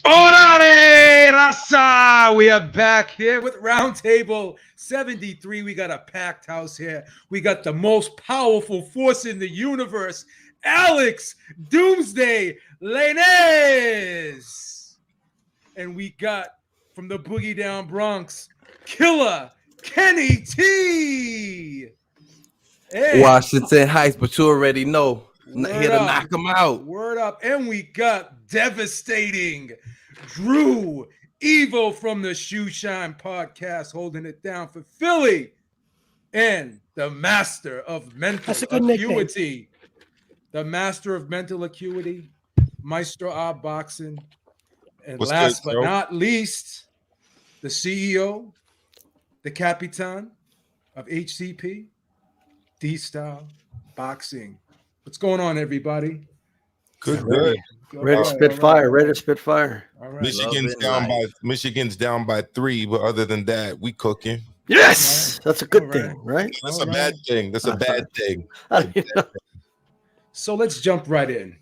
Orale, Rasa! We are back here with Roundtable 73. We got a packed house here. We got the most powerful force in the universe, Alex Doomsday Lainez. And we got from the Boogie Down Bronx, Killer Kenny T. And Washington Heights, but you already know. word Here to up. knock them out. Word up. And we got devastating Drew Evo from the Shoe Shine podcast holding it down for Philly. And the master of mental acuity. The master of mental acuity, Maestro of Boxing. And What's last good, but bro? not least, the CEO, the Capitan of HCP, D-Style Boxing. What's going on, everybody? Good, good. Ready to spit fire. Ready to spit fire. All right. Michigan's down by 3, but other than that, we cooking. Yes, that's a good thing, right? That's a bad thing. That's a bad thing. So let's jump right in.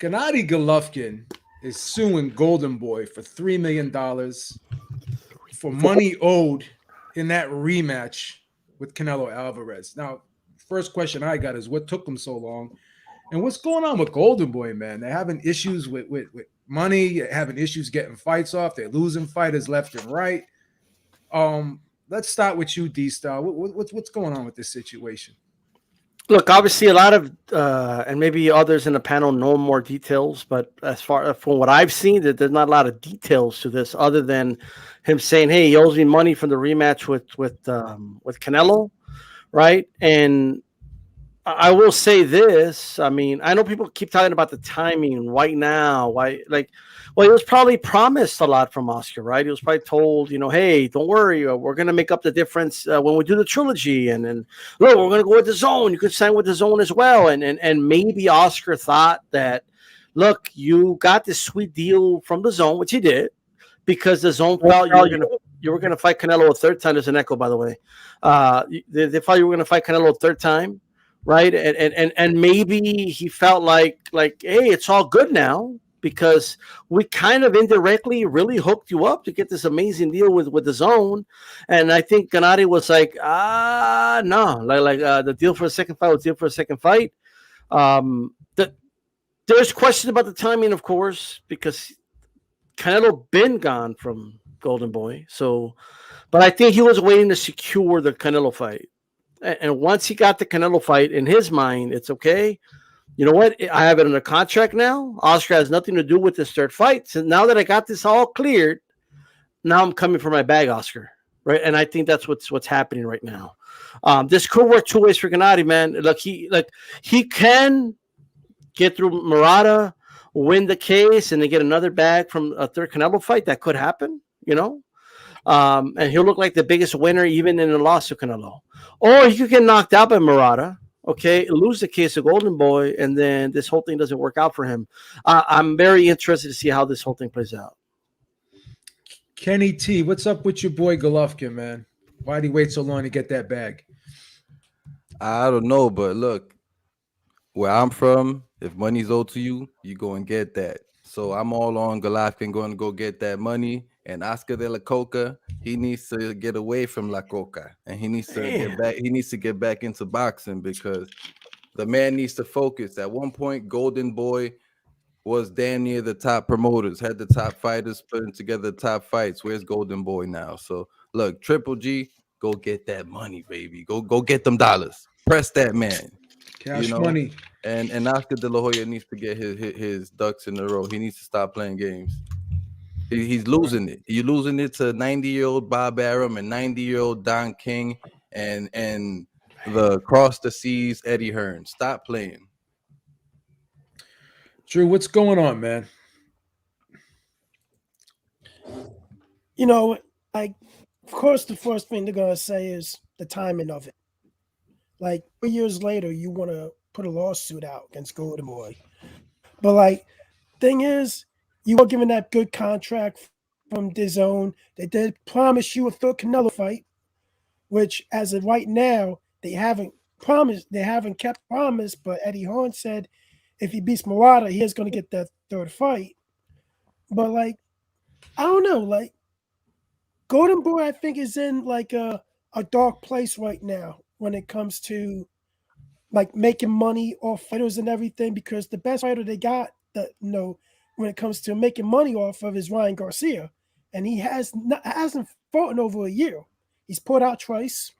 Gennady Golovkin is suing Golden Boy for $3 million for money owed in that rematch with Canelo Alvarez. Now, first question I got is what took them so long? And what's going on with Golden Boy, man? They're having issues with money, having issues getting fights off. They're losing fighters left and right. Let's start with you, D-Style. What's going on with this situation? Look, obviously, a lot of and maybe others in the panel know more details, but as far from what I've seen, that there's not a lot of details to this, other than him saying, "Hey, he owes me money from the rematch with Canelo," right? And I will say this. I mean, I know people keep talking about the timing right now. Why, well, he was probably promised a lot from Oscar, right? He was probably told, hey, don't worry, we're going to make up the difference when we do the trilogy. And look, we're going to go with the zone. You could sign with the zone as well. And maybe Oscar thought that, look, you got this sweet deal from the zone, which he did, because the zone felt you were going to fight Canelo a third time. There's an echo, by the way. They thought you were going to fight Canelo a third time. Right. And maybe he felt like, hey, it's all good now because we kind of indirectly really hooked you up to get this amazing deal with the zone. And I think Gennady was like, no, the deal for a second fight was deal for a second fight. There's questions about the timing, of course, because Canelo been gone from Golden Boy. So, but I think he was waiting to secure the Canelo fight. And once he got the Canelo fight, in his mind, it's okay. You know what? I have it under contract now. Oscar has nothing to do with this third fight. So now that I got this all cleared, now I'm coming for my bag, Oscar. Right? And I think that's what's happening right now. This could work two ways for Gennady, man. He can get through Murata, win the case, and then get another bag from a third Canelo fight. That could happen, and he'll look like the biggest winner even in a loss to Canelo. Or he could get knocked out by Murata, okay, lose the case of Golden Boy, and then this whole thing doesn't work out for him. I'm very interested to see how this whole thing plays out. Kenny T, what's up with your boy Golovkin, man? Why'd he wait so long to get that bag? I don't know, but look, where I'm from, if money's owed to you, you go and get that. So I'm all on Golovkin going to go get that money. And Oscar de la Coca, he needs to get away from La Coca, and he needs to get back. He needs to get back into boxing because the man needs to focus. At one point, Golden Boy was damn near the top promoters, had the top fighters putting together the top fights. Where's Golden Boy now? So look, Triple G, go get that money, baby. Go get them dollars. Press that man. Cash money. And Oscar de la Hoya needs to get his ducks in a row. He needs to stop playing games. He's losing it. You're losing it to 90-year-old Bob Arum and 90-year-old Don King and the cross the seas Eddie Hearn. Stop playing. Drew, what's going on, man? Of course, the first thing they're going to say is the timing of it. 3 years later, you want to put a lawsuit out against Golden Boy. But, thing is, you were given that good contract from DAZN. They did promise you a third Canelo fight, which as of right now, they haven't promised. They haven't kept promise, but Eddie Hearn said if he beats Murata, he is going to get that third fight. But like, I don't know. Like, Golden Boy, I think, is in like a dark place right now when it comes to like making money off fighters and everything, because the best fighter they got that when it comes to making money off of is Ryan Garcia, and he hasn't fought in over a year. He's pulled out twice,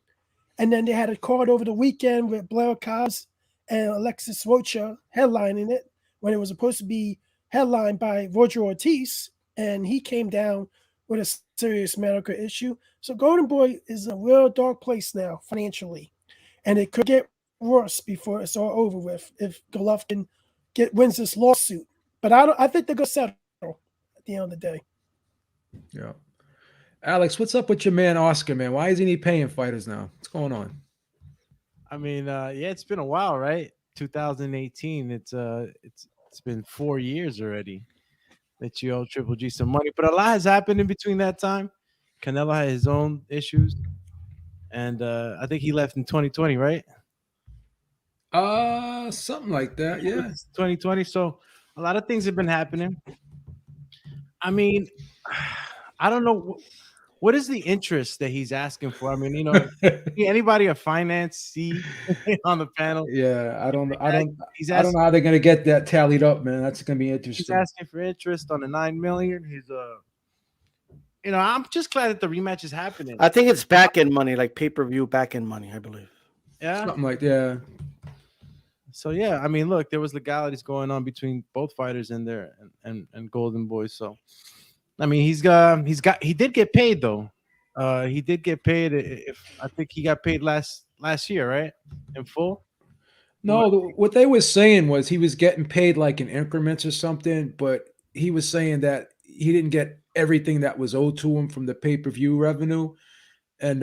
and then they had a card over the weekend with Blair Cobbs and Alexis Rocha headlining it when it was supposed to be headlined by Roger Ortiz, and he came down with a serious medical issue. So Golden Boy is in a real dark place now financially, and it could get worse before it's all over with if Golovkin wins this lawsuit. But I think they're gonna settle at the end of the day. Yeah. Alex, what's up with your man Oscar, man? Why isn't he paying fighters now? What's going on? I mean, it's been a while, right? 2018. It's been 4 years already that you owe Triple G some money, but a lot has happened in between that time. Canelo had his own issues, and I think he left in 2020, right? Something like that. Yeah. 2020. So a lot of things have been happening. I mean, I don't know. What is the interest that he's asking for? I mean, anybody a finance C on the panel? Yeah, I don't know Asking, how they're gonna get that tallied up, man. That's gonna be interesting. He's asking for interest on the $9 million. He's I'm just glad that the rematch is happening. I think it's back end money, like pay-per-view back end money, I believe. Yeah, something like that. So yeah, I mean, look, there was legalities going on between both fighters in there and Golden Boy. So I mean, he did get paid though. He did get paid. I think he got paid last year, right? In full. No, what they were saying was he was getting paid like in increments or something, but he was saying that he didn't get everything that was owed to him from the pay-per-view revenue. And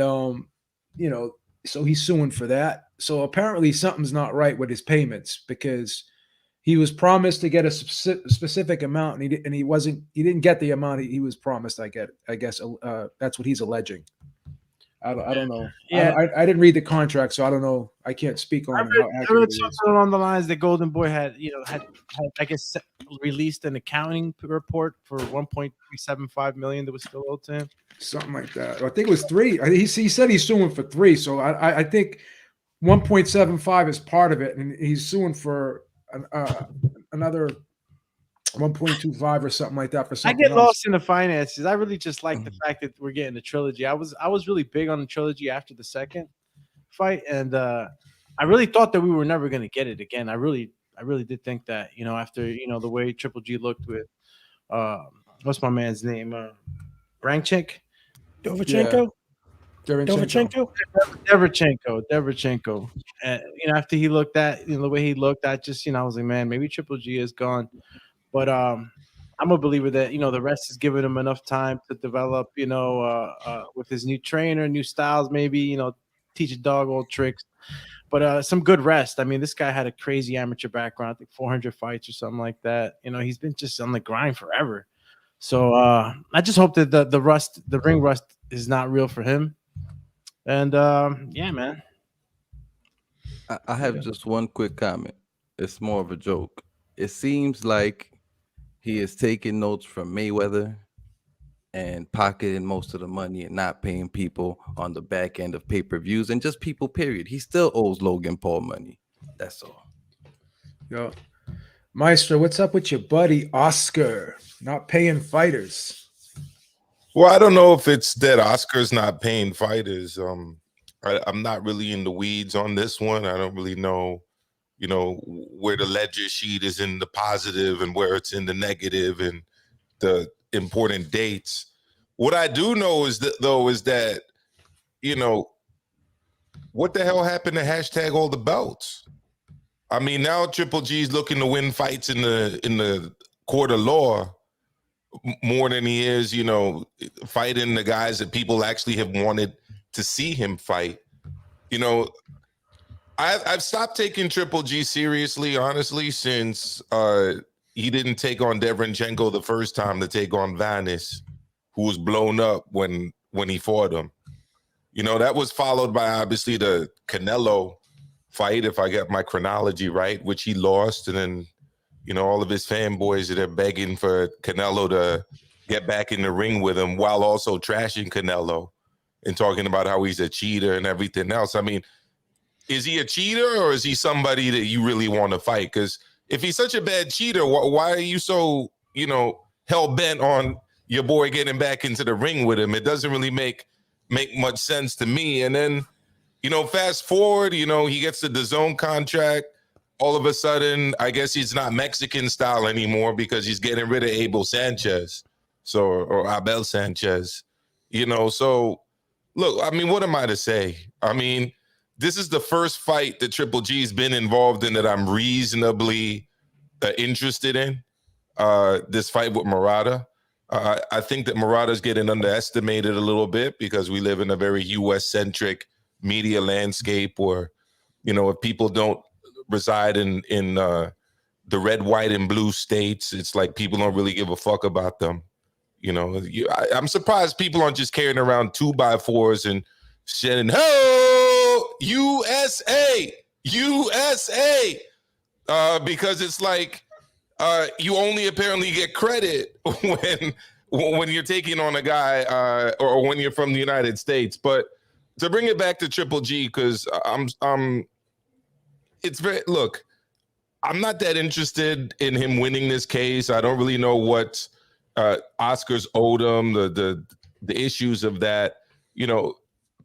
so he's suing for that. So apparently something's not right with his payments, because he was promised to get a specific amount, and he didn't get the amount he was promised. I guess that's what he's alleging. I don't know. Yeah. I didn't read the contract, so I don't know. I can't speak on how accurate it is. Something along the lines that Golden Boy had I guess released an accounting report for $1.375 million that was still owed to him. Something like that. I think it was 3. He said he's suing for 3. So I think 1.75 is part of it, and he's suing for another 1.25 or something like that for something I get else. lost in the finances. I really just like the fact that we're getting a trilogy. I was really big on the trilogy after the second fight, and I really thought that we were never going to get it again. I really did think that, after the way Triple G looked with what's my man's name, Ranchenko? Dovchenko. Derevchenko. And after he looked at the way he looked, I was like, man, maybe Triple G is gone. But I'm a believer that the rest is giving him enough time to develop, with his new trainer, new styles, maybe teach a dog old tricks. But some good rest. I mean, this guy had a crazy amateur background, I think 400 fights or something like that. He's been just on the grind forever. So I just hope that the ring rust is not real for him. And yeah, man. I have just one quick comment. It's more of a joke. It seems like he is taking notes from Mayweather and pocketing most of the money and not paying people on the back end of pay-per-views and just people, period. He still owes Logan Paul money. That's all. Yo, Maestro, what's up with your buddy Oscar not paying fighters? Well, I don't know if it's that Oscar's not paying fighters. I'm not really in the weeds on this one. I don't really know, where the ledger sheet is in the positive and where it's in the negative and the important dates. What I do know is that what the hell happened to hashtag all the belts? I mean, now Triple G's looking to win fights in the court of law more than he is, fighting the guys that people actually have wanted to see him fight. I've stopped taking Triple G seriously, honestly, since he didn't take on Derevchenko the first time to take on Vanis, who was blown up when he fought him. That was followed by obviously the Canelo fight, if I get my chronology right, which he lost, and then You know, all of his fanboys that are begging for Canelo to get back in the ring with him while also trashing Canelo and talking about how he's a cheater and everything else. I mean, is he a cheater or is he somebody that you really want to fight? Because if he's such a bad cheater, why are you so, hell-bent on your boy getting back into the ring with him? It doesn't really make much sense to me. And then, fast forward, he gets the DAZN contract. All of a sudden, I guess he's not Mexican style anymore because he's getting rid of Abel Sanchez. Or Abel Sanchez, so look, I mean, what am I to say? I mean, this is the first fight that Triple G's been involved in that I'm reasonably interested in, this fight with Murata. I think that Murata's getting underestimated a little bit because we live in a very U.S.-centric media landscape where, if people don't reside in the red, white, and blue states, it's like people don't really give a fuck about them. I'm surprised people aren't just carrying around 2x4s and saying, "Ho, USA, USA," because it's like you only apparently get credit when you're taking on a guy or when you're from the United States. But to bring it back to Triple G, because look, I'm not that interested in him winning this case. I don't really know what Oscar's owed him, the issues of that.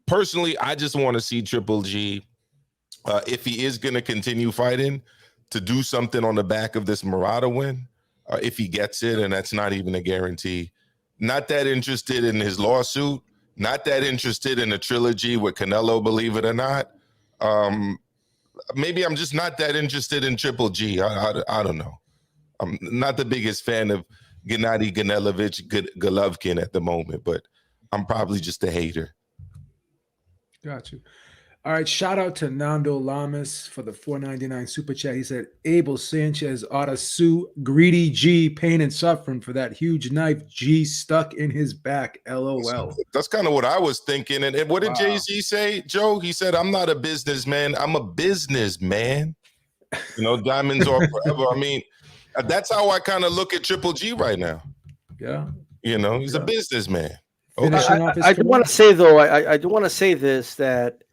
Personally, I just want to see Triple G, if he is going to continue fighting, to do something on the back of this Murata win, if he gets it, and that's not even a guarantee. Not that interested in his lawsuit, not that interested in a trilogy with Canelo, believe it or not. Maybe I'm just not that interested in Triple G. I don't know. I'm not the biggest fan of Gennady Golovkin at the moment, but I'm probably just a hater. Got you. All right. Shout out to Nando Lamas for the $4.99 super chat. He said, Abel Sanchez ought to sue Greedy G, pain and suffering for that huge knife G stuck in his back. LOL. That's kind of what I was thinking. And what did Jay-Z say, Joe? He said, I'm not a businessman. I'm a businessman. Diamonds are forever. I mean, that's how I kind of look at Triple G right now. Yeah. He's a businessman. Okay. I do want to say, though, I do want to say this, that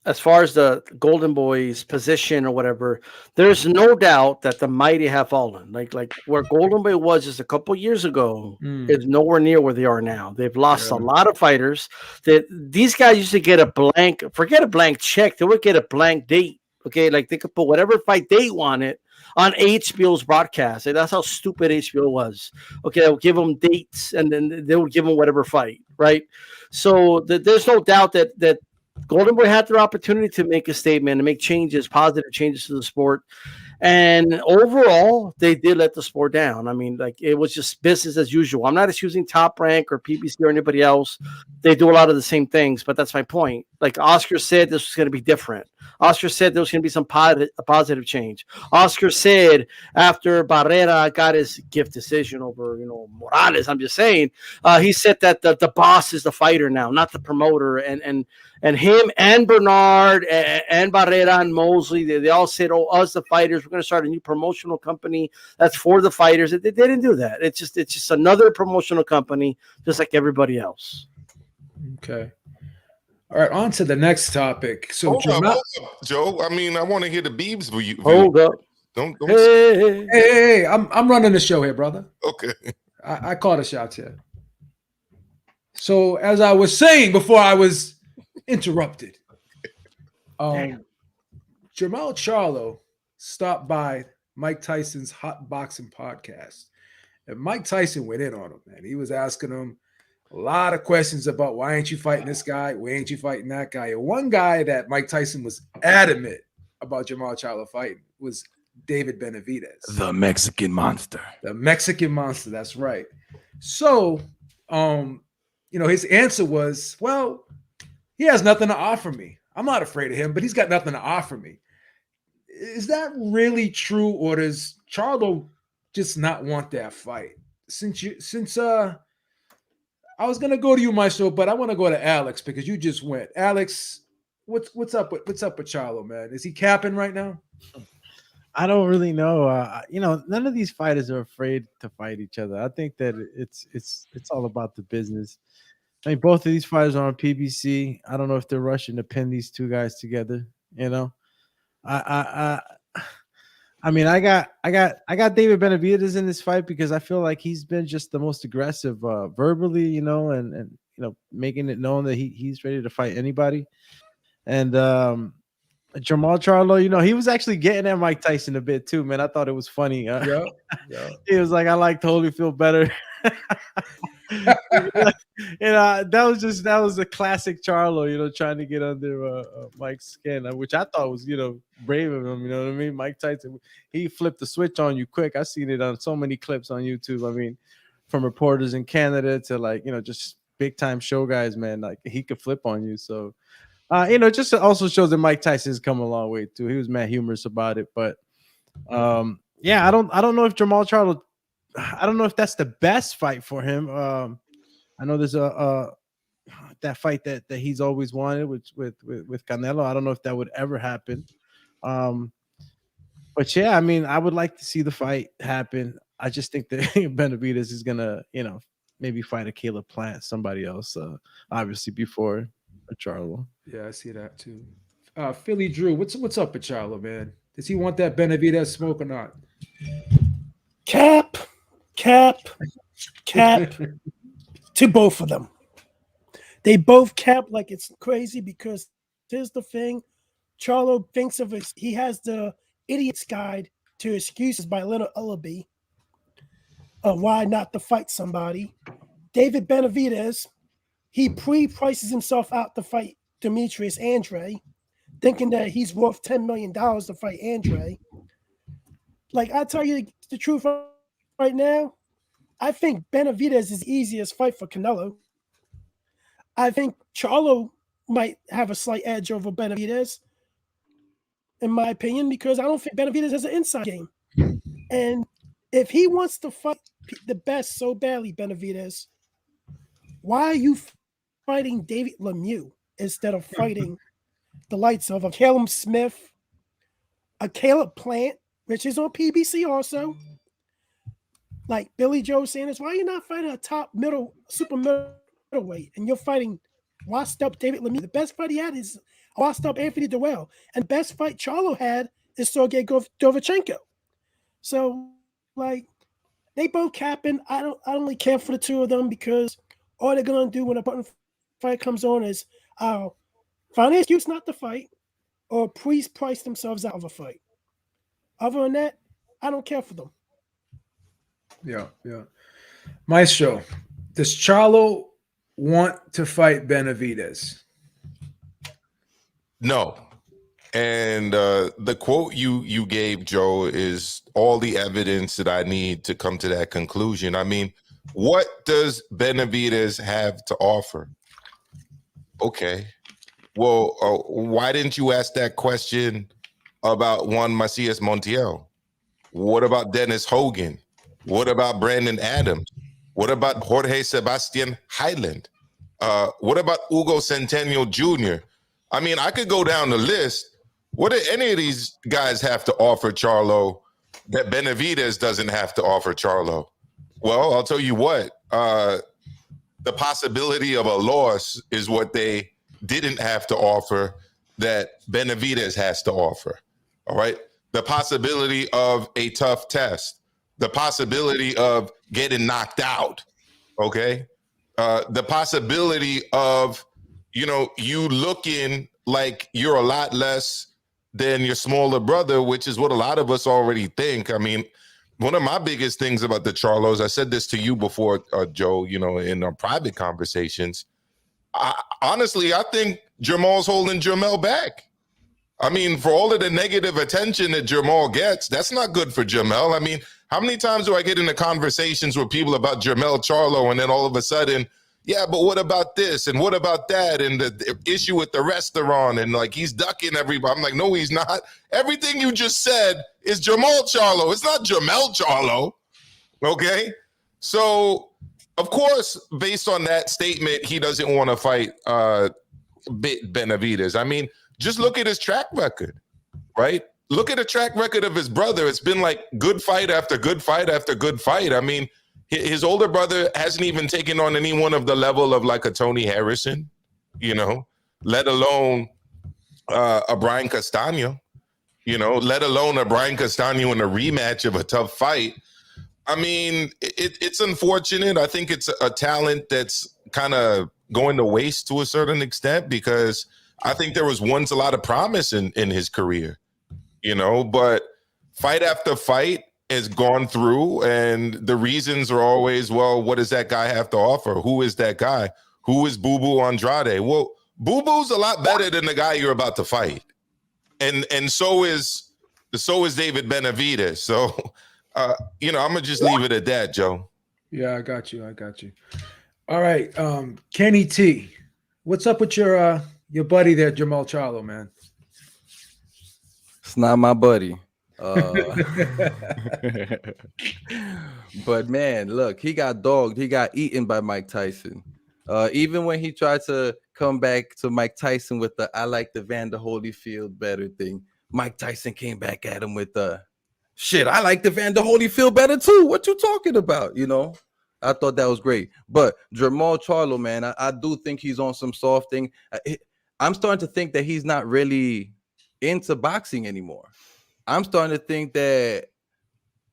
as far as the Golden Boy's position or whatever, there's no doubt that the mighty have fallen. Like where Golden Boy was just a couple years ago is nowhere near where they are now. They've lost a lot of fighters. These guys used to get forget a blank check. They would get a blank date. Okay, like they could put whatever fight they wanted on HBO's broadcast. And that's how stupid HBO was. Okay, they would give them dates and then they would give them whatever fight, right? So there's no doubt that Golden Boy had their opportunity to make a statement and make positive changes to the sport. And overall, they did let the sport down. I mean, like, it was just business as usual. I'm not excusing Top Rank or PBC or anybody else. They do a lot of the same things, but that's my point. Like Oscar said, this was going to be different. Oscar said there was going to be some positive change. Oscar said after Barrera got his gift decision over, Morales, I'm just saying, he said that the boss is the fighter now, not the promoter. And him and Bernard and Barrera and Mosley, they all said, "Oh, us the fighters, we're going to start a new promotional company that's for the fighters." They didn't do that. It's just another promotional company, just like everybody else. Okay. All right, on to the next topic. So, hold up, Joe. I mean, I want to hear the Beebs for you. Hold up. Don't. Hey, I'm running the show here, brother. Okay. I call the shots here. So, as I was saying before I was interrupted, Jermall Charlo stopped by Mike Tyson's Hot Boxing podcast, and Mike Tyson went in on him, man. He was asking him a lot of questions about why ain't you fighting this guy? Why ain't you fighting that guy? And one guy that Mike Tyson was adamant about Jermall Charlo fighting was David Benavidaz. The Mexican monster. The Mexican monster, that's right. So, his answer was, well, he has nothing to offer me. I'm not afraid of him, but he's got nothing to offer me. Is that really true, or does Charlo just not want that fight? Since I was gonna go to you, Maestro, but I want to go to Alex because you just went. Alex, what's up with Charlo, man? Is he capping right now? I don't really know. None of these fighters are afraid to fight each other. I think that it's all about the business. I mean, both of these fighters are on PBC. I don't know if they're rushing to pin these two guys together. I mean, I got David Benavidaz in this fight because I feel like he's been just the most aggressive verbally, and making it known that he's ready to fight anybody. And Jermall Charlo, he was actually getting at Mike Tyson a bit too, man. I thought it was funny. Yeah. He was like, I like to Holyfield better. That was a classic Charlo, trying to get under Mike's skin, which I thought was, brave of him. You know what I mean? Mike Tyson, he flipped the switch on you quick. I've seen it on so many clips on YouTube. I mean, from reporters in Canada to just big time show guys, man. Like he could flip on you. So, it just also shows that Mike Tyson's come a long way too. He was mad humorous about it, but yeah, I don't know if Jermall Charlo. I don't know if that's the best fight for him. I know there's that fight that he's always wanted with Canelo. I don't know if that would ever happen. But yeah, I mean, I would like to see the fight happen. I just think that Benavidez is gonna, maybe fight a Caleb Plant, somebody else, obviously before Charlo. Yeah, I see that too. Philly Drew, what's up with Charlo, man? Does he want that Benavidez smoke or not? Cap to both of them. They both cap like it's crazy because here's the thing. Charlo thinks of it. He has the idiot's guide to excuses by Little Ullaby of why not to fight somebody. David Benavidez, he pre-prices himself out to fight Demetrius Andre, thinking that he's worth $10 million to fight Andre. Like, I tell you the truth right now, I think Benavidez is the easiest fight for Canelo. I think Charlo might have a slight edge over Benavidez, in my opinion, because I don't think Benavidez has an inside game. And if he wants to fight the best so badly, Benavidez, why are you fighting David Lemieux instead of fighting the likes of a Caleb Smith, a Caleb Plant, which is on PBC also, like Billy Joe Sanders? Why are you not fighting a top super middleweight, and you're fighting washed up David Lemieux? The best fight he had is washed up Anthony Duell, and the best fight Charlo had is Sergey Dovchenko. So, like, they both capping. I don't really care for the two of them because all they're gonna do when a button fight comes on is find an excuse not to fight or price themselves out of a fight. Other than that, I don't care for them. Yeah. Maestro, does Charlo want to fight Benavidez? No. And the quote you gave, Joe, is all the evidence that I need to come to that conclusion. I mean, what does Benavidez have to offer? Okay. Well, why didn't you ask that question about Juan Macias Montiel? What about Dennis Hogan? What about Brandon Adams? What about Jorge Sebastian Highland? What about Hugo Centennial Jr.? I mean, I could go down the list. What do any of these guys have to offer Charlo that Benavidez doesn't have to offer Charlo? Well, I'll tell you what. The possibility of a loss is what they didn't have to offer that Benavidez has to offer. All right. The possibility of a tough test, the possibility of getting knocked out. Okay. The possibility of, you looking like you're a lot less than your smaller brother, which is what a lot of us already think. I mean, one of my biggest things about the Charlos, I said this to you before, Joe, in our private conversations. Honestly, I think Jermall's holding Jermall back. I mean, for all of the negative attention that Jermall gets, that's not good for Jermall. I mean, how many times do I get into conversations with people about Jermall Charlo, and then all of a sudden, yeah, but what about this and what about that, and the issue with the restaurant, and like he's ducking everybody. I'm like, no, he's not. Everything you just said is Jermall Charlo. It's not Jermall Charlo. Okay, so of course, based on that statement, he doesn't want to fight Benavidez. I mean, just look at his track record, right? look at the track record of his brother. It's been like good fight after good fight after good fight. I mean, his older brother hasn't even taken on anyone of the level of like a Tony Harrison, you know, let alone a Brian Castano, you know, let alone a Brian Castano in a rematch of a tough fight. I mean, it's unfortunate. I think it's a talent that's kind of going to waste to a certain extent, because I think there was once a lot of promise in his career, you know, but fight after fight has gone through, and the reasons are always, well, what does that guy have to offer? Who is that guy? Who is Boo Boo Andrade? Well, Boo Boo's a lot better than the guy you're about to fight. And so is David Benavidaz. So, you know, I'm going to just leave it at that, Joe. Yeah, I got you. All right. Kenny T, what's up with your buddy there, Jermall Charlo, man? It's not my buddy. But man, look, he got dogged. He got eaten by Mike Tyson. Even when he tried to come back to Mike Tyson with the "I like the Vander Holyfield better" thing, Mike Tyson came back at him with the "shit, I like the Vander Holyfield better too. What you talking about?" You know, I thought that was great. But Jermall Charlo, man, I do think he's on some soft thing. I'm starting to think that he's not really into boxing anymore. I'm starting to think that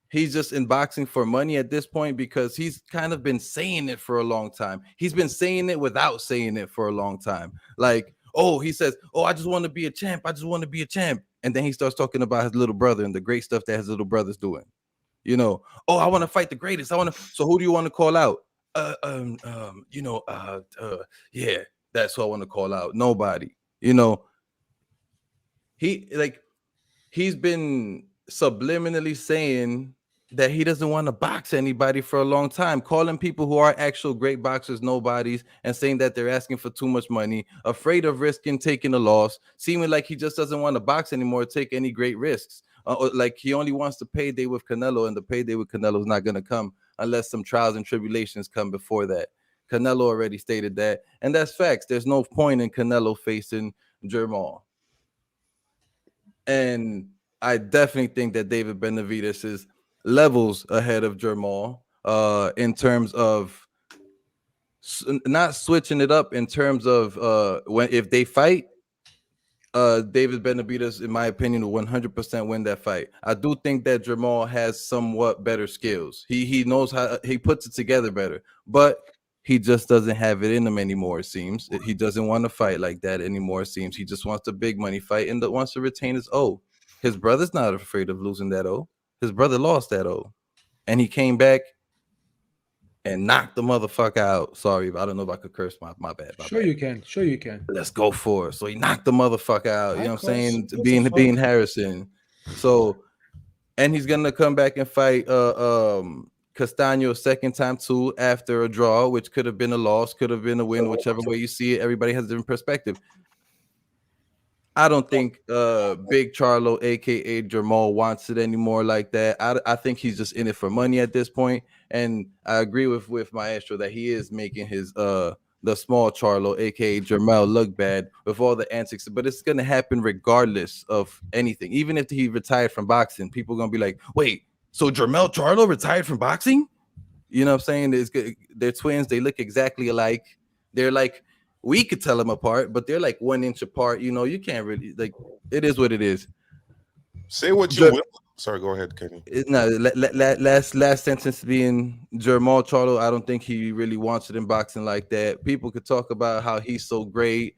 he's just in boxing for money at this point, because he's kind of been saying it for a long time. He's been saying it without saying it for a long time. Like, oh, he says, oh, I just want to be a champ. I just want to be a champ. And then he starts talking about his little brother and the great stuff that his little brother's doing. You know, oh, I want to fight the greatest. So who do you want to call out? Yeah, that's who I want to call out. Nobody. You know, he's been subliminally saying that he doesn't want to box anybody for a long time, calling people who are actual great boxers nobodies, and saying that they're asking for too much money, afraid of risking taking a loss, seeming like he just doesn't want to box anymore, take any great risks. Like he only wants the payday with Canelo, and the payday with Canelo is not going to come unless some trials and tribulations come before that. Canelo already stated that, and that's facts. There's no point in Canelo facing Jermall. And I definitely think that David Benavidaz is levels ahead of Jermall in terms of not switching it up, in terms of if they fight, David Benavidaz, in my opinion, will 100% win that fight. I do think that Jermall has somewhat better skills. He knows how, he puts it together better, but he just doesn't have it in him anymore, it seems. He doesn't want to fight like that anymore, it seems. He just wants the big money fight and wants to retain his O. His brother's not afraid of losing that O. His brother lost that O. And he came back and knocked the motherfucker out. Sorry, I don't know if I could curse. My bad. Sure you can. Let's go for it. So he knocked the motherfucker out. You know what I'm saying? Being Harrison. So, and he's gonna come back and fight Castano a second time too, after a draw, which could have been a loss, could have been a win, whichever way you see it. Everybody has a different perspective. I don't think Big Charlo, aka Jermall, wants it anymore like that. I think he's just in it for money at this point. And I agree with Maestro that he is making his the small Charlo, aka Jermall, look bad with all the antics. But it's gonna happen regardless of anything. Even if he retired from boxing, people are gonna be like, wait, so Jermall Charlo retired from boxing? You know what I'm saying? They're twins, they look exactly alike. They're like, we could tell them apart, but they're like 1 inch apart. You know, you can't really, like, it is what it is. Say what you will. Sorry, go ahead, Kenny. No, last sentence being Jermall Charlo. I don't think he really wants it in boxing like that. People could talk about how he's so great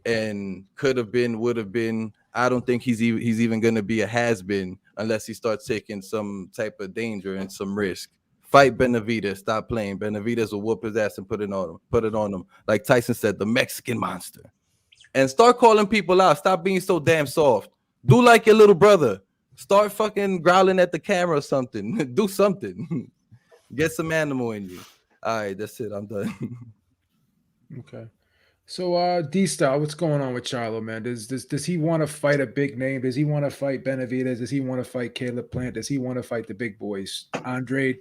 and could have been, would have been. I don't think he's even going to be a has-been unless he starts taking some type of danger and some risk. Fight Benavidaz. Stop playing. Benavidaz will whoop his ass and put it on him. Like Tyson said, the Mexican monster. And start calling people out. Stop being so damn soft. Do like your little brother. Start fucking growling at the camera or something. Do something. Get some animal in you. All right, that's it. I'm done. Okay. So D-Style, what's going on with Charlo, man? Does he want to fight a big name? Does he want to fight Benavidaz? Does he want to fight Caleb Plant? Does he want to fight the big boys? Andre?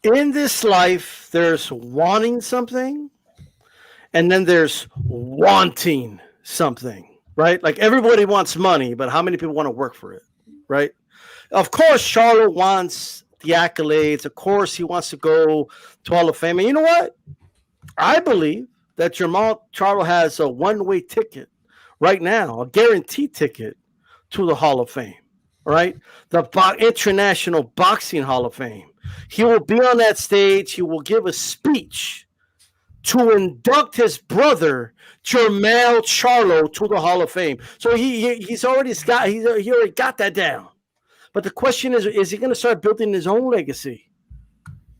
In this life, there's wanting something, and then there's wanting something. right? Like everybody wants money, but how many people want to work for it, right? Of course, Charlo wants the accolades. Of course, he wants to go to Hall of Fame. And you know what? I believe that Jermall Charlo has a one-way ticket right now, a guaranteed ticket to the Hall of Fame, right? The International Boxing Hall of Fame. He will be on that stage. He will give a speech to induct his brother, Jermall Charlo, to the Hall of Fame. So he already got that down. But the question is he going to start building his own legacy?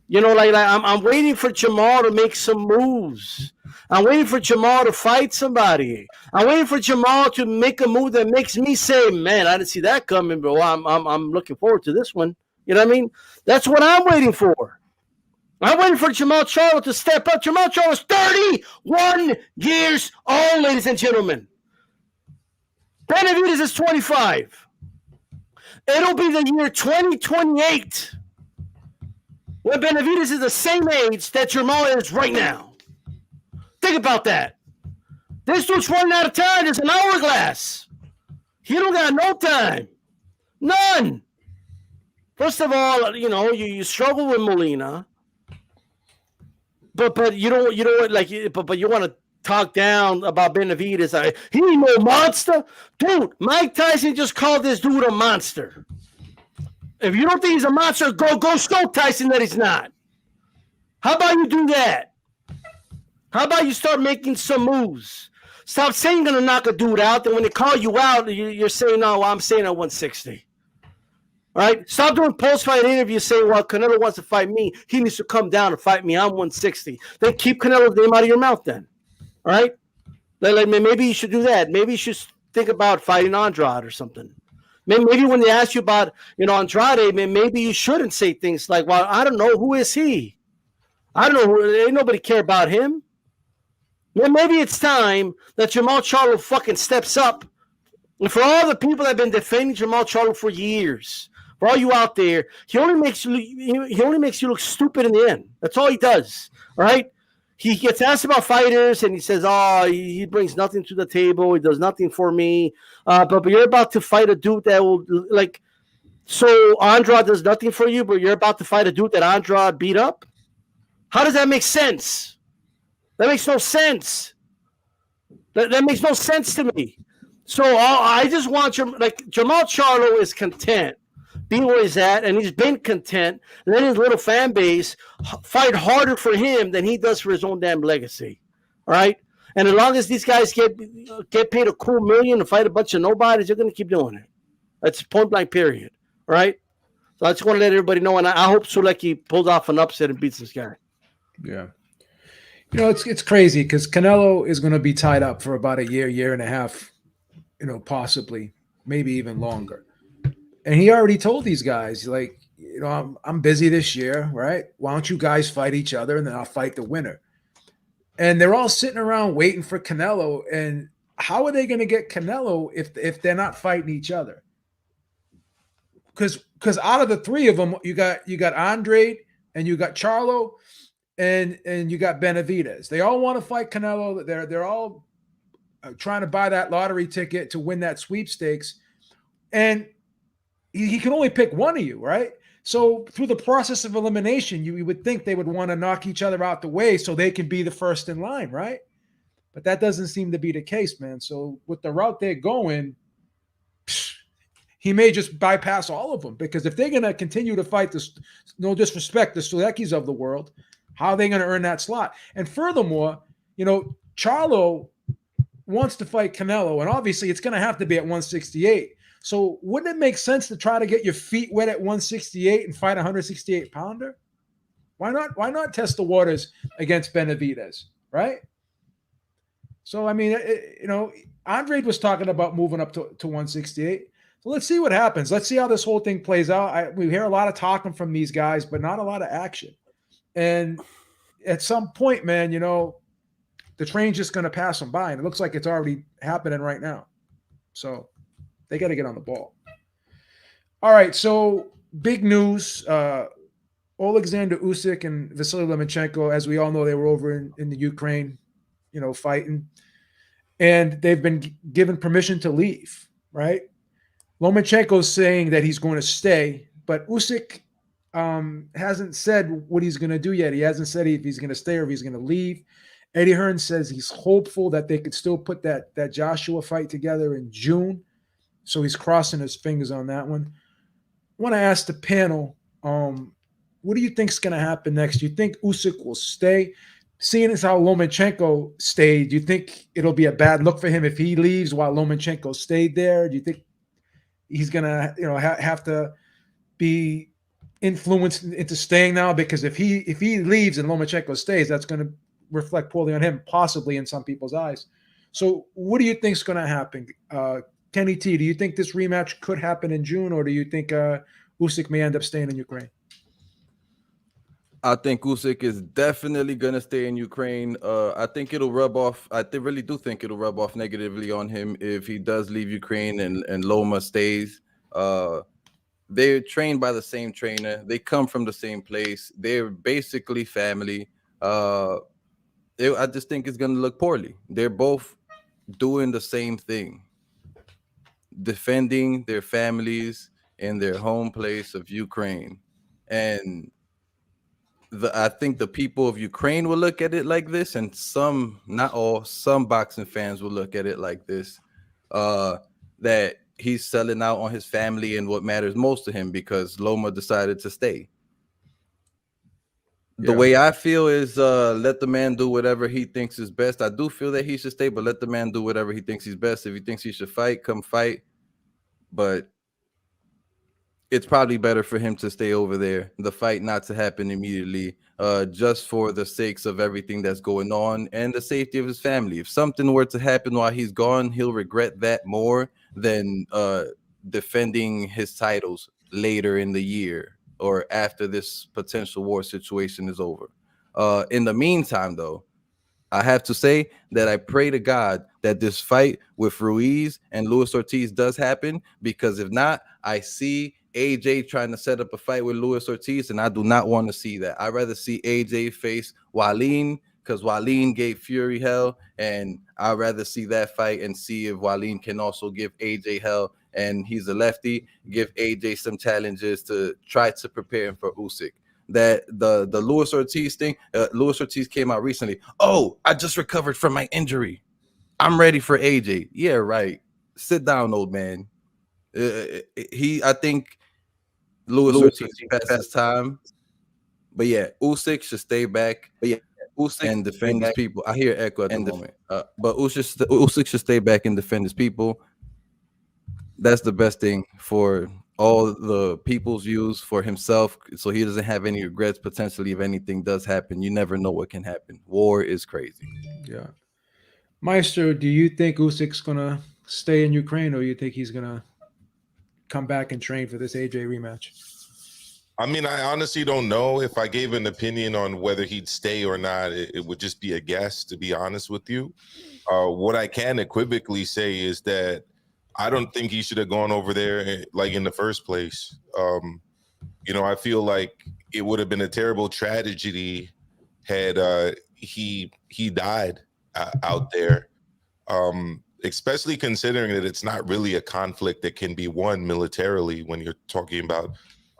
You know, like I'm waiting for Jermall to make some moves. I'm waiting for Jermall to fight somebody. I'm waiting for Jermall to make a move that makes me say, "Man, I didn't see that coming, bro. I'm looking forward to this one." You know what I mean? That's what I'm waiting for. I'm waiting for Jermall Charlo to step up. Jermall Charlo is 31 years old, ladies and gentlemen. Benavidaz is 25. It'll be the year 2028 when Benavidaz is the same age that Jermall is right now. Think about that. This dude's running out of time. There's an hourglass. He don't got no time. None. First of all, you know, you struggle with Molina. But you don't like, but you want to talk down about Benavidaz. He ain't no monster, dude. Mike Tyson just called this dude a monster. If you don't think he's a monster, go show Tyson that he's not. How about you do that? How about you start making some moves? Stop saying you're gonna knock a dude out, and when they call you out, you're saying, "No, I'm saying at 160." All right, stop doing post-fight interviews saying, "Well, Canelo wants to fight me. He needs to come down and fight me. I'm 160." Then keep Canelo's name out of your mouth. Then, all right. Like maybe you should do that. Maybe you should think about fighting Andrade or something. Maybe when they ask you about, you know, Andrade, maybe you shouldn't say things like, "Well, I don't know, who is he? I don't know. Ain't nobody care about him." Maybe it's time that Jermall Charlo fucking steps up. And for all the people that have been defending Jermall Charlo for years, for all you out there, he only makes you look stupid in the end. That's all he does. All right. He gets asked about fighters and he says, "Oh, he brings nothing to the table. He does nothing for me." But you're about to fight a dude that will like. So Andrade does nothing for you, but you're about to fight a dude that Andrade beat up. How does that make sense? That makes no sense. That makes no sense to me. So I just want Jermall Charlo is content being where he's at, and he's been content. And then his little fan base fight harder for him than he does for his own damn legacy. All right. And as long as these guys get paid a cool million to fight a bunch of nobodies, they're going to keep doing it. That's point blank period. All right. So I just want to let everybody know, and I hope Sulecki pulls off an upset and beats this guy. Yeah. You know, it's crazy because Canelo is going to be tied up for about a year and a half, you know, possibly, maybe even longer. And he already told these guys, like, you know, I'm busy this year, right? Why don't you guys fight each other and then I'll fight the winner? And they're all sitting around waiting for Canelo. And how are they going to get Canelo if they're not fighting each other? Because out of the three of them, you got Andrade and you got Charlo. And you got Benavidaz. They all want to fight Canelo. They're all trying to buy that lottery ticket to win that sweepstakes. And he can only pick one of you, right? So through the process of elimination, you would think they would want to knock each other out the way so they can be the first in line, right? But that doesn't seem to be the case, man. So with the route they're going, he may just bypass all of them, because if they're going to continue to fight this, no disrespect, the Suleckis of the world, how are they going to earn that slot? And furthermore, you know, Charlo wants to fight Canelo, and obviously it's going to have to be at 168. So wouldn't it make sense to try to get your feet wet at 168 and fight a 168-pounder? Why not? Why not test the waters against Benavidaz, right? So, I mean, you know, Andrade was talking about moving up to 168. So let's see what happens. Let's see how this whole thing plays out. We hear a lot of talking from these guys, but not a lot of action. And at some point, man, you know, the train's just going to pass them by, and it looks like it's already happening right now. So they got to get on the ball. All right, so big news. Oleksandr Usyk and Vasiliy Lomachenko, as we all know, they were over in the Ukraine, you know, fighting. and they've been given permission to leave, right? Lomachenko's saying that he's going to stay, but Usyk hasn't said what he's going to do yet. He hasn't said if he's going to stay or if he's going to leave. Eddie Hearn says he's hopeful that they could still put that Joshua fight together in June. So he's crossing his fingers on that one. I want to ask the panel, what do you think is going to happen next? Do you think Usyk will stay? Seeing as how Lomachenko stayed, do you think it'll be a bad look for him if he leaves while Lomachenko stayed there? Do you think he's going to, have to be influenced into staying now? Because if he leaves and Lomachenko stays, that's going to reflect poorly on him, possibly in some people's eyes. So what do you think is going to happen? Kenny T, do you think this rematch could happen in June, or do you think Usyk may end up staying in Ukraine? I think Usyk is definitely gonna stay in Ukraine. I think it'll rub off. Really do think it'll rub off negatively on him if he does leave Ukraine and Loma stays. They're trained by the same trainer. They come from the same place. They're basically family. I just think it's gonna look poorly. They're both doing the same thing, defending their families in their home place of Ukraine, and I think the people of Ukraine will look at it like this, and some, not all, some boxing fans will look at it like this, that he's selling out on his family and what matters most to him because Loma decided to stay. The way I feel is let the man do whatever he thinks is best. I do feel that he should stay, but let the man do whatever he thinks is best. If he thinks he should fight, come fight. But it's probably better for him to stay over there, the fight not to happen immediately, just for the sakes of everything that's going on and the safety of his family. If something were to happen while he's gone, he'll regret that more than defending his titles later in the year or after this potential war situation is over. In the meantime, though, I have to say that I pray to God that this fight with Ruiz and Luis Ortiz does happen, because if not, I see AJ trying to set up a fight with Luis Ortiz, and I do not want to see that. I'd rather see AJ face Wallin, because Wallin gave Fury hell, and I'd rather see that fight and see if Wallin can also give AJ hell, and he's a lefty, give AJ some challenges to try to prepare him for Usyk. That the Luis Ortiz thing, Luis Ortiz came out recently. Oh, I just recovered from my injury. I'm ready for AJ. Yeah, right. Sit down, old man. I think Luis Ortiz passed his time. But yeah, Usyk should stay back. Usyk and defend his people. I hear echo at the moment. But Usyk should stay back and defend his people. That's the best thing for all the people's views, for himself, so he doesn't have any regrets potentially if anything does happen. You never know what can happen. War is crazy. Yeah. Maestro, do you think Usyk's going to stay in Ukraine, or you think he's going to come back and train for this AJ rematch? I mean, I honestly don't know. If I gave an opinion on whether he'd stay or not, it would just be a guess, to be honest with you. What I can equivocally say is that I don't think he should have gone over there like in the first place. I feel like it would have been a terrible tragedy had he died out there, especially considering that it's not really a conflict that can be won militarily when you're talking about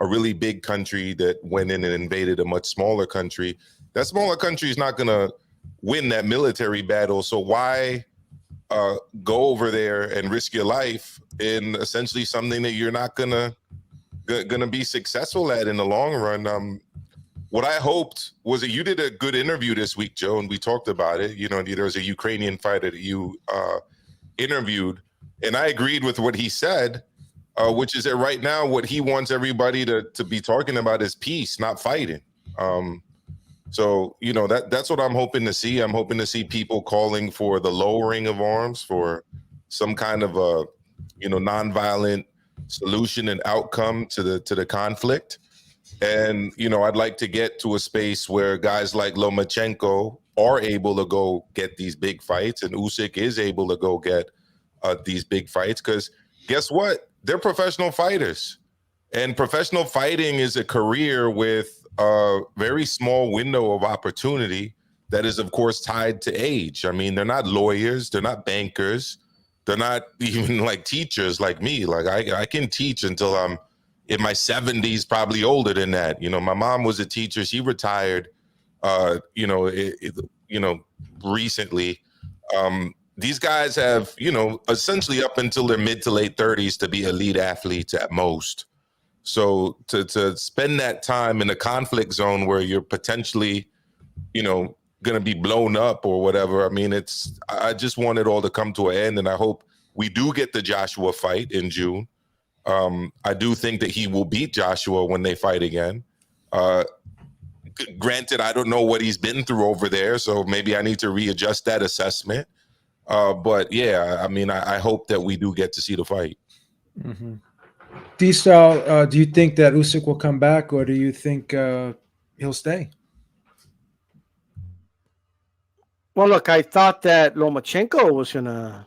a really big country that went in and invaded a much smaller country. That smaller country is not going to win that military battle. So why go over there and risk your life in essentially something that you're not gonna be successful at in the long run? What I hoped was that you did a good interview this week, Joe, and we talked about it. There was a Ukrainian fighter that you interviewed, and I agreed with what he said, which is that right now what he wants everybody to be talking about is peace, not fighting. So, that's what I'm hoping to see. I'm hoping to see people calling for the lowering of arms, for some kind of a, nonviolent solution and outcome to the conflict. And, I'd like to get to a space where guys like Lomachenko are able to go get these big fights, and Usyk is able to go get these big fights, because guess what? They're professional fighters, and professional fighting is a career with a very small window of opportunity. that is, of course, tied to age. I mean, they're not lawyers, they're not bankers, they're not even like teachers like me. Like I can teach until I'm in my 70s, probably older than that. You know, my mom was a teacher. She retired, recently. These guys have, essentially up until their mid to late 30s to be elite athletes at most. So to spend that time in a conflict zone where you're potentially, going to be blown up or whatever. I mean, I just want it all to come to an end, and I hope we do get the Joshua fight in June. I do think that he will beat Joshua when they fight again. Granted, I don't know what he's been through over there, so maybe I need to readjust that assessment. But yeah, I mean, I hope that we do get to see the fight. Mm-hmm. D-Style, do you think that Usyk will come back, or do you think he'll stay? Well, look, I thought that Lomachenko was going to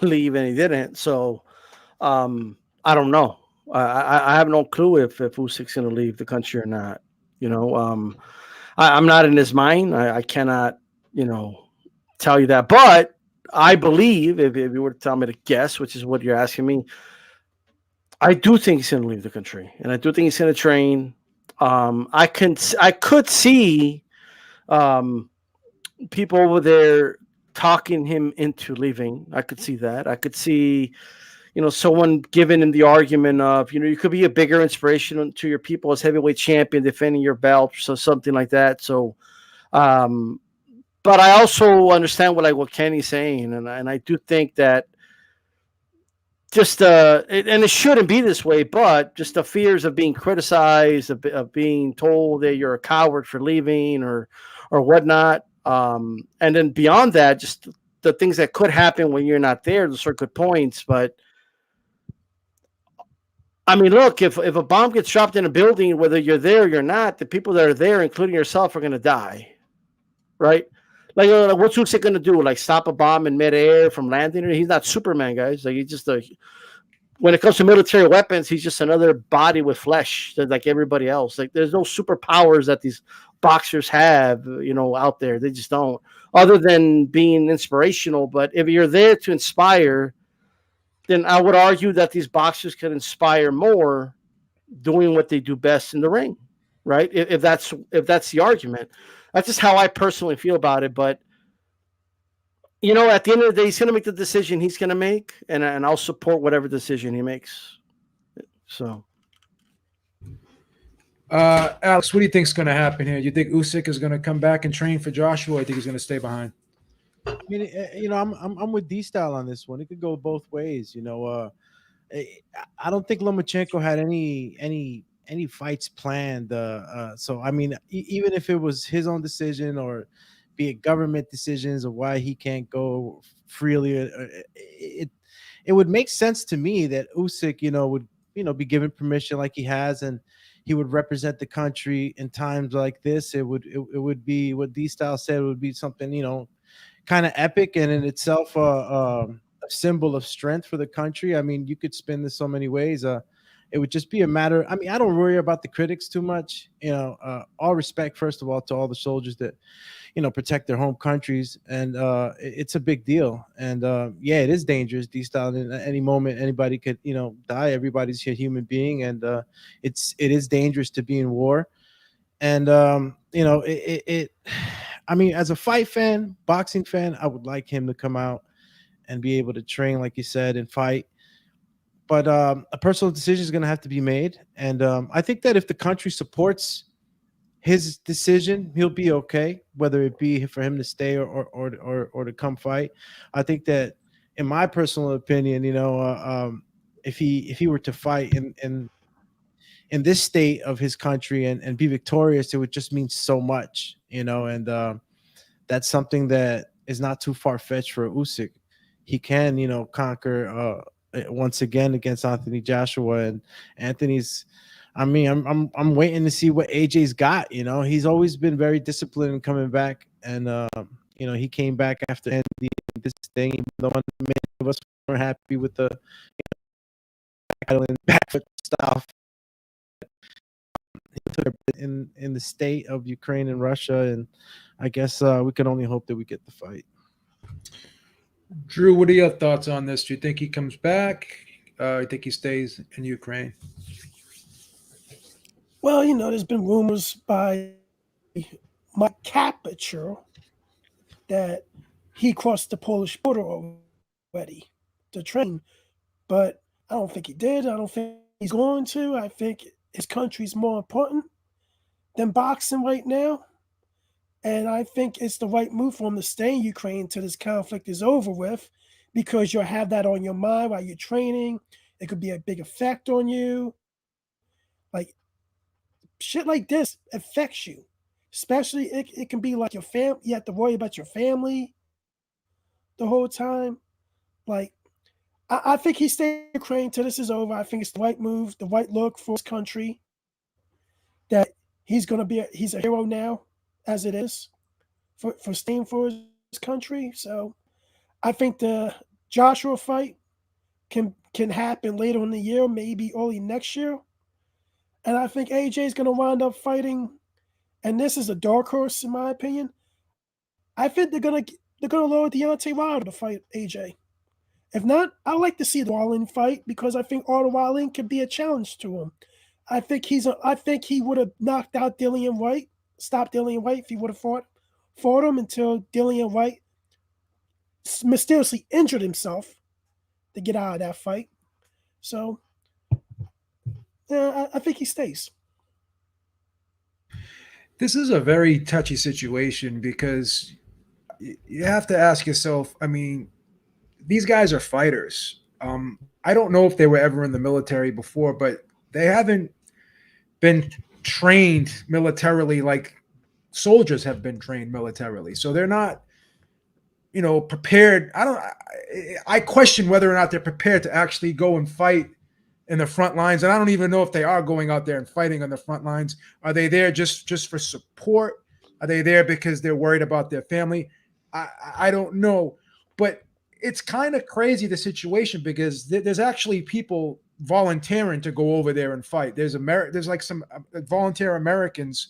leave and he didn't. So I don't know. I have no clue if Usyk's going to leave the country or not. I'm not in his mind. I cannot, tell you that. But I believe, if you were to tell me to guess, which is what you're asking me, I do think he's going to leave the country. And I do think he's going to train. I could see people over there talking him into leaving. I could see that. I could see, someone giving him the argument of, you could be a bigger inspiration to your people as heavyweight champion defending your belt, so something like that. So, but I also understand what Kenny's saying, and I do think that just and it shouldn't be this way, but just the fears of being criticized, of being told that you're a coward for leaving or whatnot. And then beyond that, just the things that could happen when you're not there, those are good points. But I mean, look, if a bomb gets dropped in a building, whether you're there or you're not, the people that are there, including yourself, are going to die, right? Like, what's Usyk going to do? Like, stop a bomb in midair from landing? He's not Superman, guys. Like, he's just when it comes to military weapons, he's just another body with flesh, like everybody else. Like, there's no superpowers that these boxers have, out there. They just don't, other than being inspirational. But if you're there to inspire, then I would argue that these boxers could inspire more doing what they do best in the ring, right? If that's the argument. That's just how I personally feel about it. But at the end of the day, he's going to make the decision he's going to make, and I'll support whatever decision he makes. So, Alex, what do you think is going to happen here? Do you think Usyk is going to come back and train for Joshua, or do you think he's going to stay behind? I mean, I'm with D-Style on this one. It could go both ways. I don't think Lomachenko had any fights planned. So I mean, even if it was his own decision or be it government decisions of why he can't go freely, it would make sense to me that Usyk, would be given permission like he has, and he would represent the country in times like this. It would be what D-Style said. It would be something kind of epic and in itself a symbol of strength for the country. I mean, you could spin this so many ways. It would just be a matter. I mean, I don't worry about the critics too much. All respect, first of all, to all the soldiers that, protect their home countries. And it's a big deal. And yeah, it is dangerous. D-Style, at any moment, anybody could, die. Everybody's a human being. And it is dangerous to be in war. And, I mean, as a fight fan, boxing fan, I would like him to come out and be able to train, like you said, and fight. But a personal decision is going to have to be made. And I think that if the country supports his decision, he'll be okay, whether it be for him to stay or to come fight. I think that, in my personal opinion, if he were to fight in this state of his country and be victorious, it would just mean so much, and that's something that is not too far-fetched for Usyk. He can, conquer once again against Anthony Joshua, and Anthony's. I mean, I'm waiting to see what AJ's got. He's always been very disciplined in coming back, and he came back after ending this thing, even though many of us were happy with the back foot stuff. in the state of Ukraine and Russia, and I guess we can only hope that we get the fight. Drew, what are your thoughts on this? Do you think he comes back? I think he stays in Ukraine. Well, there's been rumors by Mike Capiture that he crossed the Polish border already to train, but I don't think he did. I don't think he's going to. I think his country's more important than boxing right now, and I think it's the right move for him to stay in Ukraine until this conflict is over with, because you'll have that on your mind while you're training. It could be a big effect on you. Like, shit like this affects you. Especially, it can be like your family. You have to worry about your family the whole time. Like, I think he stayed in Ukraine till this is over. I think it's the right move, the right look for his country. That he's going to be he's a hero now, as it is, for staying for his country. So I think the Joshua fight can happen later in the year, maybe early next year. And I think AJ is going to wind up fighting, and this is a dark horse in my opinion. I think they're gonna lower Deontay Wilder to fight AJ. If not, I like to see the Wallin fight, because I think Artur Wallin could be a challenge to him. I think he would have knocked out Dillian White, stopped Dillian White if he would have fought him until Dillian White mysteriously injured himself to get out of that fight. So, yeah, I think he stays. This is a very touchy situation, because you have to ask yourself, I mean, these guys are fighters. I don't know if they were ever in the military before, but they haven't been trained militarily like soldiers have been trained militarily. So they're not, prepared. I question whether or not they're prepared to actually go and fight in the front lines. And I don't even know if they are going out there and fighting on the front lines. Are they there just for support? Are they there because they're worried about their family? I don't know. But it's kind of crazy, the situation, because there's actually people volunteering to go over there and fight. There's like some volunteer Americans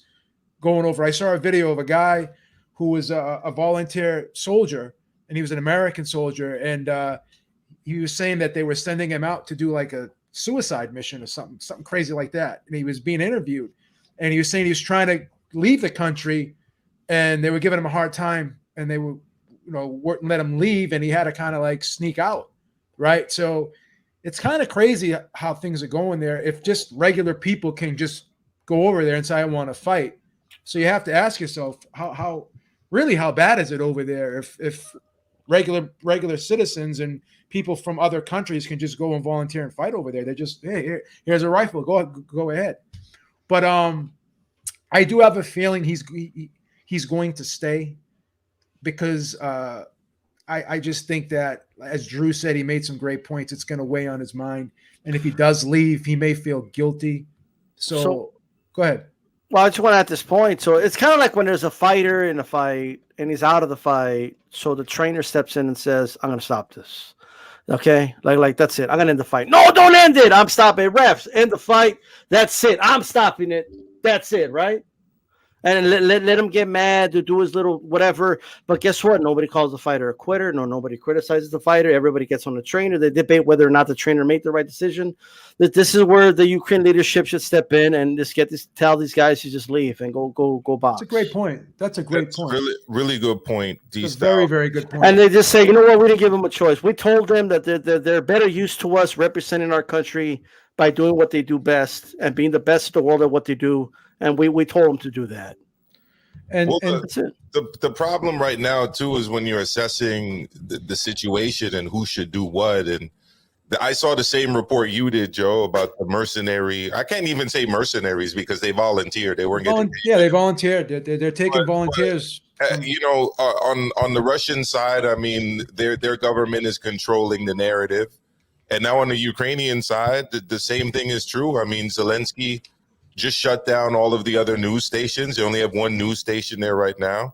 going over. I saw a video of a guy who was a volunteer soldier, and he was an American soldier, and he was saying that they were sending him out to do like a suicide mission or something crazy like that. And he was being interviewed, and he was saying he was trying to leave the country, and they were giving him a hard time, and they were wouldn't let him leave, and he had to kind of like sneak out, right? So it's kind of crazy how things are going there. If just regular people can just go over there and say, I want to fight. So you have to ask yourself, how bad is it over there if regular citizens and people from other countries can just go and volunteer and fight over there? They're just, hey, here's a rifle, go ahead. But I do have a feeling he's going to stay, because I just think that, as Drew said, he made some great points. It's going to weigh on his mind. And if he does leave, he may feel guilty. So go ahead. Well, I just want to add this point. So it's kind of like when there's a fighter in a fight and he's out of the fight. So the trainer steps in and says, I'm going to stop this. Okay? Like that's it. I'm going to end the fight. No, don't end it. I'm stopping. Refs, end the fight. That's it. I'm stopping it. That's it, right? And let him get mad to do his little whatever. But guess what? Nobody calls the fighter a quitter. Nobody criticizes the fighter. Everybody gets on the trainer. They debate whether or not the trainer made the right decision. This is where the Ukraine leadership should step in and just tell these guys to just leave and go box. That's a great point. That's a great point. Really, really good point. That's a very, very good point. And they just say, you know what? We didn't give them a choice. We told them that they're better used to us representing our country by doing what they do best and being the best in the world at what they do. And we told them to do that. And that's it. The problem right now too is when you're assessing the situation and who should do what. And I saw the same report you did, Joe, about the mercenary. I can't even say mercenaries because they volunteered. They weren't getting paid. Yeah, they volunteered. They're taking volunteers. On the Russian side, I mean, their government is controlling the narrative, and now on the Ukrainian side, the same thing is true. I mean, Zelensky just shut down all of the other news stations. They only have one news station there right now.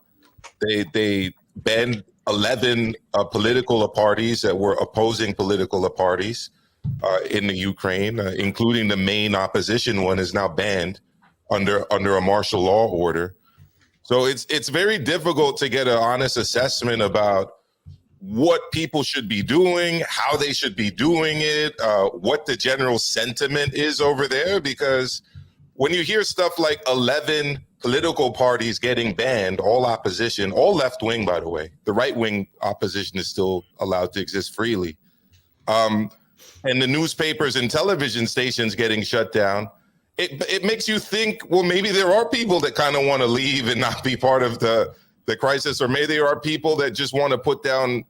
They banned 11 political parties that were opposing political parties in the Ukraine, including the main opposition one is now banned under a martial law order. So it's very difficult to get an honest assessment about what people should be doing, how they should be doing it, what the general sentiment is over there. Because when you hear stuff like 11 political parties getting banned, all opposition, all left wing, by the way, the right wing opposition is still allowed to exist freely. And the newspapers and television stations getting shut down, it makes you think, well, maybe there are people that kind of want to leave and not be part of the crisis, or maybe there are people that just want to put down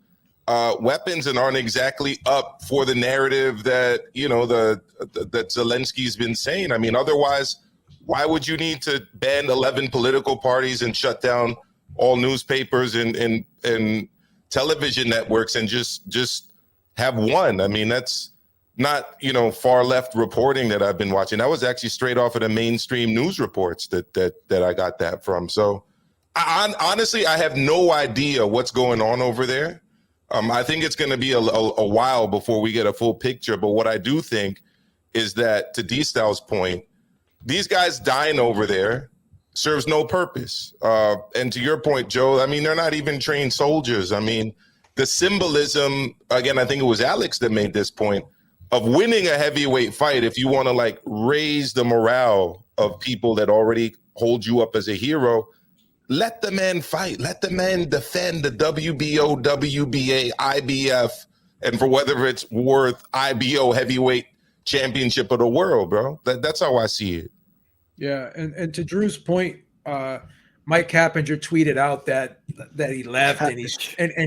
weapons and aren't exactly up for the narrative that, you know, that Zelensky's been saying. I mean, otherwise, why would you need to ban 11 political parties and shut down all newspapers and television networks and just have one? I mean, that's not, you know, far left reporting that I've been watching. That was actually straight off of the mainstream news reports that I got that from. So honestly, I have no idea what's going on over there. I think it's going to be a while before we get a full picture. But what I do think is that, to D-Style's point, these guys dying over there serves no purpose. And to your point, Joe, I mean, they're not even trained soldiers. I mean, the symbolism, again, I think it was Alex that made this point, of winning a heavyweight fight, if you want to like raise the morale of people that already hold you up as a hero, let the man fight. Let the man defend the WBO, WBA, IBF, and for whether it's worth IBO heavyweight championship of the world, bro. That's how I see it. Yeah, and to Drew's point, Mike Cappinger tweeted out that he left and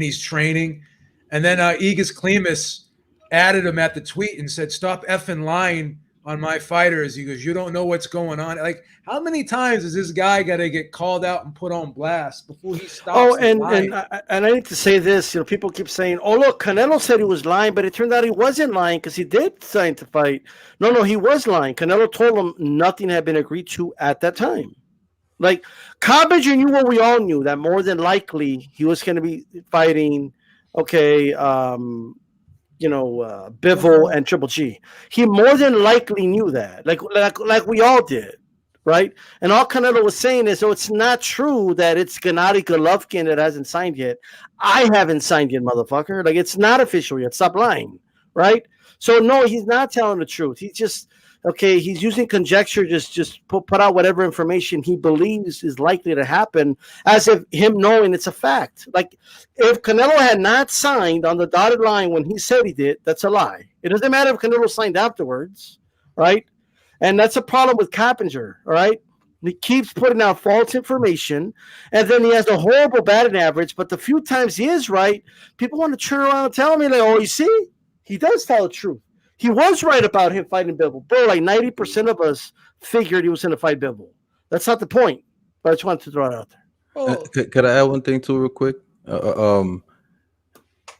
he's training, and then Igis Klimas added him at the tweet and said, "Stop effing lying on my fighters." He goes, "You don't know what's going on." Like, how many times is this guy got to get called out and put on blast before he stops? Oh, and I need to say this. You know, people keep saying, "Oh, look, Canelo said he was lying," but it turned out he wasn't lying because he did sign to fight. No, he was lying. Canelo told him nothing had been agreed to at that time. Like, Cappinger knew what we all knew, that more than likely he was going to be fighting. Okay. Bivol and Triple G. He more than likely knew that, like we all did, right? And all Canelo was saying is, "Oh, it's not true that it's Gennady Golovkin that hasn't signed yet. I haven't signed yet, motherfucker. Like, it's not official yet. Stop lying," right? So no, he's not telling the truth. He's just he's using conjecture, just put out whatever information he believes is likely to happen, as if him knowing it's a fact. Like, if Canelo had not signed on the dotted line when he said he did, that's a lie. It doesn't matter if Canelo signed afterwards, right? And that's a problem with Cappinger, all right? He keeps putting out false information, and then he has a horrible batting average, but the few times he is right, people want to turn around and tell me, like, "Oh, you see? He does tell the truth. He was right about him fighting Bivol." Bro, like 90% of us figured he was going to fight Bivol. That's not the point, but I just wanted to throw it out there. Oh. Could I add one thing too real quick?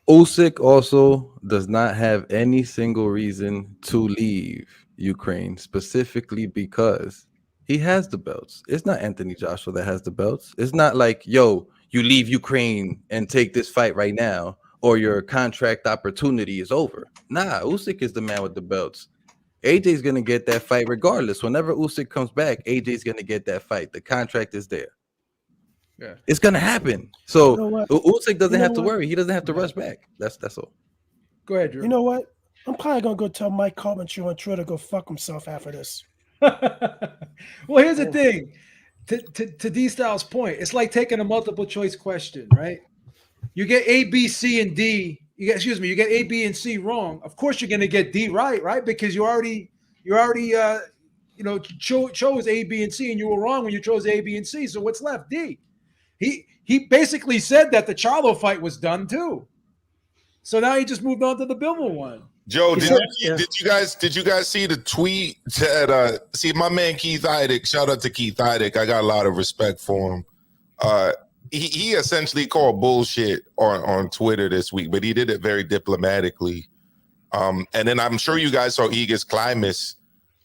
Usyk also does not have any single reason to leave Ukraine, specifically because he has the belts. It's not Anthony Joshua that has the belts. It's not like, "Yo, you leave Ukraine and take this fight right now, or your contract opportunity is over." Nah, Usyk is the man with the belts. AJ's gonna get that fight regardless. Whenever Usyk comes back, AJ's gonna get that fight. The contract is there. Yeah, it's gonna happen. So You know what? Usyk doesn't have to worry. He doesn't have to rush back. That's all. go ahead, Drew. You know what? I'm probably gonna go tell Mike Carpenter on Twitter to go fuck himself after this. Well, here's the thing. To D-Style's point, it's like taking a multiple choice question, right? You get A, B, C, and D. You get A, B, and C wrong. Of course, you're going to get D right? Because you already chose A, B, and C, and you were wrong when you chose A, B, and C. So what's left? D. He basically said that the Charlo fight was done too. So now he just moved on to the Bivol one. Joe, did you guys see the tweet that see my man Keith Heidick? Shout out to Keith Heidick. I got a lot of respect for him. He essentially called bullshit on Twitter this week, but he did it very diplomatically. And then I'm sure you guys saw Igis Klimas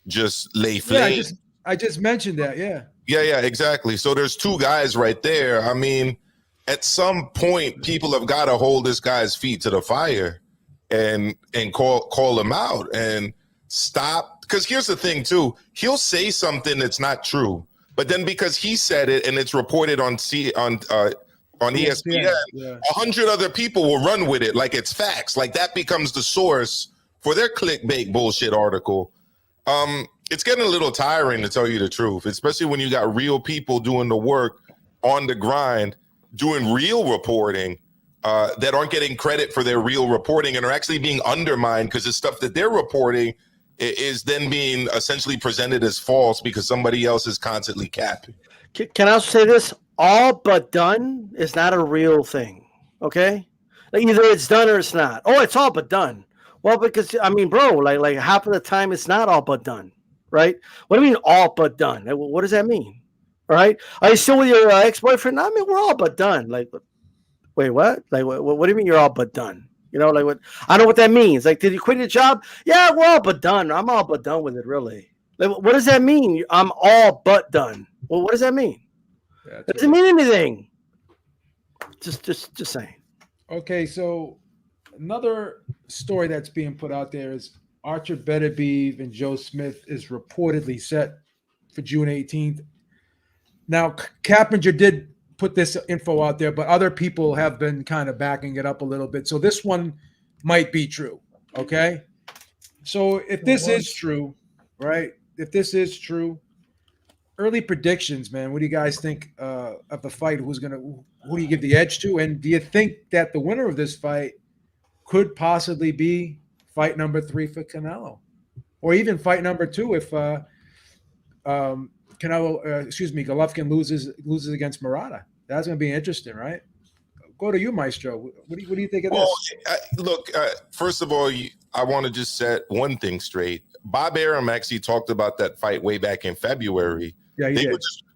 just lay flame. Yeah, I just mentioned that. Yeah. Yeah, exactly. So there's two guys right there. I mean, at some point, people have got to hold this guy's feet to the fire and call him out and stop because here's the thing too, he'll say something that's not true, but then because he said it and it's reported on ESPN, yeah. 100 other people will run with it like it's facts. Like that becomes the source for their clickbait bullshit article. It's getting a little tiring, to tell you the truth, especially when you got real people doing the work on the grind, doing real reporting that aren't getting credit for their real reporting and are actually being undermined because the stuff that they're reporting is then being essentially presented as false because somebody else is constantly capping. Can I also say this? All but done is not a real thing. Okay, like either it's done or it's not. Oh, it's all but done. Well, because I mean, bro, like half of the time it's not all but done, right? What do you mean all but done? What does that mean? All right, are you still with your ex-boyfriend? I mean, we're all but done. Like, wait, what? Like, what do you mean you're all but done? You know, like what? I don't know what that means. Like, did you quit your job? Yeah, we're all but done. I'm all but done with it, really. Like, what does that mean? I'm all but done. Well, what does that mean? It doesn't mean anything. Just saying. Okay, so another story that's being put out there is Artur Beterbiev and Joe Smith is reportedly set for June 18th. Now, Cappinger did put this info out there, but other people have been kind of backing it up a little bit. So this one might be true, okay? So if this is true, right? If this is true, early predictions, man. What do you guys think of the fight? Who do you give the edge to? And do you think that the winner of this fight could possibly be fight number 3 for Canelo, or even fight number 2 if Golovkin loses against Murata? That's going to be interesting, right? Go to you, Maestro. What do you think of this? Look, first of all, I want to just set one thing straight. Bob Arum actually talked about that fight way back in February. Yeah,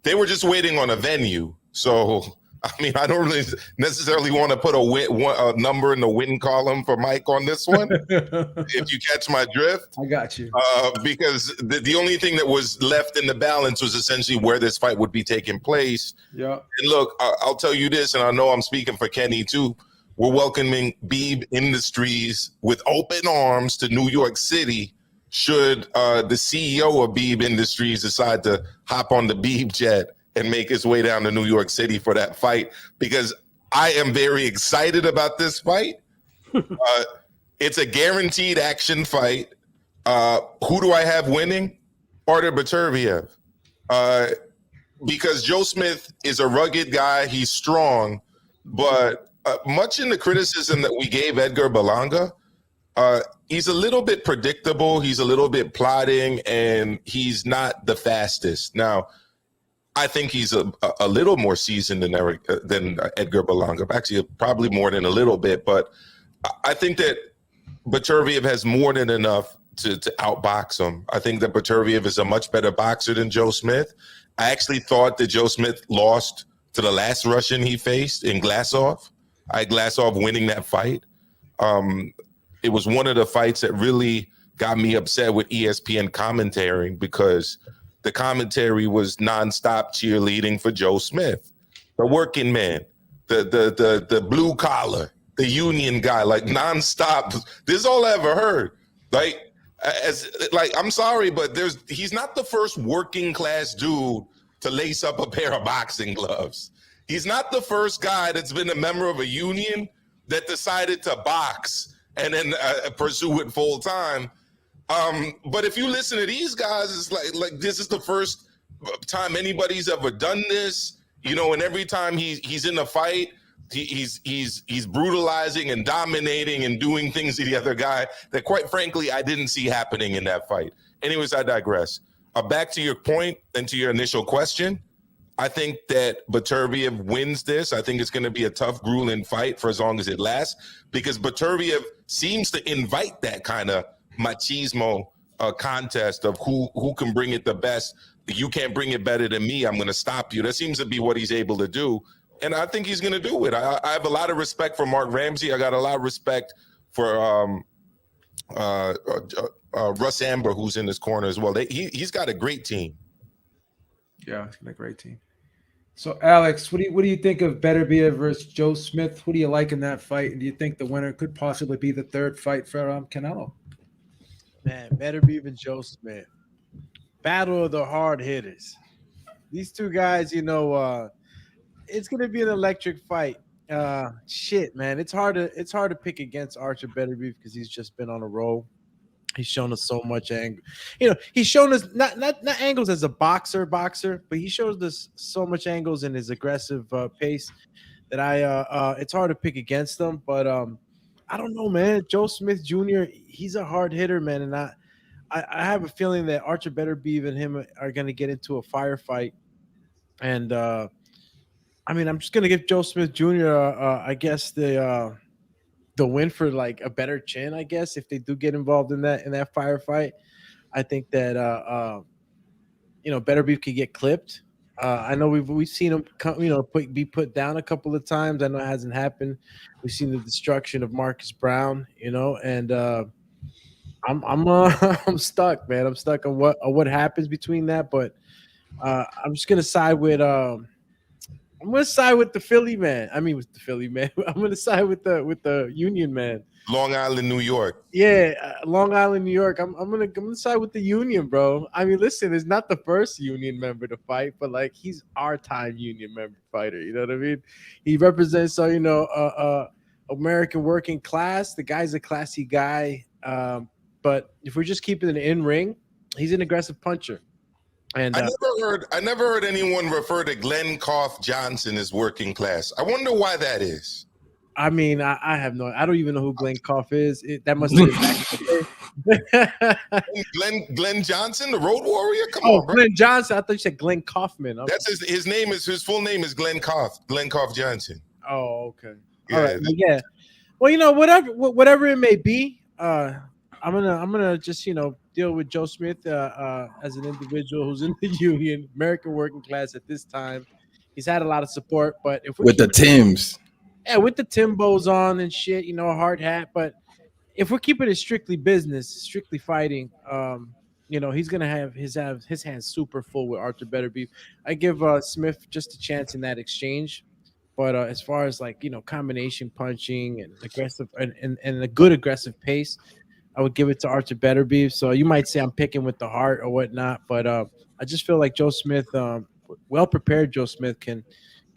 they were just waiting on a venue. So, I mean, I don't really necessarily want to put a number in the win column for Mike on this one, if you catch my drift. I got you. Because the only thing that was left in the balance was essentially where this fight would be taking place. Yeah. And look, I'll tell you this, and I know I'm speaking for Kenny too. We're welcoming Beeb Industries with open arms to New York City should the CEO of Beeb Industries decide to hop on the Beeb jet and make his way down to New York City for that fight, because I am very excited about this fight. It's a guaranteed action fight. Who do I have winning? Artur Beterbiev. Because Joe Smith is a rugged guy. He's strong. But much in the criticism that we gave Edgar Berlanga, he's a little bit predictable. He's a little bit plodding, and he's not the fastest. Now, I think he's a little more seasoned than Edgar Berlanga. Actually, probably more than a little bit. But I think that Beterbiev has more than enough to outbox him. I think that Beterbiev is a much better boxer than Joe Smith. I actually thought that Joe Smith lost to the last Russian he faced in Glasov. I had Glasov winning that fight. It was one of the fights that really got me upset with ESPN commentary, because the commentary was nonstop cheerleading for Joe Smith, the working man, the blue collar, the union guy, like nonstop. This is all I ever heard. I'm sorry, but he's not the first working class dude to lace up a pair of boxing gloves. He's not the first guy that's been a member of a union that decided to box and then pursue it full time. But if you listen to these guys, it's like this is the first time anybody's ever done this, you know. And every time he's in a fight, he's brutalizing and dominating and doing things to the other guy that, quite frankly, I didn't see happening in that fight. Anyways, I digress. Back to your point and to your initial question, I think that Beterbiev wins this. I think it's going to be a tough, grueling fight for as long as it lasts, because Beterbiev seems to invite that kind of machismo contest of who can bring it the best. You can't bring it better than me. I'm going to stop you. That seems to be what he's able to do. And I think he's going to do it. I have a lot of respect for Mark Ramsey. I got a lot of respect for Russ Amber, who's in his corner as well. He's got a great team. Yeah, it's got a great team. So, Alex, what do you think of Beterbiev versus Joe Smith? Who do you like in that fight? And do you think the winner could possibly be the third fight for Canelo? Man, Beterbiev and Joe Smith. Battle of the hard hitters. These two guys, it's gonna be an electric fight. Shit, man. It's hard to pick against Artur Beterbiev because he's just been on a roll. He's shown us so much angle. He's shown us not angles as a boxer, but he shows us so much angles in his aggressive pace that it's hard to pick against them. But I don't know, man. Joe Smith Jr. He's a hard hitter, man, and I have a feeling that Artur Beterbiev and him are going to get into a firefight. And I'm just going to give Joe Smith Jr. I guess the win for like a better chin. I guess if they do get involved in that firefight, I think that Beterbiev could get clipped. I know we've seen him be put down a couple of times. I know it hasn't happened. We've seen the destruction of Marcus Brown, and I'm stuck, man. I'm stuck on what happens between that, but I'm just gonna side with the Philly man. With the Philly man. I'm gonna side with the Union man. Long Island, New York. Yeah, Long Island, New York. I'm gonna side with the Union, bro. Listen, it's not the first Union member to fight, but like he's our time Union member fighter. You know what I mean? He represents American working class. The guy's a classy guy. But if we're just keeping it in ring, he's an aggressive puncher. And I never heard anyone refer to Glenn Koff Johnson as working class. I wonder why that is. I have no. I don't even know who Glenn Koff is. That must have been back in the day. Glenn Johnson, the Road Warrior. Come on, bro. Glenn Johnson. I thought you said Glenn Kaufman. That's his name. His full name is Glenn Koff. Glenn Koff Johnson. Oh, okay. Yeah. All right. Yeah. Well, whatever it may be. I'm gonna just deal with Joe Smith as an individual who's in the Union, American working class at this time. He's had a lot of support, but if with the Timbs. Yeah, with the Timbos on and shit, hard hat. But if we're keeping it strictly business, strictly fighting, he's gonna have his hands super full with Artur Beterbiev. I give Smith just a chance in that exchange, but as far as combination punching and aggressive and a good aggressive pace, I would give it to Artur Beterbiev. So you might say I'm picking with the heart or whatnot, but I just feel like Joe Smith, well prepared Joe Smith can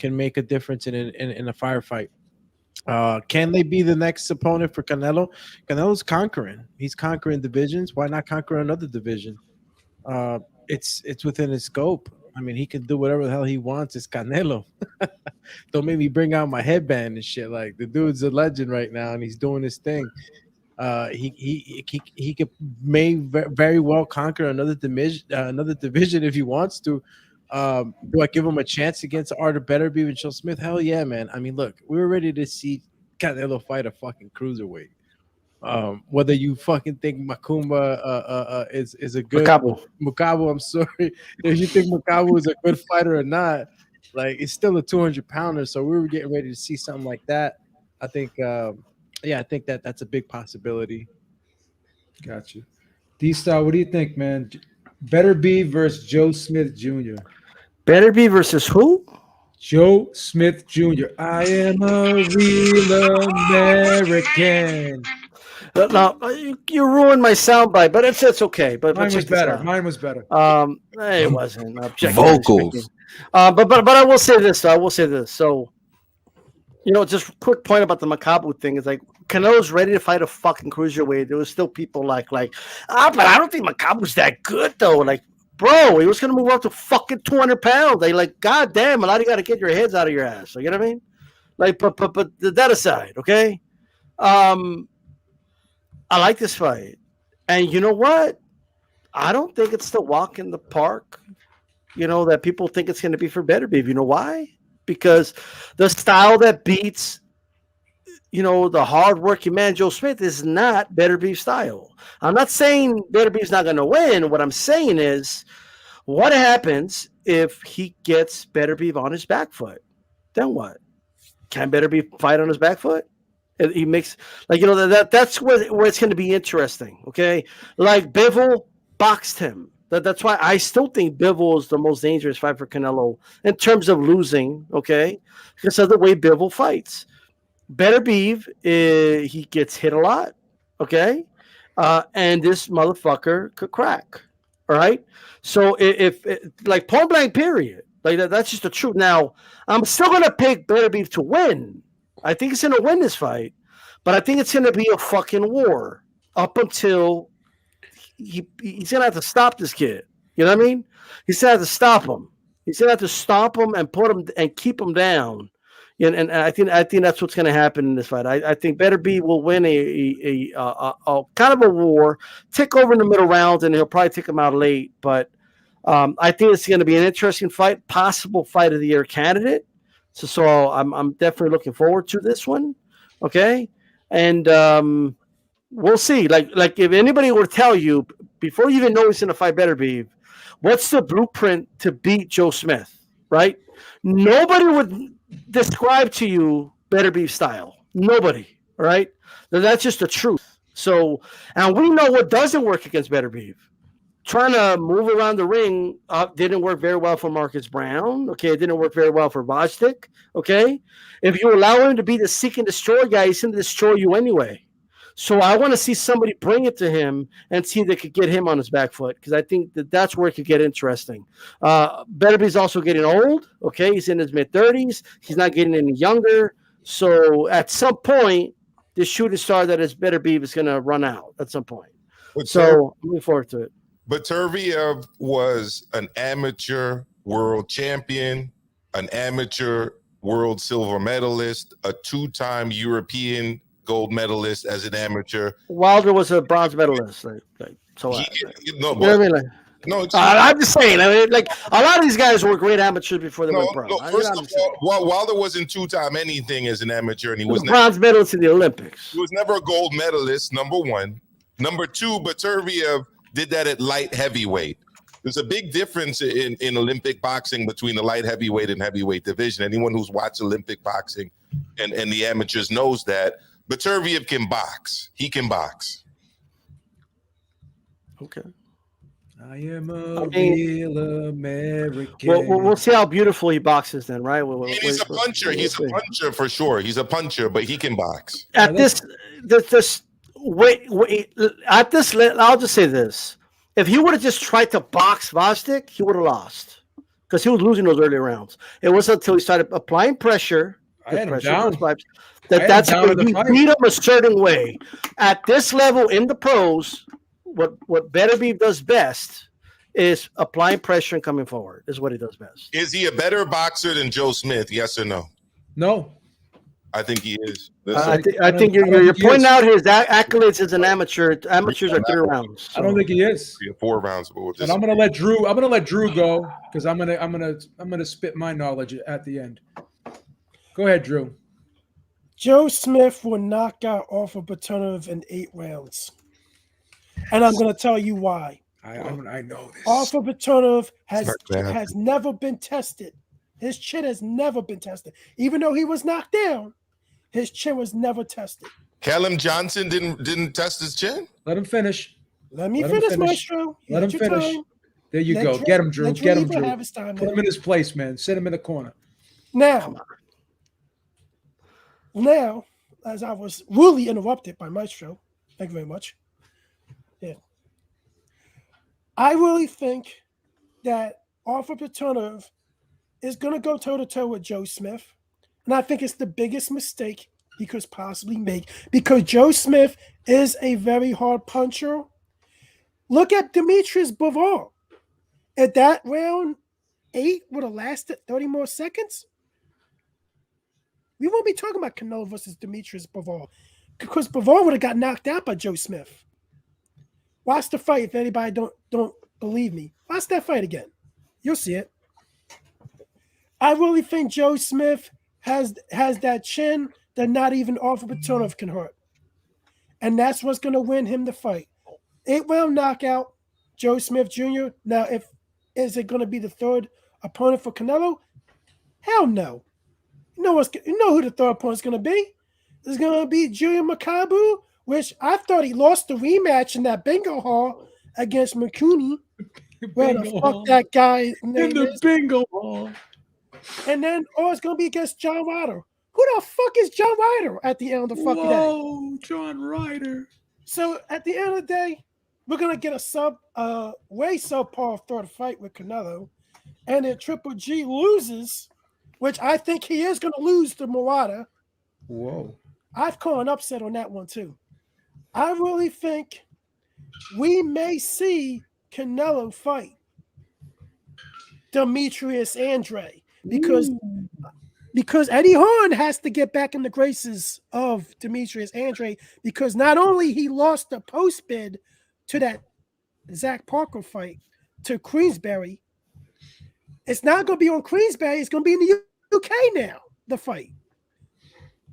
make a difference in a firefight. Can they be the next opponent for Canelo? Canelo's conquering. He's conquering divisions. Why not conquer another division? It's within his scope. He can do whatever the hell he wants. It's Canelo. Don't make me bring out my headband and shit. Like the dude's a legend right now, and he's doing his thing. He may very well conquer another division if he wants to. Do I give him a chance against Artur Beterbiev and Joe Smith? Hell yeah, man. Look, we were ready to see Canelo fight a fucking cruiserweight. Whether you fucking think Macumba is a good Mukabu, I'm sorry. If you think Mukabu is a good fighter or not, like it's still a 200-pounder. So we were getting ready to see something like that. I think I think that's a big possibility. Gotcha. D-Star, what do you think, man? Beterbiev versus Joe Smith Jr. Beterbiev versus who? Joe Smith Jr. I am a real American. No, you ruined my soundbite, but it's okay. But Mine was better. Mine was better. It wasn't vocals. But I will say this. So, just quick point about the Makabu thing is like Canelo's ready to fight a fucking cruiserweight. There was still people like, but I don't think Makabu's that good though. Like, bro, he was gonna move up to fucking 200 pounds. They like, goddamn, a lot of you got to get your heads out of your ass. You know what I mean? Like, but that aside, okay. I like this fight, and you know what? I don't think it's the walk in the park. That people think it's going to be for Beterbiev. You know why? Because the style that beats, the hardworking man Joe Smith is not Beterbiev's style. I'm not saying Beterbiev's not going to win. What I'm saying is, what happens if he gets Beterbiev on his back foot? Then what? Can Beterbiev fight on his back foot? He makes that's where it's going to be interesting. Okay, like Bivol boxed him. That's why I still think Bivol is the most dangerous fight for Canelo in terms of losing. Okay, because of the way Bivol fights. Beterbiev, he gets hit a lot. Okay, and this motherfucker could crack. All right. So if like point blank period, like that's just the truth. Now I'm still gonna pick Beterbiev to win. I think he's gonna win this fight, but I think it's gonna be a fucking war up until he's gonna have to stop this kid. You know what I mean? He's gonna have to stop him. He's gonna have to stop him and put him and keep him down. And I think that's what's going to happen in this fight. I think Beterbiev will win a kind of a war, tick over in the middle rounds, and he'll probably take him out late. But I think it's going to be an interesting fight, possible fight of the year candidate. So I'm definitely looking forward to this one. Okay, and we'll see. Like if anybody were to tell you before you even know he's going to fight Beterbiev, what's the blueprint to beat Joe Smith? Right? Nobody would describe to you Beterbiev style. Nobody, all right? That's just the truth. So, and we know what doesn't work against Beterbiev. Trying to move around the ring didn't work very well for Marcus Brown. Okay, it didn't work very well for Vasiliy. Okay, if you allow him to be the seek and destroy guy, he's going to destroy you anyway. So I want to see somebody bring it to him and see if they could get him on his back foot, because I think that's where it could get interesting. Beterbiev's also getting old. Okay, he's in his mid-30s. He's not getting any younger. So at some point, the shooting star that is Beterbiev is going to run out at some point. So I'm looking forward to it. Beterbiev was an amateur world champion, an amateur world silver medalist, a two-time European gold medalist as an amateur. Wilder was a bronze medalist. I'm just saying. I mean, like a lot of these guys were great amateurs before they went pro. First of all, Wilder wasn't two-time anything as an amateur, and he was bronze medalist in the Olympics. He was never a gold medalist. Number one. Number two, Beterbiev did that at light heavyweight. There's a big difference in Olympic boxing between the light heavyweight and heavyweight division. Anyone who's watched Olympic boxing and the amateurs knows that. Beterbiev can box. He can box. Okay. I am a real American. We'll see how beautiful he boxes then, right? He's a puncher. He's a puncher for sure. He's a puncher, but he can box. At this I'll just say this. If he would have just tried to box Vasiliy, he would have lost because he was losing those early rounds. It wasn't until he started applying pressure. That's how he beat him a certain way. At this level in the pros, what Beterbiev does best is applying pressure and coming forward. Is what he does best. Is he a better boxer than Joe Smith? Yes or no? No. I think he is. I think you're pointing out his accolades as an amateur. Amateurs are 3 rounds. So. I don't think he is. 4 rounds. And I'm gonna let Drew go because I'm gonna spit my knowledge at the end. Go ahead, Drew. Joe Smith will knock out Artur Beterbiev in 8 rounds, and I'm gonna tell you why. I know this. Artur Beterbiev has never been tested. His chin has never been tested, even though he was knocked down. His chin was never tested. Callum Johnson didn't test his chin. Let him finish. Let me finish, Maestro. Let him finish. Time. There you go. Get him, Drew. Get him, Drew. Put him in his place, man. Sit him in the corner. Now, as I was rudely interrupted by Maestro, thank you very much. Yeah, I really think that Artur Beterbiev is going to go toe-to-toe with Joe Smith. And I think it's the biggest mistake he could possibly make because Joe Smith is a very hard puncher. Look at Beterbiev. If that round 8 would have lasted 30 more seconds, we won't be talking about Canelo versus Beterbiev because Bivol would have got knocked out by Joe Smith. Watch the fight if anybody don't believe me. Watch that fight again. You'll see it. I really think Joe Smith has that chin that not even Artur Beterbiev can hurt. And that's what's going to win him the fight. 8-round knockout, Joe Smith Jr. Now, is it going to be the third opponent for Canelo? Hell no. You know who the third opponent's going to be? It's going to be Julian Makabu, which I thought he lost the rematch in that bingo hall against McCooney. Where the fuck that guy in the bingo hall. And then, it's going to be against John Ryder. Who the fuck is John Ryder at the end of the fucking day? John Ryder. So at the end of the day, we're gonna get a way subpar third fight with Canelo, and if Triple G loses, which I think he is gonna lose to Murata. Whoa. I've called an upset on that one too. I really think we may see Canelo fight Demetrius Andre because Eddie Hearn has to get back in the graces of Demetrius Andre because not only he lost the post bid to that Zach Parker fight to Queensberry, it's not going to be on Queensberry. It's going to be in the UK now, the fight.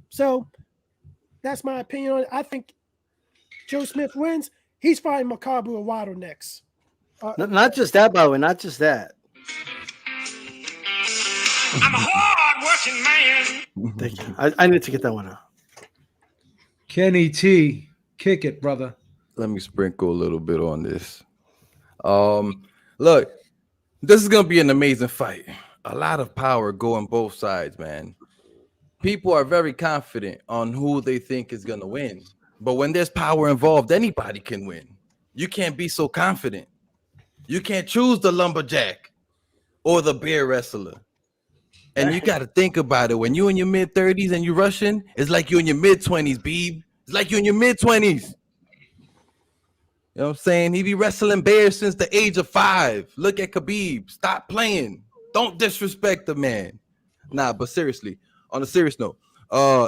So that's my opinion on it. I think Joe Smith wins. He's fighting Makabu Awado next. Not just that, by the way. Not just that. I'm a hard-working man. Thank you. I need to get that one out. Kenny T, kick it, brother. Let me sprinkle a little bit on this. Look, this is gonna be an amazing fight. A lot of power going both sides, man. People are very confident on who they think is gonna win. But when there's power involved, anybody can win. You can't be so confident. You can't choose the lumberjack or the bear wrestler. And you got to think about it. When you're in your mid-30s and you're rushing, it's like you're in your mid-20s, Beeb. It's like you're in your mid-20s. You know what I'm saying? He be wrestling bears since the age of 5. Look at Khabib. Stop playing. Don't disrespect the man. Nah, but seriously, on a serious note,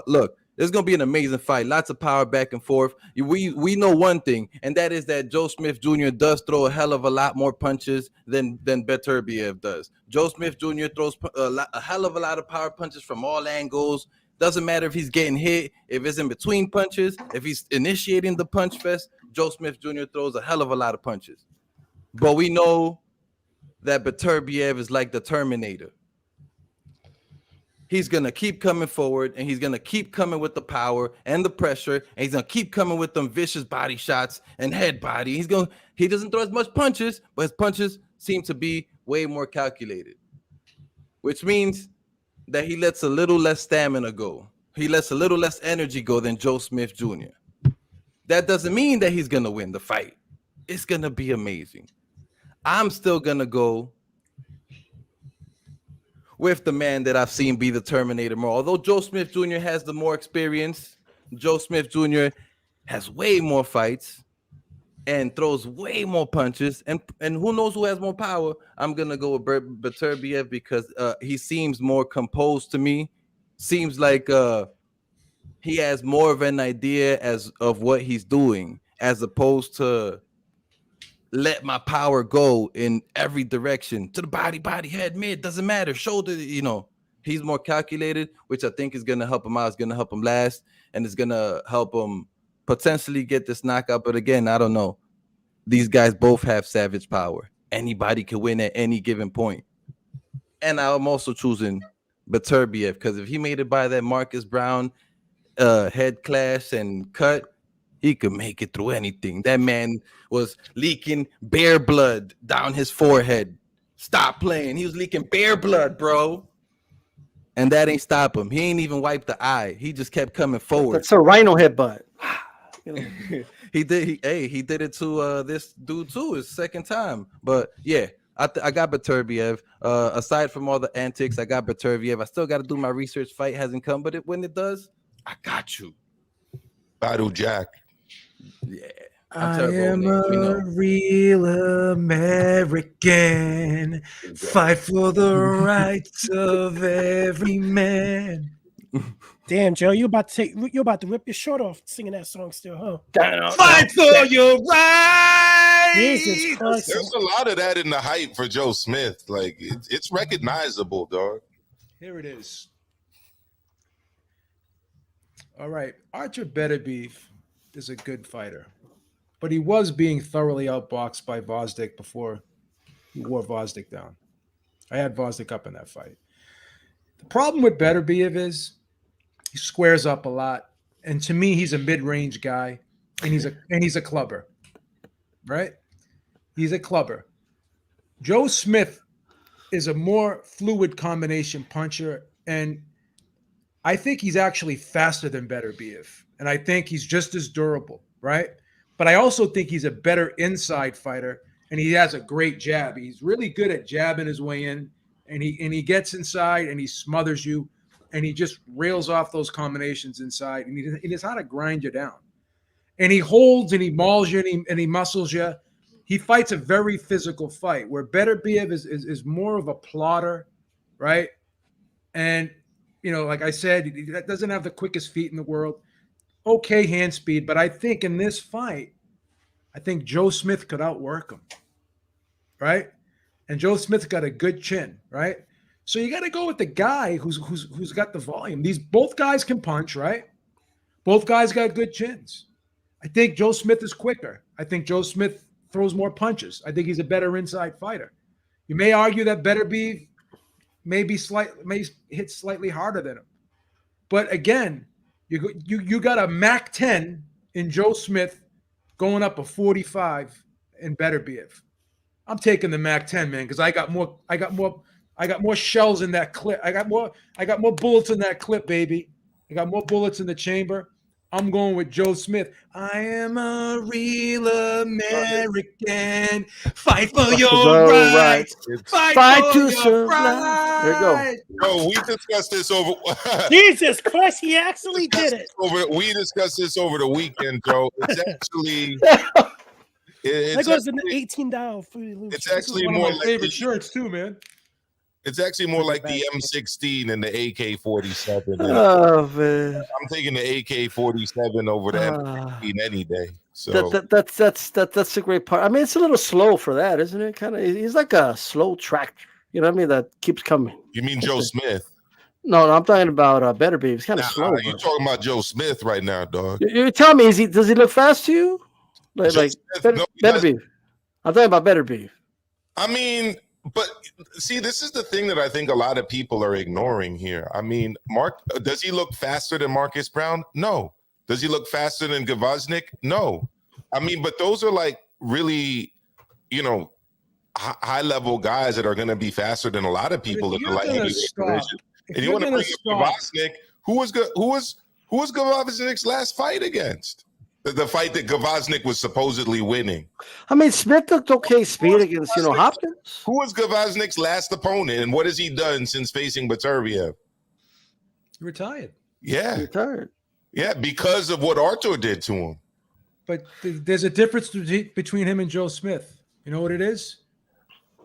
look, this is going to be an amazing fight. Lots of power back and forth. We know one thing, and that is that Joe Smith Jr. does throw a hell of a lot more punches than Beterbiev does. Joe Smith Jr. throws a hell of a lot of power punches from all angles. Doesn't matter if he's getting hit, if it's in between punches, if he's initiating the punch fest, Joe Smith Jr. throws a hell of a lot of punches. But we know that Beterbiev is like the Terminator. He's going to keep coming forward, and he's going to keep coming with the power and the pressure, and he's going to keep coming with them vicious body shots and head body. He doesn't throw as much punches, but his punches seem to be way more calculated, which means that he lets a little less stamina go. He lets a little less energy go than Joe Smith Jr. That doesn't mean that he's going to win the fight. It's going to be amazing. I'm still going to go with the man that I've seen be the Terminator more. Although Joe Smith Jr. has the more experience, Joe Smith Jr. has way more fights and throws way more punches. And who knows who has more power? I'm going to go with Beterbiev because he seems more composed to me. Seems like he has more of an idea of what he's doing as opposed to let my power go in every direction to the body, head, mid, doesn't matter. Shoulder, he's more calculated, which I think is going to help him out. It's going to help him last, and it's going to help him potentially get this knockout. But again, I don't know. These guys both have savage power. Anybody can win at any given point. And I'm also choosing Beterbiev because if he made it by that Marcus Brown head clash and cut, he could make it through anything. That man was leaking bear blood down his forehead. Stop playing. He was leaking bear blood, bro. And that ain't stop him. He ain't even wiped the eye. He just kept coming forward. That's a rhino headbutt. He did it to this dude too, his second time. But yeah, I got Beterbiev. Aside from all the antics, I got Beterbiev. I still got to do my research. Fight hasn't come, but when it does, I got you. Battle Jack. Yeah. I am a real American. Fight for the rights of every man. Damn, Joe, you're about to rip your shirt off singing that song still, huh? Fight for your rights. Jesus Christ. There's a lot of that in the hype for Joe Smith. Like it's recognizable, dog. Here it is. All right, Artur Beterbiev is a good fighter, but he was being thoroughly outboxed by Vosdik before he wore Vosdik down. I had Vosdik up in that fight. The problem with Beterbiev is he squares up a lot, and to me, he's a mid-range guy, and he's a clubber, right? He's a clubber. Joe Smith is a more fluid combination puncher, and I think he's actually faster than Beterbiev, and I think he's just as durable, right? but I also think he's a better inside fighter, and he has a great jab. He's really good at jabbing his way in, and he gets inside and he smothers you, and he just rails off those combinations inside, and he knows how to grind you down. And he holds and he mauls you and he muscles you. He fights a very physical fight, where Beterbiev is more of a plotter, right? And, like I said, he doesn't have the quickest feet in the world. Okay hand speed, but I think in this fight, I think Joe Smith could outwork him, right? And Joe Smith got a good chin, right? So you got to go with the guy who's got the volume. Both guys can punch, right? Both guys got good chins. I think Joe Smith is quicker. I think Joe Smith throws more punches. I think he's a better inside fighter. You may argue that Beterbiev may hit slightly harder than him, but again, you got a Mac 10 in Joe Smith going up a 45 in Beterbiev. I'm taking the Mac 10, man, because I got more shells in that clip. I got more bullets in that clip, baby. I got more bullets in the chamber. I'm going with Joe Smith. I am a real American. Fight for your rights. Fight to survive. There you go. Bro, we discussed this over. Jesus Christ, he actually did it. We discussed this over the weekend, Joe. It's actually. That goes in the $18 food. It's actually One of more my like favorite shirts too, man. It's actually more like the M16 and the AK-47. Oh man, I'm taking the AK-47 over the M16 any day. So that's a great part. I mean, it's a little slow for that, isn't it? Kind of. He's like a slow tractor. You know what I mean? That keeps coming. you mean Joe Smith? No, I'm talking about Beterbiev. He's kind of slow. You're talking about Joe Smith right now, dog. You tell me, does he look fast to you? Like Beterbiev. I'm talking about Beterbiev. I mean, but see, this is the thing that I think a lot of people are ignoring here. I mean, does he look faster than Marcus Brown? No. Does he look faster than Gavaznik? No. I mean, but those are like really, high level guys that are going to be faster than a lot of people in the light heavyweight division. And you want to bring up Gavaznik? Who was Gavaznik's last fight against? The fight that Gavaznik was supposedly winning. I mean, Smith looked okay speed against, Hopkins. Who was Gavaznik's last opponent, and what has he done since facing Beterbiev? He retired. Yeah. Retired. Yeah, because of what Artur did to him. But there's a difference between him and Joe Smith. You know what it is?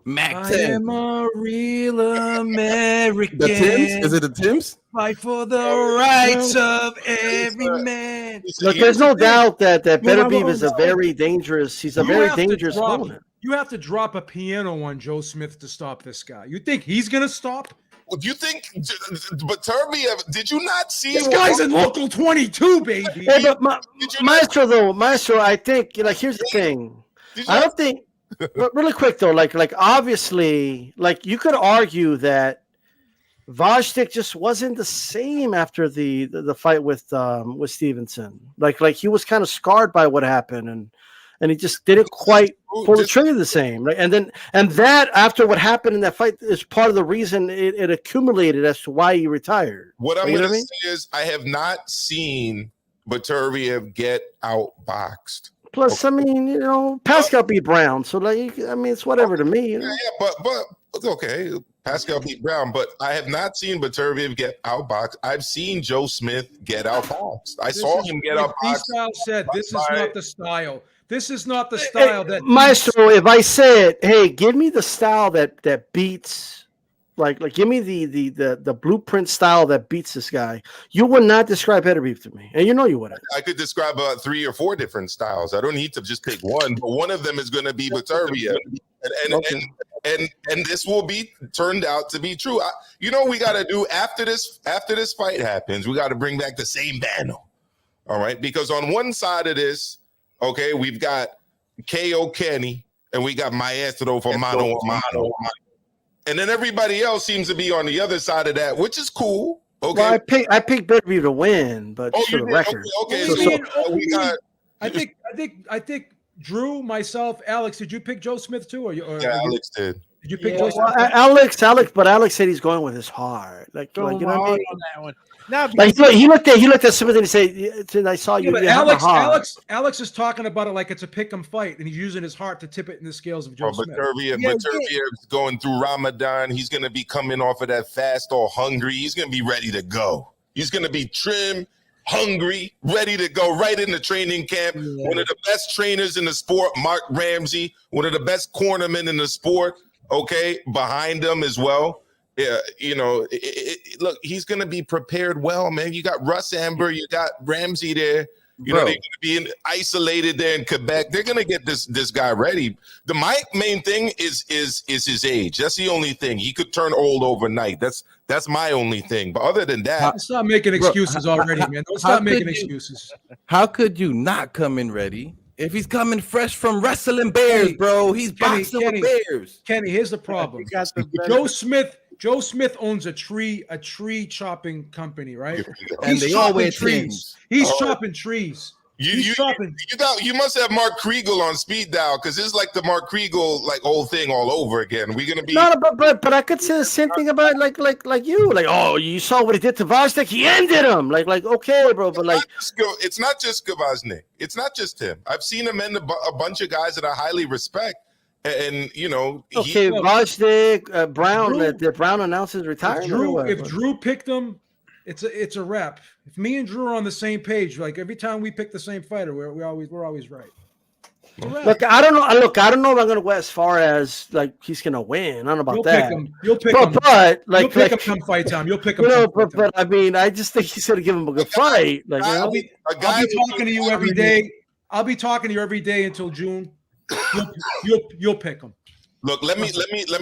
Mac I 10. am a real American. The Tims? Is it the Tims? Fight for the rights of every man. Look, there's no doubt that Beterbiev is a very dangerous. He's a very dangerous opponent. You have to drop a piano on Joe Smith to stop this guy. You think he's gonna stop? Well, do you think Beterbiev? Did you not see This guy's in local 22, baby. Hey, but Maestro, I think here's the thing. I don't think. But really quick though, like obviously, like you could argue that Vajtik just wasn't the same after the fight with Stevenson. Like he was kind of scarred by what happened, and he just didn't quite pull the trigger the same. Right, and that after what happened in that fight is part of the reason it accumulated as to why he retired. What I'm going to say is I have not seen Beterbiev get outboxed. Plus, I mean, Pascal beat Brown, so it's whatever to me. Yeah, but it's okay. Pascal beat Brown, but I have not seen Beterbiev get outboxed. I've seen Joe Smith get outboxed. I saw him get outboxed. Freestyle said, "This is not the style. This is not the style that." Maestro, if I said, "Hey, give me the style that beats." Like, give me the blueprint style that beats this guy. You would not describe Beterbiev to me, and you wouldn't. I could describe 3 or 4 different styles. I don't need to just pick one, but one of them is going to be Beterbiev, and this will be turned out to be true. We got to do after this fight happens. We got to bring back the same panel, all right? Because on one side of this, okay, we've got KO Kenny, and we got Maestro for mano a mano. And then everybody else seems to be on the other side of that, which is cool. Okay. Well, I picked Beterbiev to win, but for the record. Okay. We got. I think Drew, myself, Alex. Did you pick Joe Smith too, or Alex did. Did you pick Yeah. Joe Smith? Well, Alex, but Alex said he's going with his heart. Like you know what I mean? On that one. Now, Like he looked at Smith and he said, "I saw you. Yeah, but you have a heart." Alex is talking about it like it's a pick'em fight, and he's using his heart to tip it in the scales of Joe Smith. Beterbiev's going through Ramadan. He's going to be coming off of that fast, all hungry. He's going to be ready to go. He's going to be trim, hungry, ready to go right in the training camp. Yeah. One of the best trainers in the sport, Mark Ramsey, one of the best cornermen in the sport, okay, behind him as well. Yeah, you know, look, he's going to be prepared well, man. You got Russ Amber, you got Ramsey there. You know, they're going to be isolated there in Quebec. They're going to get this guy ready. My main thing is his age. That's the only thing. He could turn old overnight. That's my only thing. But other than that, stop making excuses already, man. Don't stop making excuses. How could you not come in ready if he's coming fresh from wrestling bears, bro? He's boxing with bears. Kenny, here's the problem. Joe Smith owns a tree chopping company, right? And they all wear trees. He's chopping trees. You must have Mark Kriegel on speed dial because it's like the Mark Kriegel whole thing all over again. We're gonna be but I could say the same thing about like you. Like, oh, you saw what he did to Vaznik, he ended him. Like okay, bro, but it's not just Gavaznik. It's not just him. I've seen him end a bunch of guys that I highly respect. And you know, Vaznik, Brown. Brown announced his retirement. If Drew picked him, it's a wrap. If me and Drew are on the same page, like every time we pick the same fighter, we're always right. Look, I don't know. I don't know if I'm gonna go as far as like he's gonna win. I don't know about that. You'll pick him. But you'll pick him come fight time. You'll pick him. But I mean, I just think he's gonna give him a good fight. Like, I'll be talking to you every day. I'll be talking to you every day until June. You'll pick him. Look, let me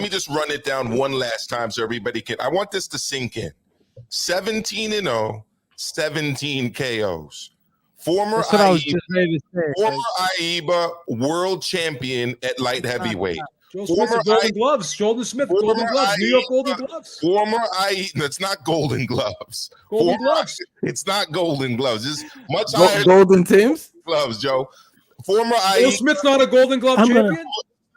just run it down one last time so everybody can. I want this to sink in. 17-0, 17 KOs. Former AIBA world champion at light heavyweight. Joe Smith, Golden Gloves. Jordan Smith, Golden Gloves. New York Golden Gloves. That's not Golden Gloves. Golden Gloves. It's not Golden Gloves. It's much higher. Golden Tims? Gloves, Joe. Former Joe Smith's not a Golden Glove champion?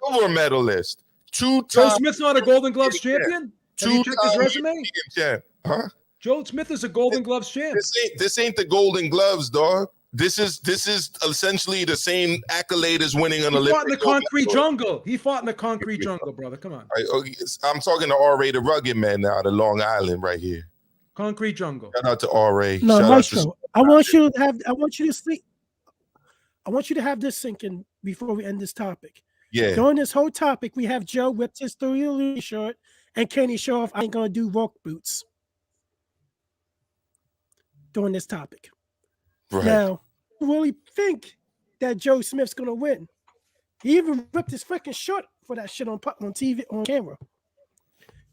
Silver medalist. Joe Smith's not a Golden Gloves champion? Have you checked his resume? Huh? Joe Smith is a Golden Gloves champ. This ain't the Golden Gloves, dog. This is essentially the same accolade as winning an Olympic. He fought in the concrete jungle. He fought in the concrete jungle, brother. Come on. I'm talking to R-Rated Rugged Man now, the Long Island right here. Concrete jungle. Shout out to R-Ray. No, Maestro, I want you to have this sink in before we end this topic. Yeah. During this whole topic, we have Joe whipped his 3 short and Kenny show off I ain't gonna do rock boots. During this topic. Right. Now, I really think that Joe Smith's gonna win. He even ripped his freaking shirt for that shit on TV, on camera.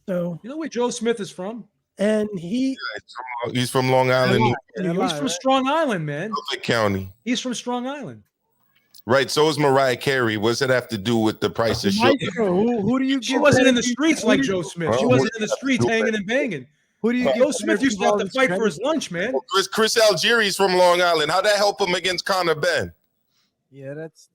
So you know where Joe Smith is from? And he's from Long Island. He's from Strong Island, man. Suffolk County. He's from Strong Island. Right. So is Mariah Carey. What's that have to do with the price of shit? Who do you give? She wasn't in the streets like Joe Smith. She wasn't in the streets hanging and banging. Who do you? Joe Smith used to have to fight for his lunch, man. Chris Algieri's from Long Island. How'd that help him against Conor Ben? Yeah, that's.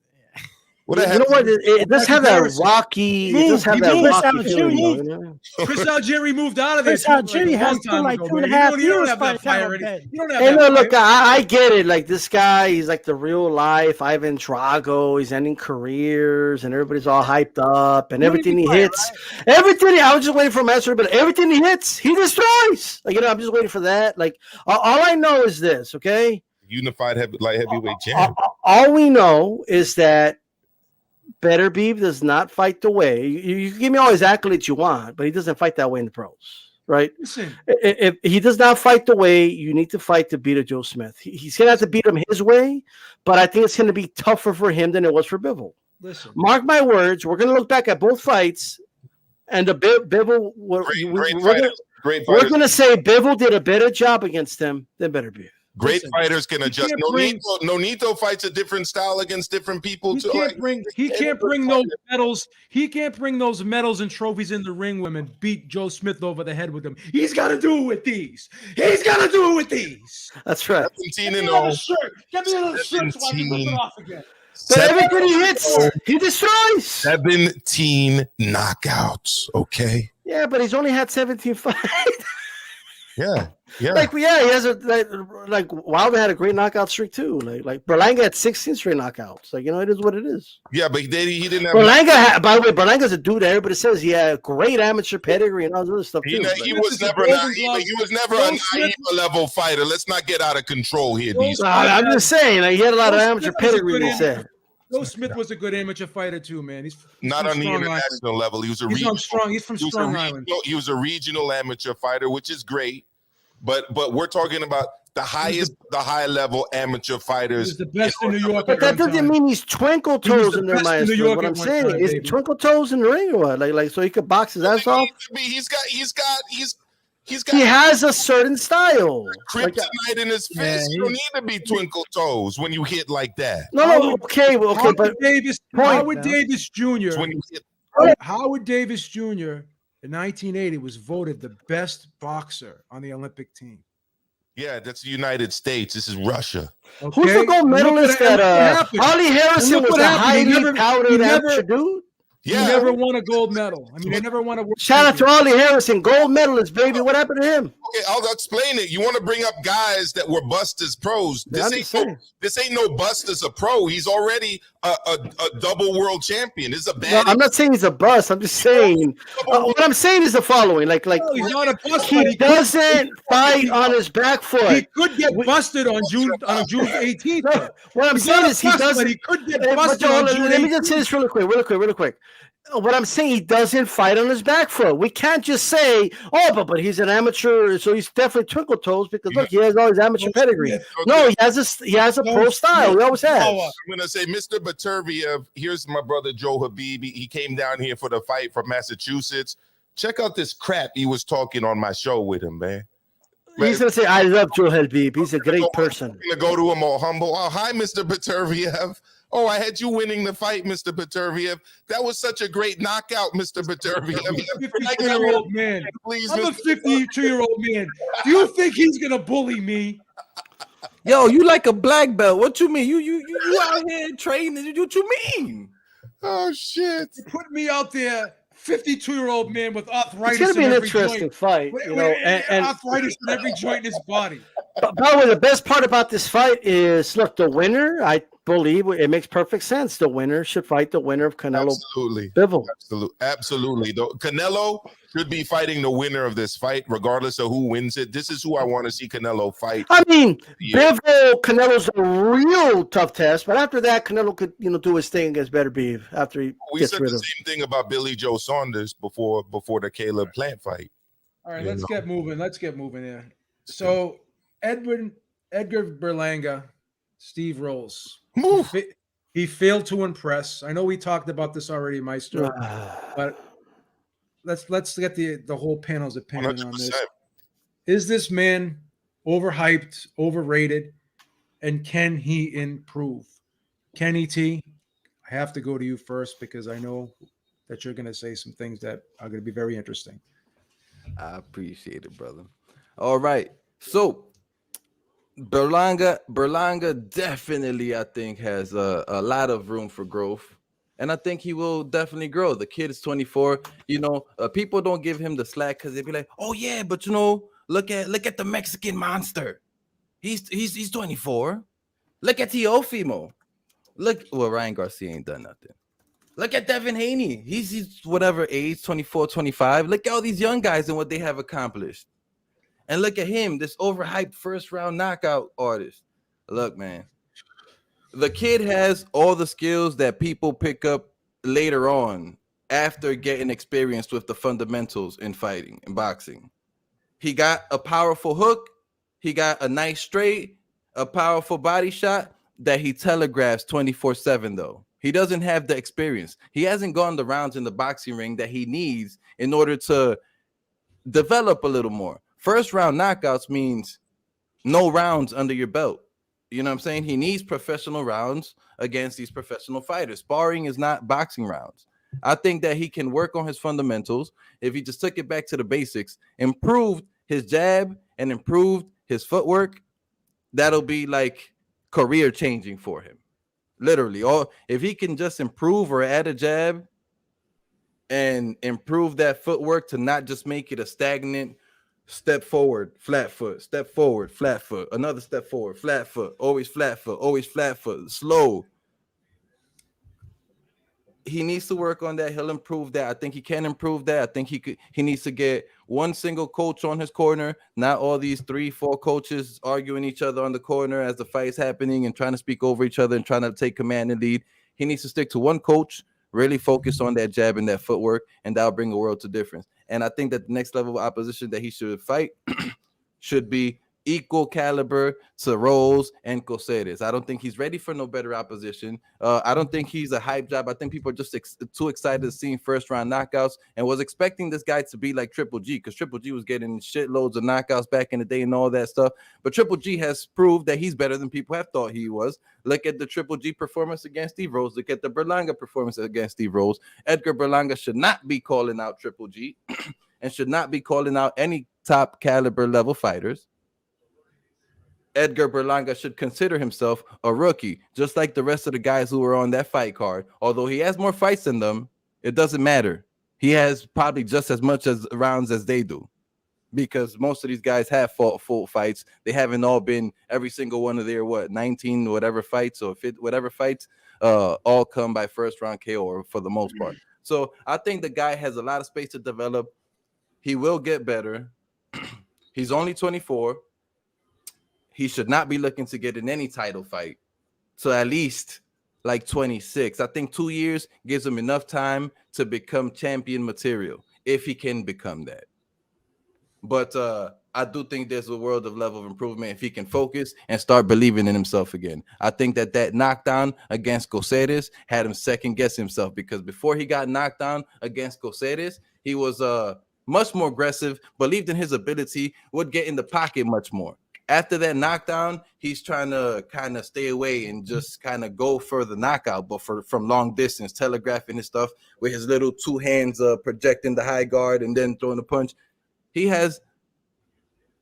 You know what? It does have that rocky. It does have that rocky feeling. Chris Algieri moved out of there. Chris Algieri has been like 2.5 years. You don't have that fire. Hey, no, look, I get it. Like this guy, he's like the real life Ivan Drago. He's ending careers, and everybody's all hyped up, and everything he hits, everything. I was just waiting for him to answer, but everything he hits, he destroys. Like I'm just waiting for that. Like all I know is this, okay? Unified light heavyweight champ. All we know is that Beterbiev does not fight the way you can give me all his accolades you want, but he doesn't fight that way in the pros, right? Listen, if he does not fight the way you need to fight to beat a Joe Smith, he's gonna have to beat him his way, but I think it's gonna be tougher for him than it was for Bivol. Listen, mark my words, we're gonna look back at both fights, and the Bivol. We're gonna say Bivol did a better job against him than Beterbiev. Great fighters can adjust. Nonito fights a different style against different people too. He can't bring those medals. He can't bring those medals and trophies in the ring with him and beat Joe Smith over the head with them. He's got to do it with these. He's got to do it with these. That's right. 17-0. Get me another shirt so I can rip it off again. But everything he hits, he destroys. 17 knockouts. Okay. Yeah, but he's only had 17 fights. Yeah. He has like Wilder had a great knockout streak too. Like Berlanga had 16 straight knockouts. Like, it is what it is. Yeah, but he didn't have. Berlanga, by the way, Berlanga's a dude that everybody says he had great amateur pedigree and all this other stuff too. He was never a naive level fighter. Let's not get out of control here. I'm just saying, he had a lot of amateur pedigree. They said. Joe Smith was a good amateur fighter too, man. He's not on the international level. He was a regional. He's from Strong Island. He was a regional amateur fighter, which is great. But we're talking about the high level amateur fighters. He's the best in New York. But that doesn't mean he's twinkle toes in there, Maestro. What I'm saying is twinkle toes in the ring or what? Like so he could box his ass off. He has a certain style. Kryptonite in his fist. You don't need to be twinkle toes when you hit like that. No, okay, but Howard Davis Jr. Howard Davis Jr. in 1980 was voted the best boxer on the Olympic team. Yeah, that's the United States. This is Russia. Okay. Who's the gold medalist that Ollie Harrison was a highly touted amateur dude? Yeah. He never won a gold medal. I mean, they never won a world Shout out to Ollie Harrison, gold medalist, baby. What happened to him? Okay, I'll explain it. You want to bring up guys that were bust as pros. This ain't no bust as a pro. He's already a double world champion. This is a bad. No, I'm not saying he's a bust. I'm just saying what I'm saying is the following. Like no, he's not a bust. He doesn't fight on his back foot. He could get busted on June 18th. No, what I'm saying is he doesn't. He could get busted on June 18th. Let me just say this really quick. What I'm saying, he doesn't fight on his back foot. We can't just say, but he's an amateur, so he's definitely twinkle toes because look, he has all his amateur pedigree. No, he has a pro style. He always has. I'm gonna say, Mr. Beterbiev. Here's my brother Joe Habibi. He came down here for the fight from Massachusetts. Check out this crap he was talking on my show with him, man. He's gonna say, "I love Joe Habib. He's a great person." I'm gonna go to him all humble. Oh, hi, Mr. Beterbiev. Oh, I had you winning the fight, Mr. Beterbiev. That was such a great knockout, Mr. Beterbiev. I'm a 52-year-old man. I'm a 52-year-old man. Do you think he's gonna bully me? Yo, you like a black belt? What you mean? You out here training? What you mean? Oh shit! You put me out there, 52-year-old man with arthritis. It's gonna be an interesting fight, and arthritis in every joint in his body. By the way, the best part about this fight is, look, the winner, I believe it makes perfect sense. The winner should fight the winner of Canelo. Bivol. Absolutely. Canelo should be fighting the winner of this fight, regardless of who wins it. This is who I want to see Canelo fight. I mean, Canelo's a real tough test, but after that, Canelo could, do his thing against Beterbiev after he gets rid of. We said the same thing about Billy Joe Saunders before the Caleb Plant fight. All right, let's get moving. Let's get moving here. So, Edgar Berlanga, Steve Rolls. He failed to impress. I know we talked about this already, Maestro, but let's get the whole panel's opinion 100%. On this. Is this man overhyped, overrated, and can he improve? Kenny T, I have to go to you first because I know that you're going to say some things that are going to be very interesting. I appreciate it, brother. All right, so Berlanga definitely, I think, has a lot of room for growth, and I think he will definitely grow. The kid is 24. People don't give him the slack because they be like, "Oh yeah, but look at the Mexican monster. He's 24. Look at Teofimo. Ryan Garcia ain't done nothing. Look at Devin Haney. He's whatever age, 24, 25. Look at all these young guys and what they have accomplished." And look at him, this overhyped first-round knockout artist. Look, man, the kid has all the skills that people pick up later on after getting experienced with the fundamentals in fighting and boxing. He got a powerful hook. He got a nice straight, a powerful body shot that he telegraphs 24/7, though. He doesn't have the experience. He hasn't gone the rounds in the boxing ring that he needs in order to develop a little more. First round knockouts means no rounds under your belt. You know what I'm saying? He needs professional rounds against these professional fighters. Sparring is not boxing rounds. I think that he can work on his fundamentals. If he just took it back to the basics, improved his jab and improved his footwork, that'll be like career changing for him. Literally, all if he can just improve or add a jab and improve that footwork to not just make it a stagnant step forward, flat foot, step forward, flat foot, another step forward, flat foot, always flat foot, slow. He needs to work on that. He'll improve that. I think he can improve that. I think he needs to get one single coach on his corner, not all these 3-4 coaches arguing each other on the corner as the fight's happening and trying to speak over each other and trying to take command and lead. He needs to stick to one coach, really focus on that jab and that footwork, and that'll bring a world to difference. And I think that the next level of opposition that he should fight should be equal caliber to Rose and Coceres. I don't think he's ready for no better opposition. I don't think he's a hype job. I think people are just too excited to see first round knockouts and was expecting this guy to be like Triple G, because Triple G was getting shitloads of knockouts back in the day and all that stuff. But Triple G has proved that he's better than people have thought he was. Look at the Triple G performance against Steve Rose. Look at the Berlanga performance against Steve Rose. Edgar Berlanga should not be calling out Triple G and should not be calling out any top caliber level fighters. Edgar Berlanga should consider himself a rookie, just like the rest of the guys who were on that fight card. Although he has more fights than them, it doesn't matter. He has probably just as much as rounds as they do, because most of these guys have fought full fights. They haven't all been every single one of their 19 whatever fights or whatever fights all come by first round KO or for the most part. So I think the guy has a lot of space to develop. He will get better. He's only 24. He should not be looking to get in any title fight. So at least like 26. I think 2 years gives him enough time to become champion material, if he can become that. But I do think there's a world of level of improvement if he can focus and start believing in himself again. I think that knockdown against Coceres had him second guess himself, because before he got knocked down against Coceres, he was much more aggressive, believed in his ability, would get in the pocket much more. After that knockdown, he's trying to kind of stay away and just kind of go for the knockout, but from long distance, telegraphing his stuff with his little two hands projecting the high guard and then throwing the punch. He has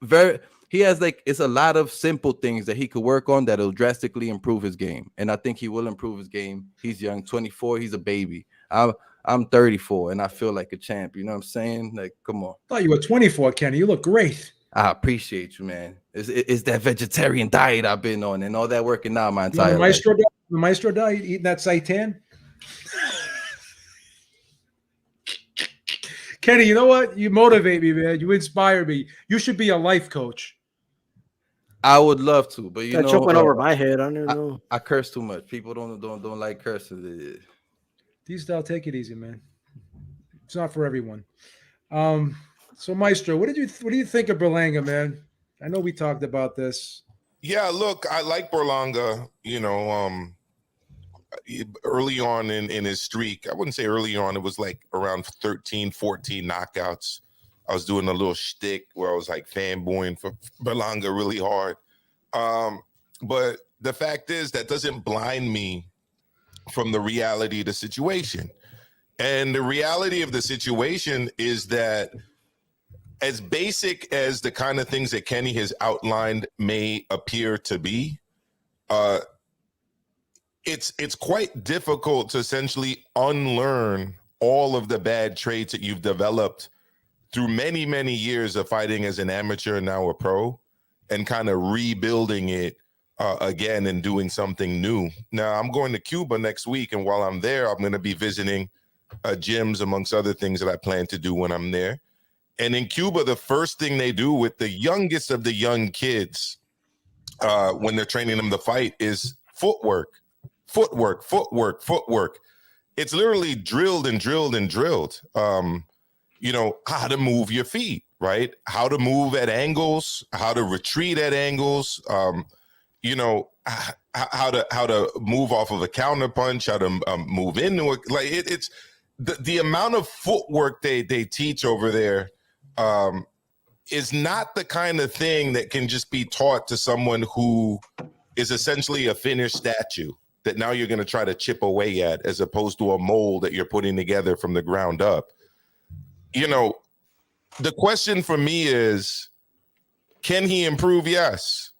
it's a lot of simple things that he could work on that'll drastically improve his game. And I think he will improve his game. He's young, 24, he's a baby. I'm 34 and I feel like a champ. You know what I'm saying? Like, come on. I thought you were 24, Kenny. You look great. I appreciate you, man. It's that vegetarian diet I've been on and all that working out my entire life. The Maestro diet, eating that seitan. Kenny, you know what? You motivate me, man. You inspire me. You should be a life coach. I would love to, but you know, choke went over my head. I don't know. I curse too much. People don't like cursing. I'll take it easy, man. It's not for everyone. So, Maestro, what do you think of Berlanga, man? I know we talked about this. Yeah, look, I like Berlanga. You know, early on in his streak, I wouldn't say early on, it was like around 13, 14 knockouts. I was doing a little shtick where I was like fanboying for Berlanga really hard. But the fact is that doesn't blind me from the reality of the situation. And the reality of the situation is that as basic as the kind of things that Kenny has outlined may appear to be, it's quite difficult to essentially unlearn all of the bad traits that you've developed through many, many years of fighting as an amateur and now a pro, and kind of rebuilding it again and doing something new. Now, I'm going to Cuba next week, and while I'm there, I'm going to be visiting gyms, amongst other things that I plan to do when I'm there. And in Cuba, the first thing they do with the youngest of the young kids when they're training them to fight is footwork. It's literally drilled and drilled and drilled. You know, how to move your feet, right? How to move at angles, how to retreat at angles, you know, how to move off of a counter punch, how to move into it. Like it's the amount of footwork they teach over there is not the kind of thing that can just be taught to someone who is essentially a finished statue that now you're going to try to chip away at, as opposed to a mold that you're putting together from the ground up. You know, the question for me is, can he improve? Yes.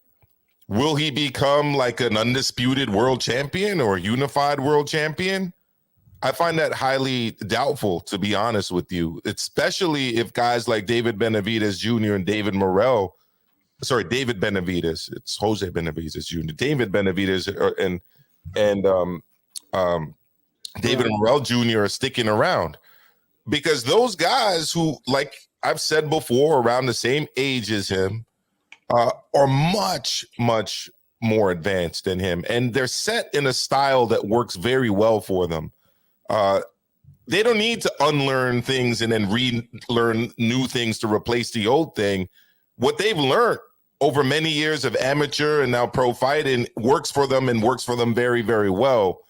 Will he become like an undisputed world champion or unified world champion? I find that highly doubtful, to be honest with you, especially if guys like David Benavidaz Jr. and David Benavidaz, it's Jose Benavidaz Jr., David Benavidaz and David Morrell Jr. are sticking around, because those guys who, like I've said before, around the same age as him, are much, much more advanced than him. And they're set in a style that works very well for them. They don't need to unlearn things and then relearn new things to replace the old thing. What they've learned over many years of amateur and now pro fighting works for them, and works for them very, very well.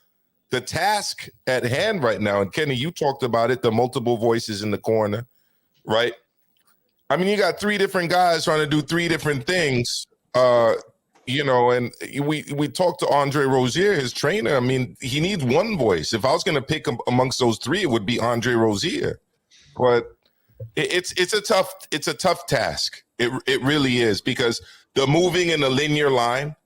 The task at hand right now, and Kenny, you talked about it, the multiple voices in the corner, right? I mean, you got three different guys trying to do three different things, and we talked to Andre Rozier, his trainer. I mean, he needs one voice. If I was going to pick amongst those three, it would be Andre Rozier. But it's a tough task. It really is, because the moving in a linear line,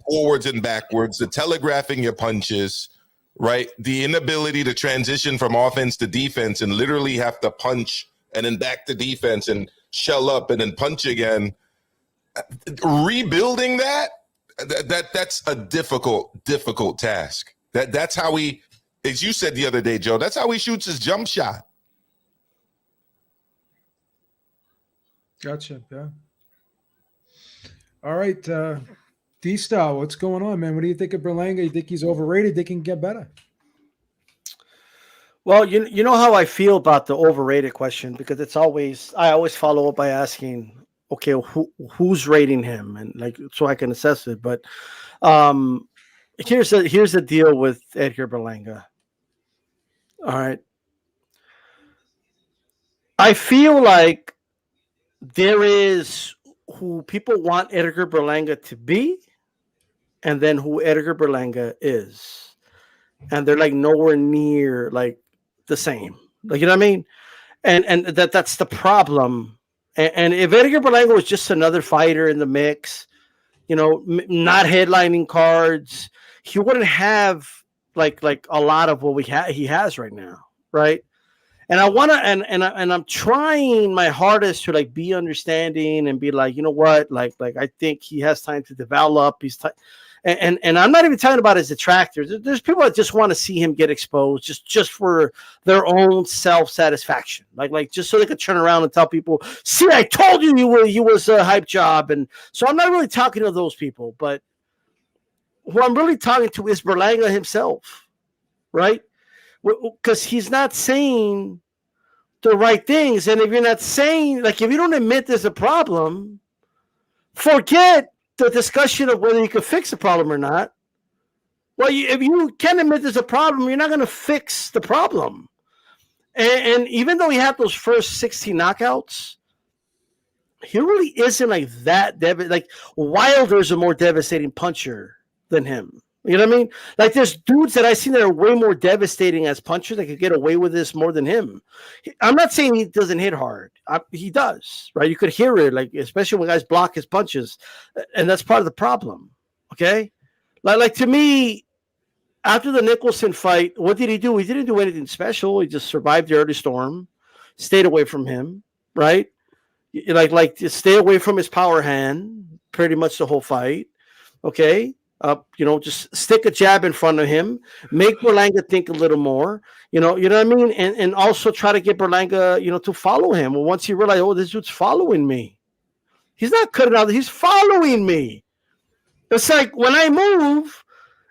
forwards and backwards, the telegraphing your punches, right? The inability to transition from offense to defense and literally have to punch and then back to defense and shell up and then punch again. Rebuilding that's a difficult task. That's how he, as you said the other day, Joe, that's how he shoots his jump shot. Gotcha. Yeah. All right. D-Style, what's going on, man? What do you think of Berlanga? You think he's overrated? They can get better. Well, you know how I feel about the overrated question, because I always follow up by asking, okay, who's rating him, and like, so I can assess it. But here's the deal with Edgar Berlanga. All right, I feel like there is who people want Edgar Berlanga to be, and then who Edgar Berlanga is, and they're like nowhere near like the same. Like, you know what I mean? And that's the problem. And if Edgar Berlanga was just another fighter in the mix, not headlining cards, he wouldn't have like a lot of what he has right now, right? And I want to, and I'm trying my hardest to like be understanding and be like, you know what, like I think he has time to develop. And I'm not even talking about his detractors. There's people that just want to see him get exposed just for their own self-satisfaction. Like just so they could turn around and tell people, see, I told you he was a hype job. And so I'm not really talking to those people, but who I'm really talking to is Berlanga himself, right? Because he's not saying the right things. And if you're not saying, like, if you don't admit there's a problem, forget the discussion of whether you can fix the problem or not. Well, if you can admit there's a problem, you're not going to fix the problem. And even though he had those first 16 knockouts, he really isn't like that. Like Wilder's a more devastating puncher than him. You know what I mean? Like there's dudes that I've seen that are way more devastating as punchers that could get away with this more than him. I'm not saying he doesn't hit hard. He does, right? You could hear it, like especially when guys block his punches, and that's part of the problem. Okay, like to me, after the Nicholson fight, what did he do? He didn't do anything special. He just survived the early storm, stayed away from him, right? Like just stay away from his power hand pretty much the whole fight. Okay. Just stick a jab in front of him, make Berlanga think a little more, you know what I mean? And also try to get Berlanga, to follow him. Well, once he realized, oh, this dude's following me. He's not cutting out. He's following me. It's like when I move,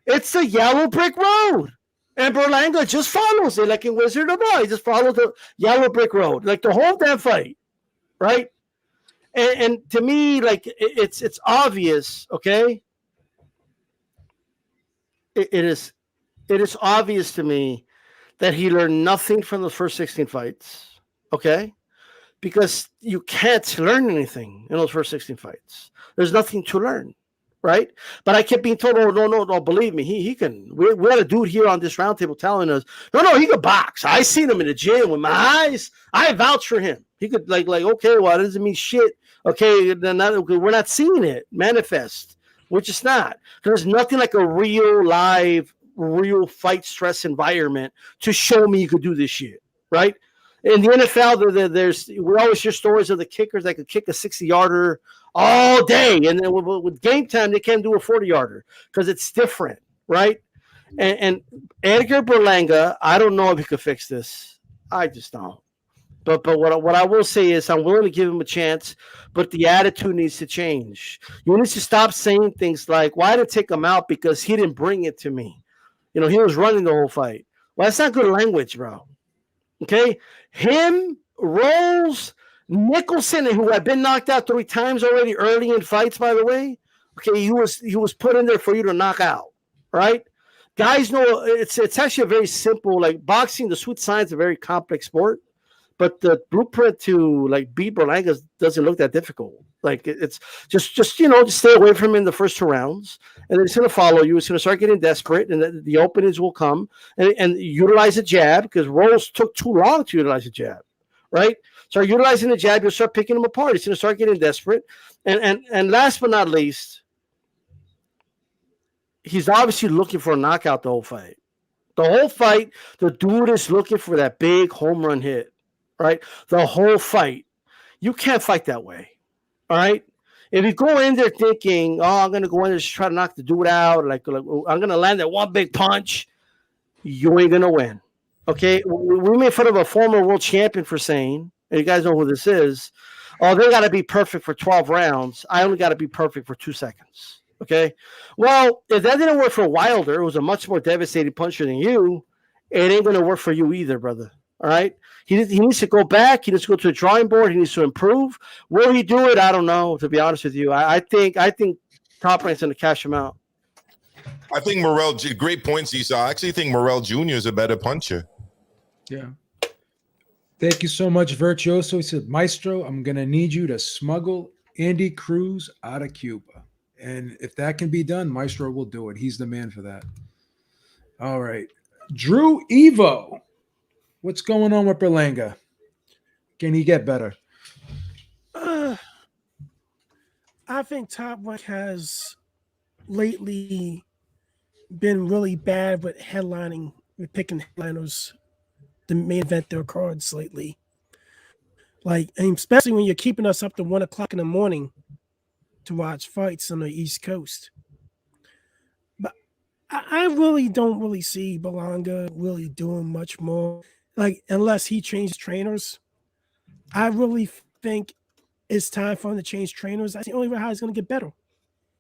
it's a yellow brick road. And Berlanga just follows it like in Wizard of Oz. He just follows the yellow brick road, like the whole damn fight, right? And to me, like it's obvious, okay? It is obvious to me that he learned nothing from the first 16 fights, okay? Because you can't learn anything in those first 16 fights. There's nothing to learn, right? But I kept being told, oh, no, believe me, he can. We had a dude here on this roundtable telling us, no, he could box. I seen him in the gym with my eyes. I vouch for him. He could, like okay, well, it doesn't mean shit. Okay, then we're not seeing it manifest. which it's not. There's nothing like a real live, real fight stress environment to show me you could do this shit, right? In the NFL, we always hear stories of the kickers that could kick a 60-yarder all day, and then with game time they can't do a 40-yarder because it's different, right? And Edgar Berlanga, I don't know if he could fix this. I just don't. But what I will say is I'm willing to give him a chance, but the attitude needs to change. You need to stop saying things like, "Why did I take him out? Because he didn't bring it to me." He was running the whole fight. Well, that's not good language, bro. Okay? Him, Rolls, Nicholson, who had been knocked out 3 times already early in fights, by the way. Okay, he was put in there for you to knock out, right? Guys know it's actually a very simple, like boxing, the sweet science is a very complex sport, but the blueprint to like beat Berlanga doesn't look that difficult. Like it's just stay away from him in the first 2 rounds, and then it's going to follow you. It's going to start getting desperate, and the openings will come, and utilize a jab because Rolls took too long to utilize a jab, right? Start utilizing the jab, you'll start picking him apart. It's going to start getting desperate, and last but not least, he's obviously looking for a knockout the whole fight. The whole fight, the dude is looking for that big home run hit, right? The whole fight. You can't fight that way. All right. If you go in there thinking, "Oh, I'm going to go in there just try to knock the dude out, like I'm going to land that one big punch," you ain't going to win. Okay. We made fun of a former world champion for saying, and you guys know who this is, "Oh, they got to be perfect for 12 rounds. I only got to be perfect for 2 seconds." Okay. Well, if that didn't work for Wilder, who was a much more devastating puncher than you, it ain't going to work for you either, brother. All right. He needs to go back. He needs to go to the drawing board. He needs to improve. Will he do it? I don't know, to be honest with you. I think Top Rank's going to cash him out. I think Morrell, great points, Esau. I actually think Morrell Jr. is a better puncher. Yeah. Thank you so much, Virtuoso. He said, "Maestro, I'm going to need you to smuggle Andy Cruz out of Cuba. And if that can be done, Maestro will do it. He's the man for that." All right. Drew Evo. What's going on with Berlanga? Can he get better? I think Top Rank has lately been really bad with headlining, with picking headliners to main event their cards lately. Like, and especially when you're keeping us up to 1 o'clock in the morning to watch fights on the East Coast. But I really don't see Berlanga really doing much more. Like, unless he changes trainers, I really think it's time for him to change trainers. That's the only way how he's going to get better.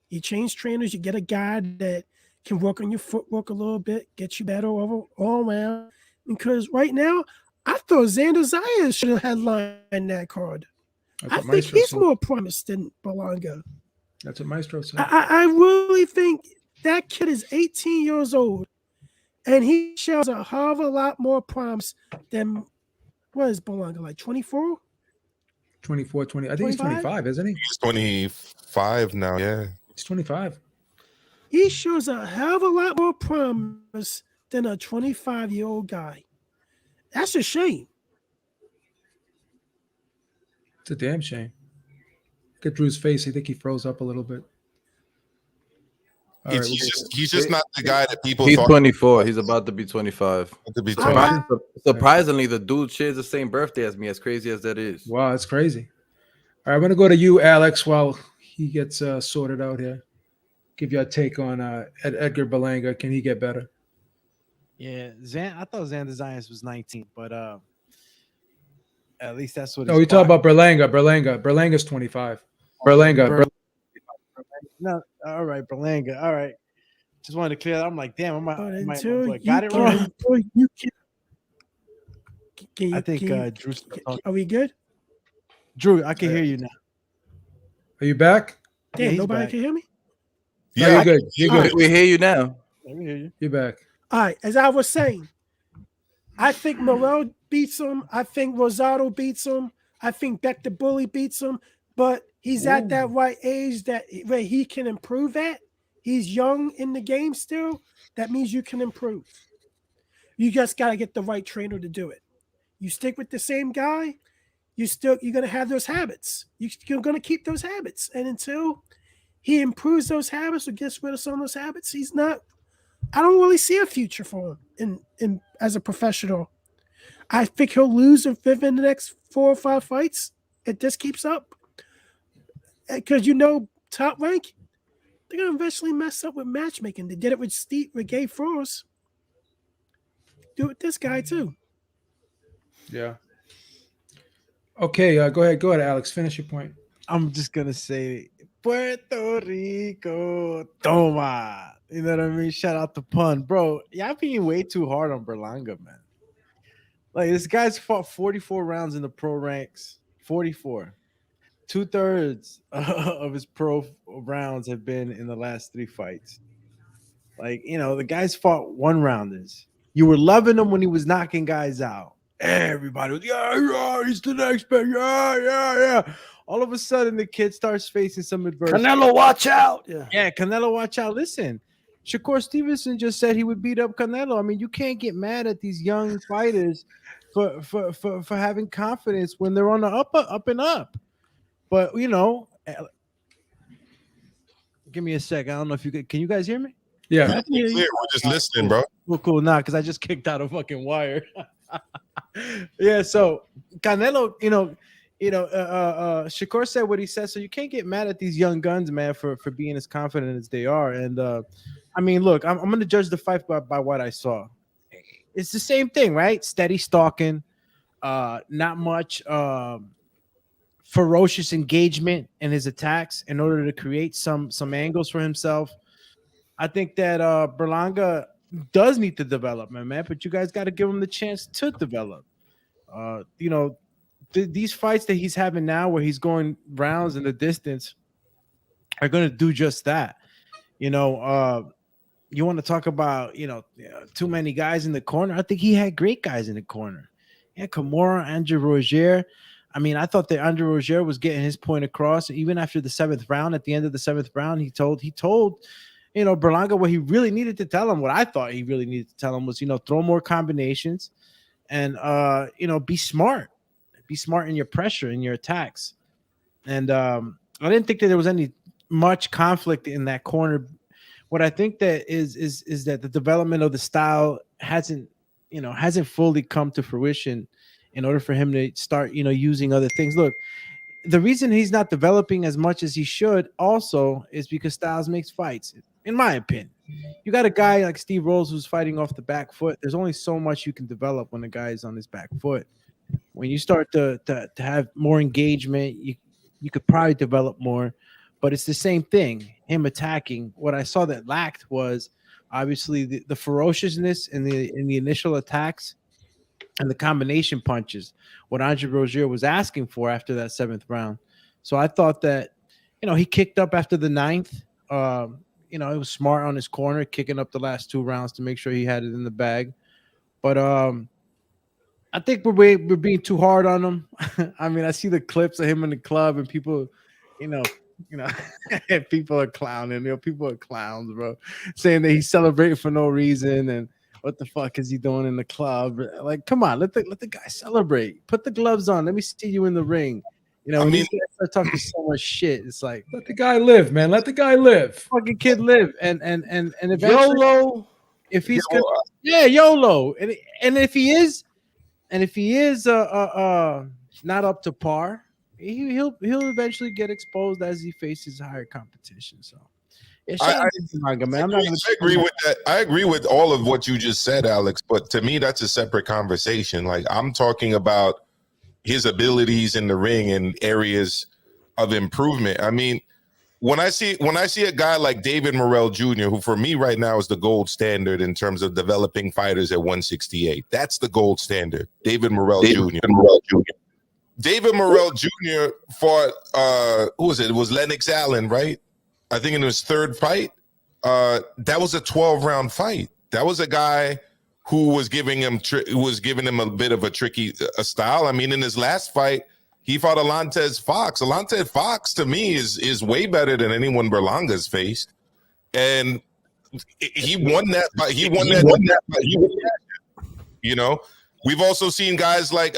You change trainers, you get a guy that can work on your footwork a little bit, get you better all around. Because right now, I thought Xander Zayas should have headlined that card. I think he's more promised than Berlanga. That's what Maestro said. I really think that kid is 18 years old, and he shows a hell of a lot more promise than, what is Berlanga, like 24? 24, 20. I think 25? He's 25, isn't he? He's 25 now, yeah. He's 25. He shows a hell of a lot more promise than a 25-year-old guy. That's a shame. It's a damn shame. Look at Drew's face. I think he froze up a little bit. He's just not the guy that people He's thought. 24. He's about to be 25. To be 25. Surprisingly, the dude shares the same birthday as me, as crazy as that is. Wow, that's crazy. All right, I'm going to go to you, Alex, while he gets sorted out here. Give you a take on Edgar Berlanga. Can he get better? Yeah, I thought Xander Zayas was 19, but at least that's what. No, we talk about Berlanga. Berlanga's 25. Berlanga. No, all right, Berlanga. All right. Just wanted to clear that. I'm like, damn, I might got it wrong. I think Drew's are we good? Drew, I can hear you now. Are you back? Damn, nobody can hear me? Yeah, you're good. You're good. We hear you now. We hear you. You're back. All right, as I was saying, I think Morrell beats him. I think Rosado beats him. I think Beck the Bully beats him. But he's at that right age where he can improve at. He's young in the game still. That means you can improve. You just got to get the right trainer to do it. You stick with the same guy, you're going to have those habits. You're going to keep those habits. And until he improves those habits or gets rid of some of those habits, he's not. I don't really see a future for him in as a professional. I think he'll lose in the next 4 or 5 fights if this keeps up. Because Top Rank, they're gonna eventually mess up with matchmaking. They did it with Gabe Frost. Do it with this guy too. Yeah. Okay, go ahead, Alex. Finish your point. I'm just gonna say Puerto Rico, toma. You know what I mean? Shout out the pun, bro. Y'all being way too hard on Berlanga, man. Like, this guy's fought 44 rounds in the pro ranks. 44. 2/3 of his pro rounds have been in the last 3 fights. Like, the guy's fought 1-rounders. You were loving him when he was knocking guys out. Everybody was, yeah, he's the next big, yeah. All of a sudden, the kid starts facing some adversity. Canelo, watch out. Yeah, Canelo, watch out. Listen, Shakur Stevenson just said he would beat up Canelo. I mean, you can't get mad at these young fighters for having confidence when they're on the up and up. But, give me a sec. I don't know if you can you guys hear me? Yeah. Clear. We're just listening, bro. Cool. Nah, because I just kicked out a fucking wire. Yeah, so Canelo, Shakur said what he said. So you can't get mad at these young guns, man, for being as confident as they are. And I mean, look, I'm going to judge the fight by what I saw. It's the same thing, right? Steady stalking, not much ferocious engagement in his attacks in order to create some angles for himself. I think that Berlanga does need to develop, man, but you guys got to give him the chance to develop. These fights that he's having now where he's going rounds in the distance are going to do just that. You want to talk about, too many guys in the corner. I think he had great guys in the corner. Yeah, Kimura, Andre Rozier. I mean, I thought that Andre Rozier was getting his point across. Even after the 7th round, at the end of the 7th round, he told Berlanga what he really needed to tell him. What I thought he really needed to tell him was, throw more combinations and, be smart. Be smart in your pressure, in your attacks. And I didn't think that there was any much conflict in that corner. What I think that is that the development of the style hasn't fully come to fruition in order for him to start, using other things. Look, the reason he's not developing as much as he should also is because Styles makes fights, in my opinion. You got a guy like Steve Rolls who's fighting off the back foot. There's only so much you can develop when a guy is on his back foot. When you start to have more engagement, you could probably develop more, but it's the same thing. Him attacking. What I saw that lacked was obviously the ferociousness in the initial attacks and the combination punches, what Andre Rozier was asking for after that 7th round. So I thought that, he kicked up after the 9th. It was smart on his corner, kicking up the last 2 rounds to make sure he had it in the bag. But I think we're being too hard on him. I mean, I see the clips of him in the club and people, people are clowning. People are clowns, bro, saying that he's celebrating for no reason and what the fuck is he doing in the club? Like, come on, let the guy celebrate. Put the gloves on. Let me see you in the ring. When these guys start talking so much shit, it's like, let the guy live, man. Let the guy live. Fucking kid live. And eventually, YOLO. If he's good, YOLO. And if he is not up to par, he'll eventually get exposed as he faces higher competition. So yeah, I agree with that. I agree with all of what you just said, Alex. But to me, that's a separate conversation. Like, I'm talking about his abilities in the ring and areas of improvement. I mean, when I see a guy like David Morrell Jr., who for me right now is the gold standard in terms of developing fighters at 168. That's the gold standard. David Morrell Jr. David Morrell Jr. fought who was it? It was Lennox Allen, right? I think in his 3rd fight. That was a 12-round fight. That was a guy who was giving him a bit of a tricky style. I mean, in his last fight, he fought Alantez Fox. Alantez Fox, to me, is way better than anyone Berlanga's faced, and he won that fight. He won that fight. We've also seen guys like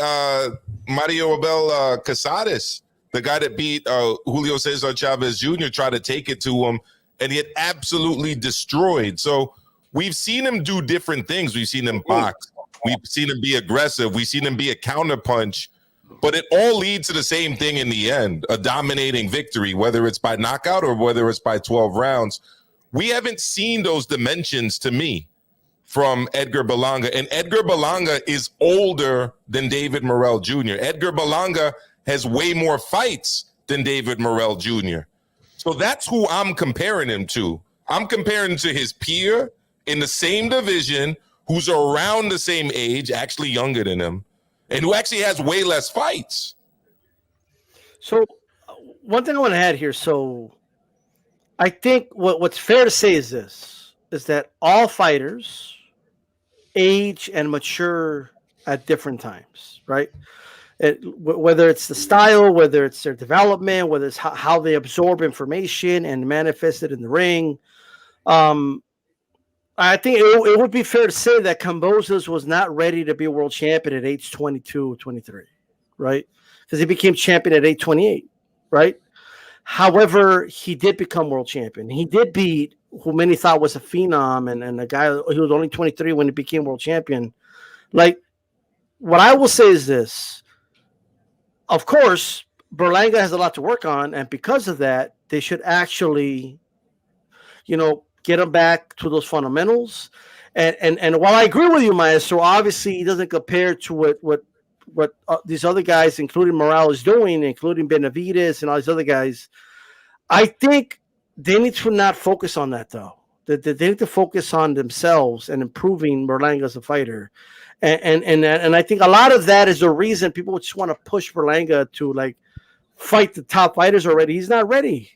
Mario Abel Casares The guy that beat Julio Cesar Chavez Jr. tried to take it to him, and he had absolutely destroyed. So we've seen him do different things. We've seen him box. We've seen him be aggressive. We've seen him be a counterpunch. But it all leads to the same thing in the end, a dominating victory, whether it's by knockout or whether it's by 12 rounds. We haven't seen those dimensions, to me, from Edgar Berlanga. And Edgar Berlanga is older than David Morrell Jr. Edgar Berlanga has way more fights than David Morrell Jr. So that's who I'm comparing him to. I'm comparing to his peer in the same division who's around the same age, actually younger than him, and who actually has way less fights. So one thing I want to add here. So I think what's fair to say is this, is that all fighters age and mature at different times, right? Whether it's the style, whether it's their development, whether it's how they absorb information and manifest it in the ring. I think it would be fair to say that Kambosos was not ready to be a world champion at age 22, 23, right? Because he became champion at age 28, right? However, he did become world champion. He did beat who many thought was a phenom and a guy who was only 23 when he became world champion. Like, what I will say is this. Of course, Berlanga has a lot to work on, and because of that, they should actually, get him back to those fundamentals. And while I agree with you, Maestro, obviously he doesn't compare to what these other guys, including Morale, is doing, including Benavidaz and all these other guys. I think they need to not focus on that, though. They need to focus on themselves and improving Berlanga as a fighter. And I think a lot of that is the reason people just want to push Berlanga to like fight the top fighters already. He's not ready.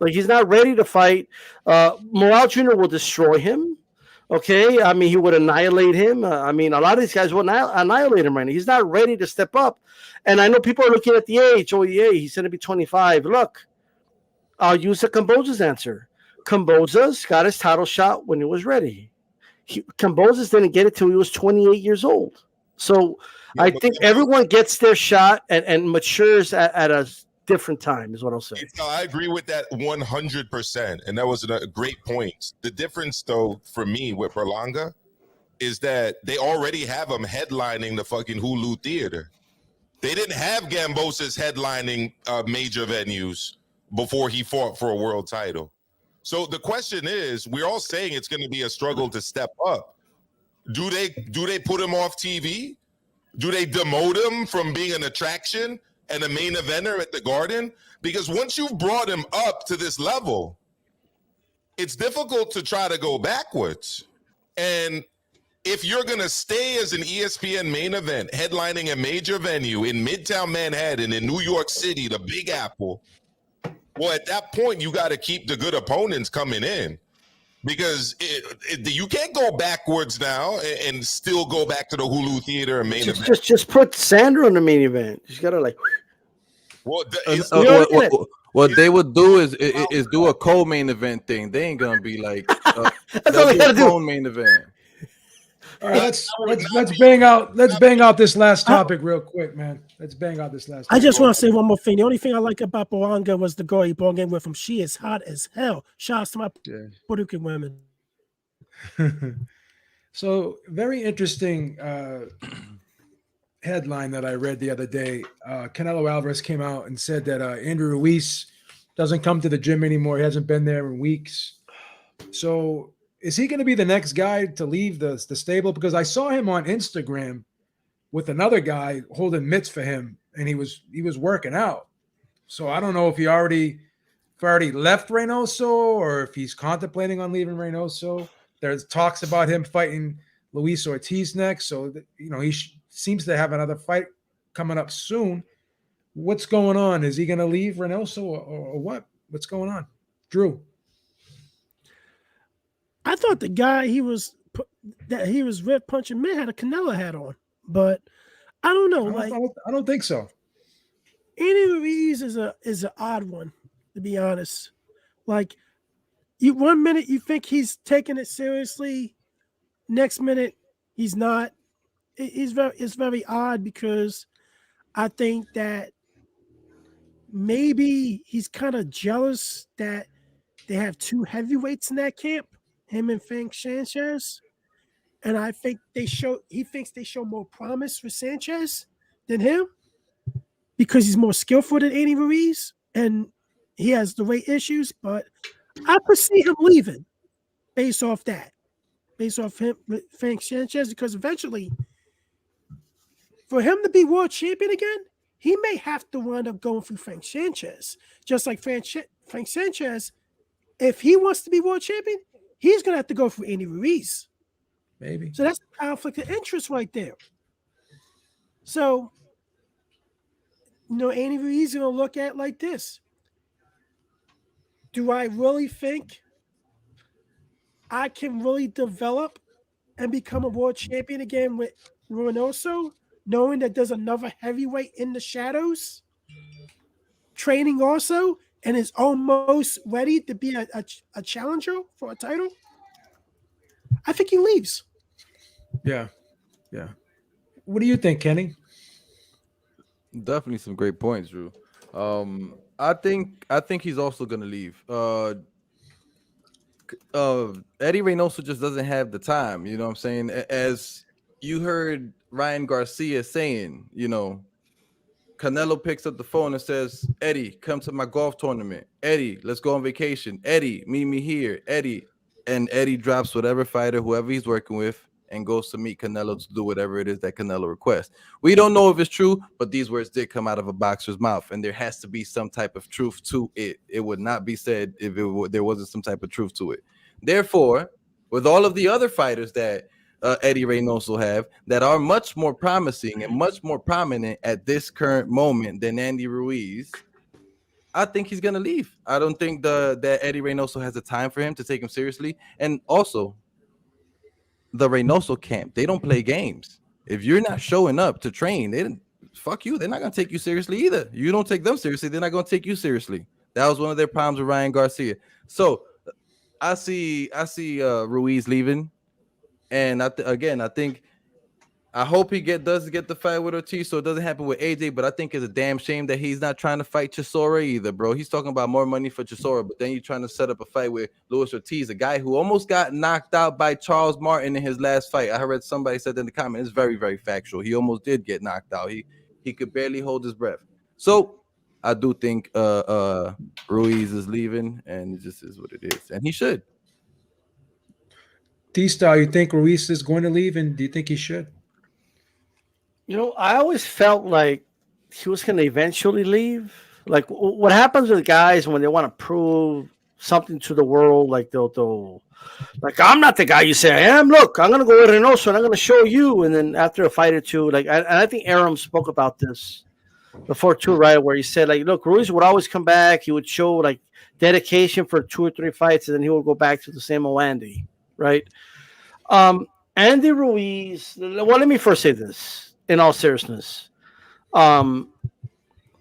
Like, he's not ready to fight. Morale Jr. will destroy him. Okay, I mean, he would annihilate him. A lot of these guys will annihilate him right now. He's not ready to step up. And I know people are looking at the age. Oh, yeah, he's going to be 25. Look, I'll use the Kambosos answer. Kambosos got his title shot when he was ready. Kambosos didn't get it till he was 28 years old. So yeah, I think everyone gets their shot and matures at a different time, is what I'll say. I agree with that 100%, and that was a great point. The difference, though, for me with Berlanga is that they already have him headlining the fucking Hulu Theater. They didn't have Kambosos headlining major venues before he fought for a world title. So the question is, we're all saying it's going to be a struggle to step up. Do they put him off TV? Do they demote him from being an attraction and a main eventer at the Garden? Because once you've brought him up to this level, it's difficult to try to go backwards. And if you're going to stay as an ESPN main event, headlining a major venue in Midtown Manhattan, in New York City, the Big Apple, well, at that point, you got to keep the good opponents coming in. Because you can't go backwards now and still go back to the Hulu Theater and main event. Just put Sandra on the main event. You got to like. What they would do is do a co-main event thing. They ain't gonna be like that's all they gotta do. Main event. All right, let's bang out this last topic real quick, man. Let's bang out this last topic. I just want to say one more thing. The only thing I like about Berlanga was the girl he brought in with him. She is hot as hell. Shouts to my Puerto Rican women. So, very interesting headline that I read the other day. Canelo Alvarez came out and said that Andrew Ruiz doesn't come to the gym anymore. He hasn't been there in weeks. So is he going to be the next guy to leave the stable? Because I saw him on Instagram with another guy holding mitts for him, and he was working out. So I don't know if he already left Reynoso or if he's contemplating on leaving Reynoso. There's talks about him fighting Luis Ortiz next. So, he seems to have another fight coming up soon. What's going on? Is he going to leave Reynoso or what? What's going on? Drew. I thought the guy he was red punching man had a Canelo hat on, but I don't know. I don't think so. Andy Ruiz is an odd one, to be honest. Like, one minute you think he's taking it seriously, next minute he's not. It's very odd because I think that maybe he's kind of jealous that they have two heavyweights in that camp, him and Frank Sanchez. And I think he thinks they show more promise with Sanchez than him because he's more skillful than Andy Ruiz and he has the weight issues. But I foresee him leaving based off him with Frank Sanchez, because eventually for him to be world champion again, he may have to wind up going through Frank Sanchez. Just like Frank Sanchez, if he wants to be world champion, he's going to have to go through Andy Ruiz. Maybe. So that's a conflict of interest right there. So, Andy Ruiz is going to look at it like this. Do I really think I can really develop and become a world champion again with Reynoso, knowing that there's another heavyweight in the shadows, training also, and is almost ready to be a challenger for a title? I think he leaves. Yeah. What do you think, Kenny? Definitely some great points, Drew. I think he's also gonna leave. Eddie Reynoso just doesn't have the time. You know what I'm saying? As you heard Ryan Garcia saying, Canelo picks up the phone and says, Eddie, come to my golf tournament. Eddie, let's go on vacation. Eddie, meet me here. Eddie. And Eddie drops whatever fighter, whoever he's working with, and goes to meet Canelo to do whatever it is that Canelo requests. We don't know if it's true, but these words did come out of a boxer's mouth, and there has to be some type of truth to it. It would not be said if there wasn't some type of truth to it. Therefore, with all of the other fighters that Eddie Reynoso have that are much more promising and much more prominent at this current moment than Andy Ruiz, I think he's gonna leave. I don't think that Eddie Reynoso has the time for him to take him seriously. And also, the Reynoso camp, they don't play games. If you're not showing up to train, fuck you. They're not gonna take you seriously either. You don't take them seriously, they're not gonna take you seriously. That was one of their problems with Ryan Garcia. So I see Ruiz leaving, and I hope he does get the fight with Ortiz, so it doesn't happen with AJ. But I think it's a damn shame that he's not trying to fight Chisora either, bro. He's talking about more money for Chisora, but then you're trying to set up a fight with Luis Ortiz, a guy who almost got knocked out by Charles Martin in his last fight. I heard somebody said in the comment, it's very, very factual. He almost did get knocked out. He could barely hold his breath. So I do think Ruiz is leaving, and it just is what it is, and he should. D-Star, you think Ruiz is going to leave, and do you think he should? I always felt like he was going to eventually leave. Like what happens with guys when they want to prove something to the world, like they'll like, I'm not the guy you say I am. Look, I'm going to go with Reynoso and I'm going to show you. And then after a fight or two, and I think Aram spoke about this before too, right? Where he said, like, look, Ruiz would always come back. He would show like dedication for 2 or 3 fights, and then he would go back to the same old Andy, right? Andy Ruiz. Well, let me first say this. In all seriousness, I'll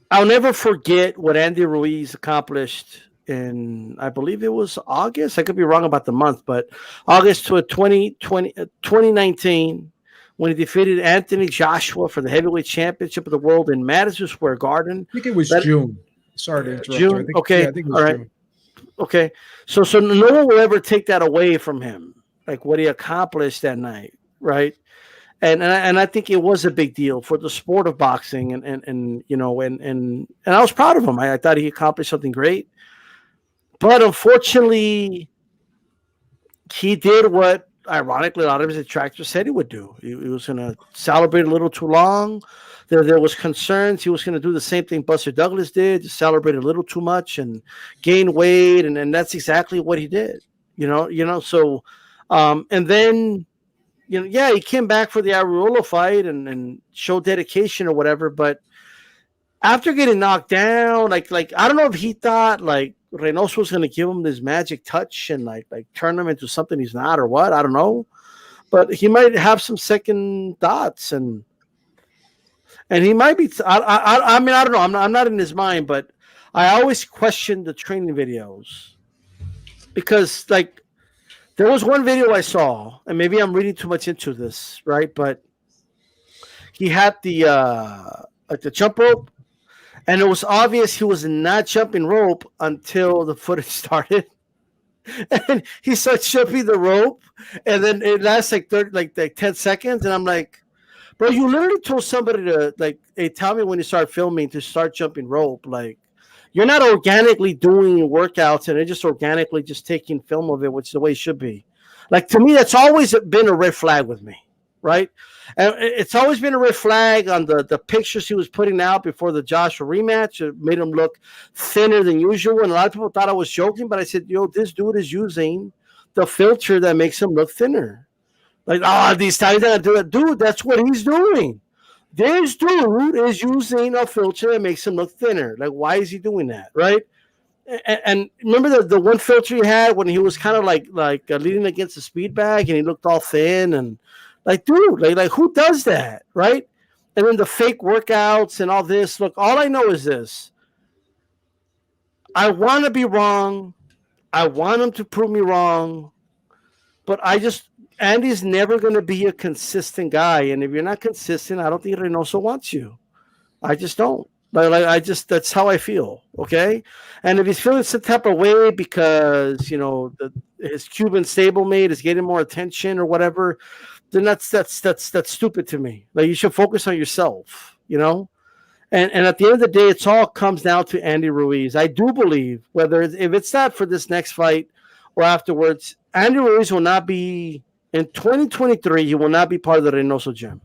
never forget what Andy Ruiz accomplished in, I believe it was August. I could be wrong about the month, but August 2019, when he defeated Anthony Joshua for the heavyweight championship of the world in Madison Square Garden. I think it was June. Sorry to interrupt. June. Okay. I think it was all right. June. Okay. So no one will ever take that away from him, like what he accomplished that night, right? And I think it was a big deal for the sport of boxing, and I was proud of him. I thought he accomplished something great, but unfortunately, he did what, ironically, a lot of his detractors said he would do. He was going to celebrate a little too long. There was concerns he was going to do the same thing Buster Douglas did, to celebrate a little too much and gain weight, and that's exactly what he did. So, and then. He came back for the Arreola fight and showed dedication or whatever. But after getting knocked down, like I don't know if he thought like Reynoso was going to give him this magic touch and like turn him into something he's not or what. I don't know, but he might have some second thoughts and he might be. I mean, I don't know. I'm not in his mind, but I always question the training videos because like. There was one video I saw, and maybe I'm reading too much into this, right? But he had the jump rope, And it was obvious he was not jumping rope until the footage started. And he starts jumping the rope, and then it lasts like 10 seconds. And I'm like, bro, you literally told somebody to like, hey, tell me when you start filming to start jumping rope. Like, you're not organically doing workouts, and they're just organically just taking film of it, which is the way it should be. Like, to me, that's always been a red flag with me, right? And it's always been a red flag on the pictures he was putting out before the Joshua rematch. It made him look thinner than usual, and a lot of people thought I was joking, but I said, yo, this dude is using the filter that makes him look thinner. Like, these times I do it. Dude, that's what he's doing. This dude is using a filter that makes him look thinner. Like, why is he doing that, right? And remember the one filter he had when he was kind of like leaning against the speed bag and he looked all thin and like, dude, like who does that, right? And then the fake workouts and all this. Look, all I know is this. I want to be wrong. I want him to prove me wrong. But Andy's never going to be a consistent guy. And if you're not consistent, I don't think Reynoso wants you. I just don't. That's how I feel. Okay. And if he's feeling some type of way because, his Cuban stablemate is getting more attention or whatever, then that's stupid to me. Like, you should focus on yourself, And at the end of the day, it all comes down to Andy Ruiz. I do believe if it's not for this next fight or afterwards, Andy Ruiz will not be in 2023. He will not be part of the Reynoso gym.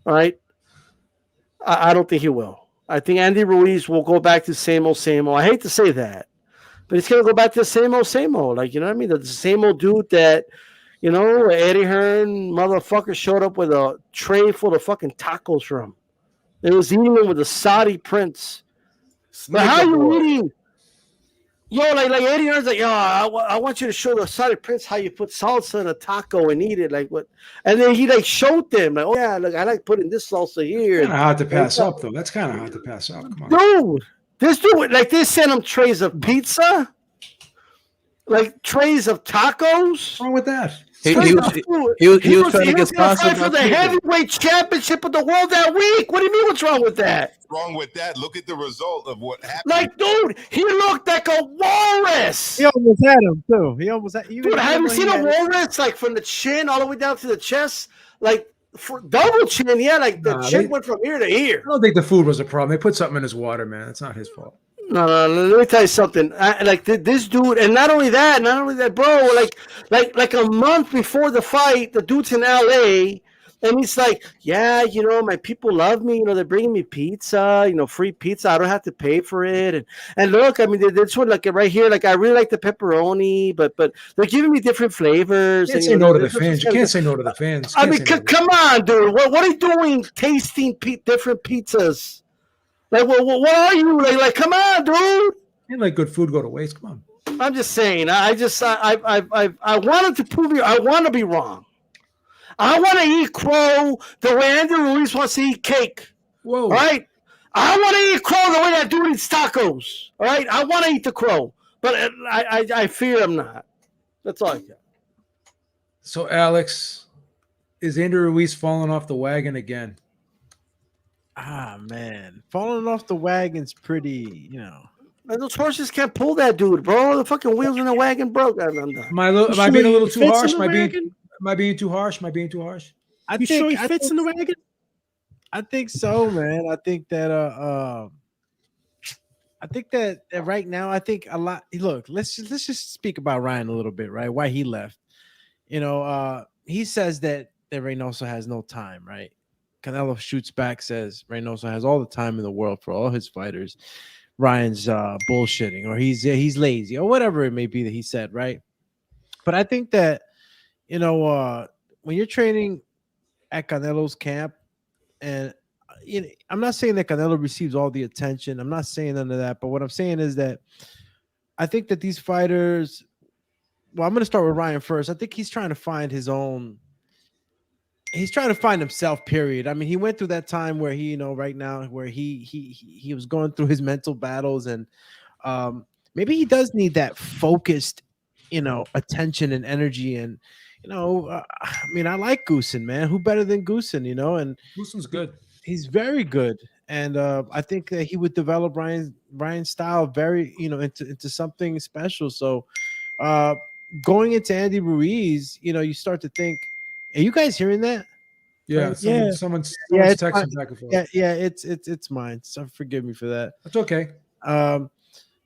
All right. I don't think he will. I think Andy Ruiz will go back to same old. I hate to say that, but he's going to go back to the same old. Like, you know what I mean? The same old dude that, Eddie Hearn motherfucker showed up with a tray full of fucking tacos for him. It was eating them with the Saudi prince. But how are you eating? Yo, like Eddie Hearn's like, yo, I want you to show the Saudi prince how you put salsa in a taco and eat it. Like what? And then he showed them like, oh yeah, look, I like putting this salsa here. Kind of hard to pass up though. That's kind of hard to pass up. Come on, dude. This dude, like, they sent him trays of pizza, like trays of tacos. What's wrong with that? He was trying to get sponsored for the heavyweight championship of the world that week. What do you mean? What's wrong with that? Wrong with that? Look at the result of what happened. Like, dude, he looked like a walrus. He almost had him too. Dude, have you seen a walrus like from the chin all the way down to the chest, like for double chin? Yeah, like the chin went from ear to ear. I don't think the food was a problem. They put something in his water, man. It's not his fault. No, let me tell you something. This dude, and not only that, bro. Like a month before the fight, the dude's in LA, and he's like, yeah, my people love me. They're bringing me pizza, free pizza. I don't have to pay for it. And look, I mean, this one, like right here, like I really like the pepperoni, but they're giving me different flavors. You can't say no to the fans. You can't say no to the fans. I mean, come on, dude. What are you doing? Tasting different pizzas. Like, what are you? Like, come on, dude. Ain't like good food go to waste. Come on. I'm just saying. I wanted to prove you. I want to be wrong. I want to eat crow the way Andy Ruiz wants to eat cake. Whoa. All right? I want to eat crow the way that dude eats tacos. All right? I want to eat the crow. But I fear I'm not. That's all I got. So, Alex, is Andy Ruiz falling off the wagon again? Man, falling off the wagon's pretty, Those horses can't pull that dude, bro. The fucking wheels in the wagon broke. I'm done. Am I being a little too harsh? Am I being too harsh? You sure he fits in the wagon? I think so, man. I think that right now, I think a lot. Look, let's just speak about Ryan a little bit, right? Why he left. He says that Reynoso has no time, right? Canelo shoots back, says Reynoso has all the time in the world for all his fighters. Ryan's bullshitting, or he's lazy, or whatever it may be that he said, right? But I think that, when you're training at Canelo's camp, and I'm not saying that Canelo receives all the attention. I'm not saying none of that. But what I'm saying is that I think that these fighters, well, I'm going to start with Ryan first. I think he's trying to find his own. He's trying to find himself, period. I mean, he went through that time where he, right now, where he was going through his mental battles, and maybe he does need that focused, attention and energy. And, I mean, I like Goosen, man. Who better than Goosen, and Goosen's good. He's very good. And I think that he would develop Ryan's style very, into something special. So going into Andy Ruiz, you start to think, are you guys hearing that? Yeah, Yeah. someone's it's texting fine. back and forth. Yeah, it's mine. So forgive me for that. That's okay.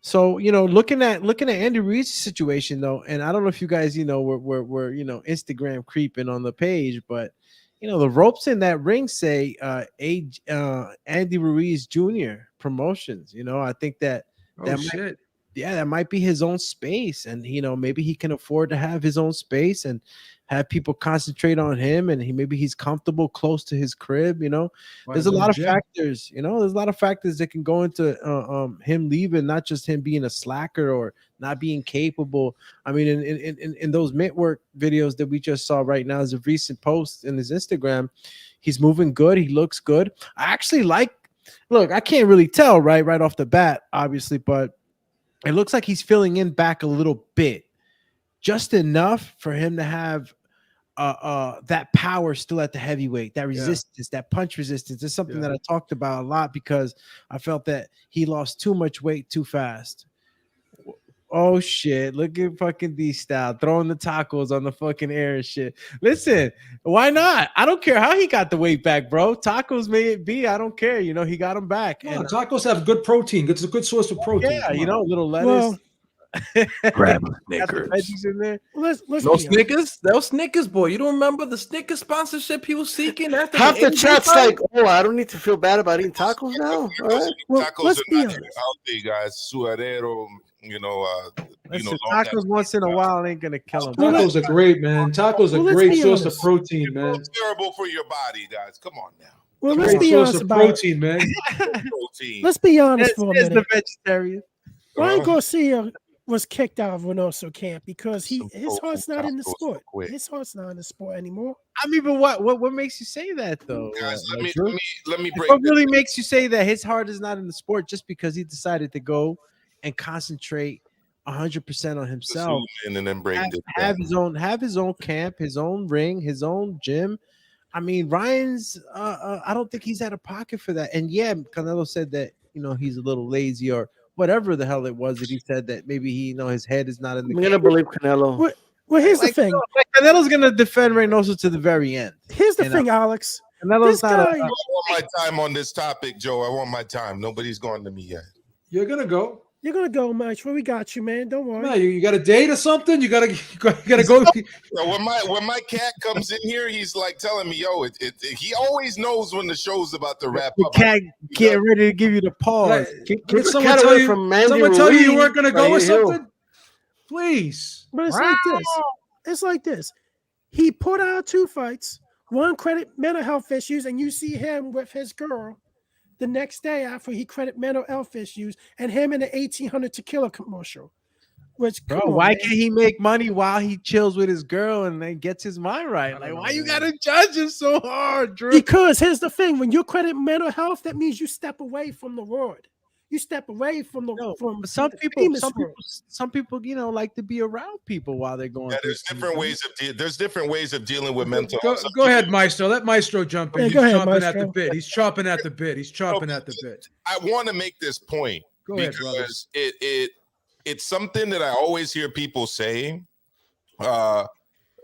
So looking at Andy Ruiz's situation though, and I don't know if you guys we're Instagram creeping on the page, but the ropes in that ring say Andy Ruiz Jr. Promotions. I think that that might be his own space, and maybe he can afford to have his own space and have people concentrate on him, and he's comfortable close to his crib. There's a lot of factors. There's a lot of factors that can go into him leaving, not just him being a slacker or not being capable. I mean, in those mitt work videos that we just saw right now, as a recent post in his Instagram, he's moving good. He looks good. I actually look, I can't really tell right off the bat, obviously, but it looks like he's filling in back a little bit, just enough for him to have that power still at the heavyweight, that resistance, that punch resistance. Is something that I talked about a lot because I felt that he lost too much weight too fast. Oh shit! Look at fucking D style throwing the tacos on the fucking air and shit. Listen, why not? I don't care how he got the weight back, bro. Tacos may it be. I don't care. He got them back. And tacos have good protein. It's a good source of protein. Yeah, a little lettuce. Grab Snickers. In there. Let's No Snickers? That was Snickers, boy. You don't remember the Snickers sponsorship he was seeking after half the chat's like, oh, I don't need to feel bad about eating tacos now. All right. Well, Tacos let's are be not honest. healthy, guys. Suadero, Tacos once in a while ain't gonna kill him. Tacos are great, man. Tacos are a great source of protein, man. It's terrible for your body, guys. Come on now. Well, Great let's be source honest of about protein, man. Protein. Let's be honest for a It's minute. the vegetarian. Ryan Garcia was kicked out of Reynoso camp because his heart's not in the sport. His heart's not in the sport anymore. I mean, but what makes you say that though? Guys, let me break. What really makes you say that his heart is not in the sport just because he decided to go and concentrate 100% on himself and then break have his own camp, his own ring, his own gym. I mean, Ryan's I don't think he's out of pocket for that. And yeah, Canelo said that he's a little lazy or whatever the hell it was that he said, that maybe his head is not in the I'm gonna believe Canelo. Well, here's the thing. Canelo's gonna defend Reynoso to the very end. Here's the thing, Alex. Canelo's I want my time on this topic, Joe. I want my time. Nobody's gone to me yet. You're gonna go. You're gonna go, Mike. We got you, man. Don't worry. No, you got a date or something? You gotta go. When my cat comes in here, he's like telling me, "Yo, he always knows when the show's about to wrap up." Cat get ready to give you the pause. Did someone tell you you weren't gonna go or something? Please. But it's like this. It's like this. He put out 2 fights, one credit mental health issues, and you see him with his girl the next day after he credit mental health issues, and him in the 1800 tequila commercial. Which, why can't he make money while he chills with his girl and then gets his mind right? Like, why you gotta judge him so hard, Drew? Because here's the thing: when you credit mental health, that means you step away from the world. You step away from the from some people, like to be around people while they're going. Yeah, there's different ways of dealing with mental health. Go ahead, Maestro. Let Maestro jump in. Yeah, He's go ahead, chomping at Maestro. the bit. He's chomping at the bit. He's chomping at the bit. I want to make this point because it's something that I always hear people say. Let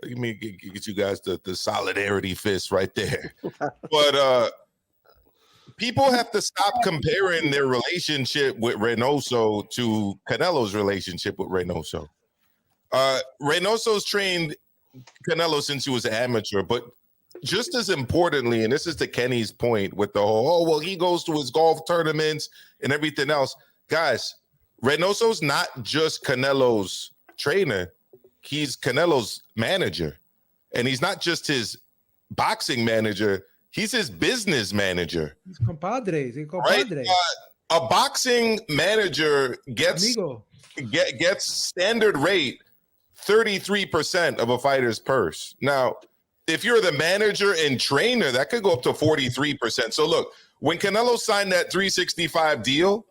me get you guys the solidarity fist right there. But people have to stop comparing their relationship with Reynoso to Canelo's relationship with Reynoso. Reynoso's trained Canelo since he was an amateur, but just as importantly, and this is to Kenny's point with the whole, he goes to his golf tournaments and everything else. Guys, Reynoso's not just Canelo's trainer. He's Canelo's manager. And he's not just his boxing manager. He's his business manager. He's compadre. Right? A boxing manager gets standard rate 33% of a fighter's purse. Now, if you're the manager and trainer, that could go up to 43%. So look, when Canelo signed that 365 deal,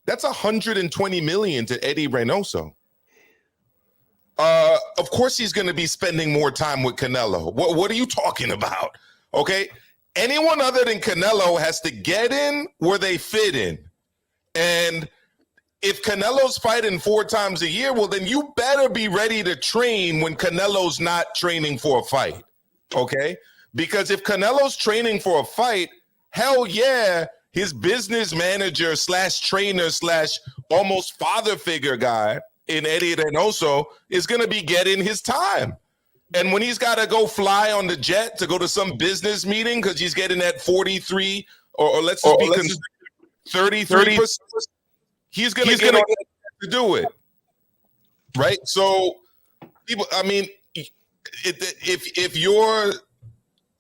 that's $120 million to Eddie Reynoso. Of course, he's going to be spending more time with Canelo. What are you talking about? Okay. anyone other than Canelo has to get in where they fit in. And if Canelo's fighting 4 times a year, well, then you better be ready to train when Canelo's not training for a fight, okay? Because if Canelo's training for a fight, hell yeah, his business manager / trainer / almost father figure guy in Eddie Reynoso is going to be getting his time. And when he's got to go fly on the jet to go to some business meeting because he's getting that 43 or let's just be 33%, he's going to get on to do it. Right? So, people, I mean, if you're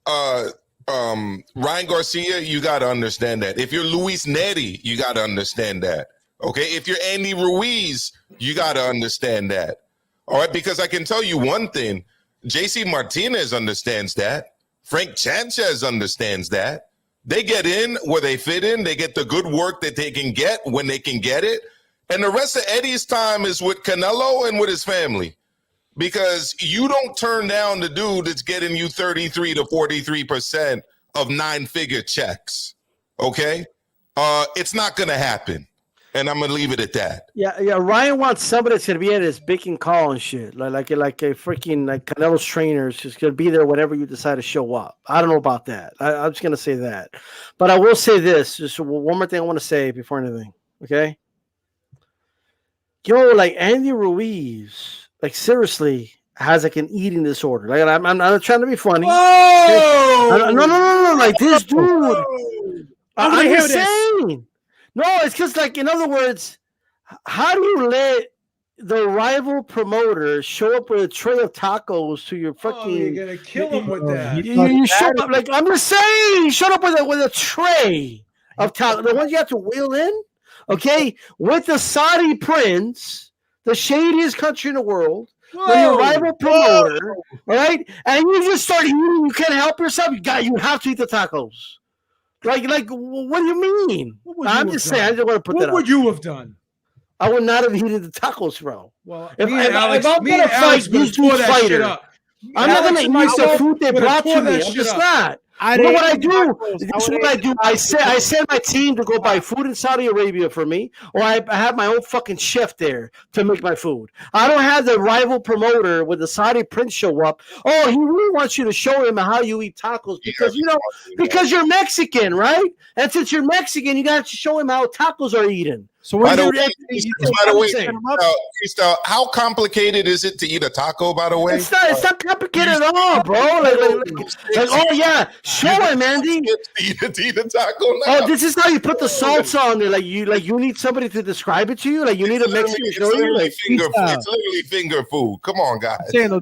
Ryan Garcia, you got to understand that. If you're Luis Neri, you got to understand that. Okay? If you're Andy Ruiz, you got to understand that. All right? Because I can tell you one thing. JC Martinez understands that. Frank Sanchez understands that. They get in where they fit in. They get the good work that they can get when they can get it. And the rest of Eddie's time is with Canelo and with his family. Because you don't turn down the dude that's getting you 33 to 43% of 9-figure checks. Okay? It's not going to happen. And I'm going to leave it at that. Yeah. Ryan wants somebody that's going to be at his beck and call and shit. Like a freaking Canelo's trainers just going to be there whenever you decide to show up. I don't know about that. I'm just going to say that. But I will say this. Just one more thing I want to say before anything. Okay? Yo, like Andy Ruiz, like seriously, has like an eating disorder. Like I'm not trying to be funny. Whoa! No. Like this dude. I'm hear just saying. No, it's because, like, in other words, how do you let the rival promoter show up with a tray of tacos to your fucking? Oh, you're gonna kill him with that. You show up like I'm just saying. You showed up with a tray of tacos, the ones you have to wheel in, okay, with the Saudi prince, the shadiest country in the world. With your rival promoter, all right, and you just start eating. You can't help yourself. You have to eat the tacos. Like, what do you mean? I'm just saying. I just want to put that out. What would you have done? I would not have eaten the tacos, bro. Well, if me and Alex, I'm gonna fight these two fighters, I'm not gonna eat the food they brought to me. I'm just not. You know what I do? This is what I do. I send my team to go buy food in Saudi Arabia for me, or I have my own fucking chef there to make my food. I don't have the rival promoter with the Saudi prince show up. Oh, he really wants you to show him how you eat tacos because because you're Mexican, right? And since you're Mexican, you got to show him how tacos are eaten. So by the way, how complicated is it to eat a taco? By the way, it's not complicated at all, bro. Like oh yeah, show him, Andy. Eat a taco now. Oh, this is how you put the salsa on there. Like you need somebody to describe it to you. Like you need a Mexican to show you. It's literally finger food. Come on, guys. Maybe it'll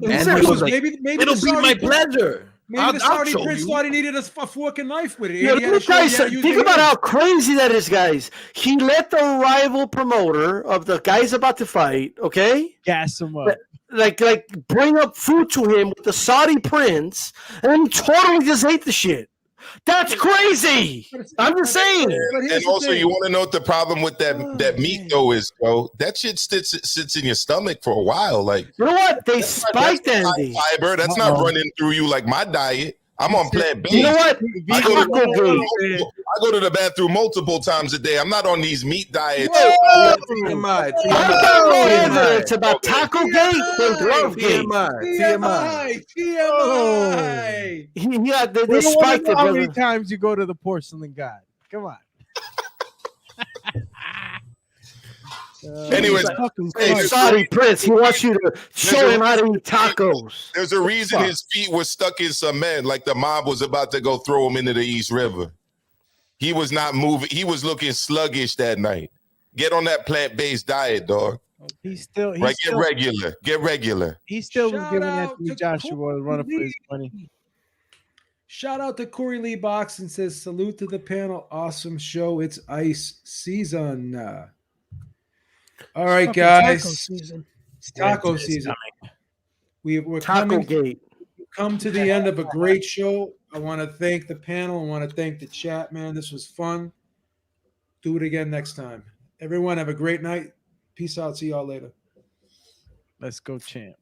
be my pleasure. Maybe the Saudi prince thought he needed a fork and knife with it. Yeah, let me tell you something. Think about how crazy that is, guys. He let the rival promoter of the guys about to fight, okay? Gas him up. Like bring up food to him with the Saudi prince, and then he totally just ate the shit. That's crazy. I'm just saying. And also, you want to know what the problem with that meat though is, bro? That shit sits in your stomach for a while. Like, you know what? They spiked Andy. Fiber. That's not running through you like my diet. I'm on plant-based. You know what? I go to the bathroom multiple times a day. I'm not on these meat diets. It's about Taco Gate and Glove Gate. TMI. Yeah, they spiked it, how brother. many times you go to the porcelain god? Come on. Anyways, Saudi prince, he wants you to show him how to eat tacos. There's a reason his feet were stuck in cement, like the mob was about to go throw him into the East River. He was not moving. He was looking sluggish that night. Get on that plant-based diet, dog. Get regular. He's still giving Anthony Joshua a run for his money. Shout out to Corey Lee Box and says, salute to the panel. Awesome show. It's ice season. All right, guys. It's taco season. We're Taco Gate. Come to the end of a great show. I want to thank the panel. I want to thank the chat, man. This was fun. Do it again next time. Everyone have a great night. Peace out. See y'all later. Let's go, champ.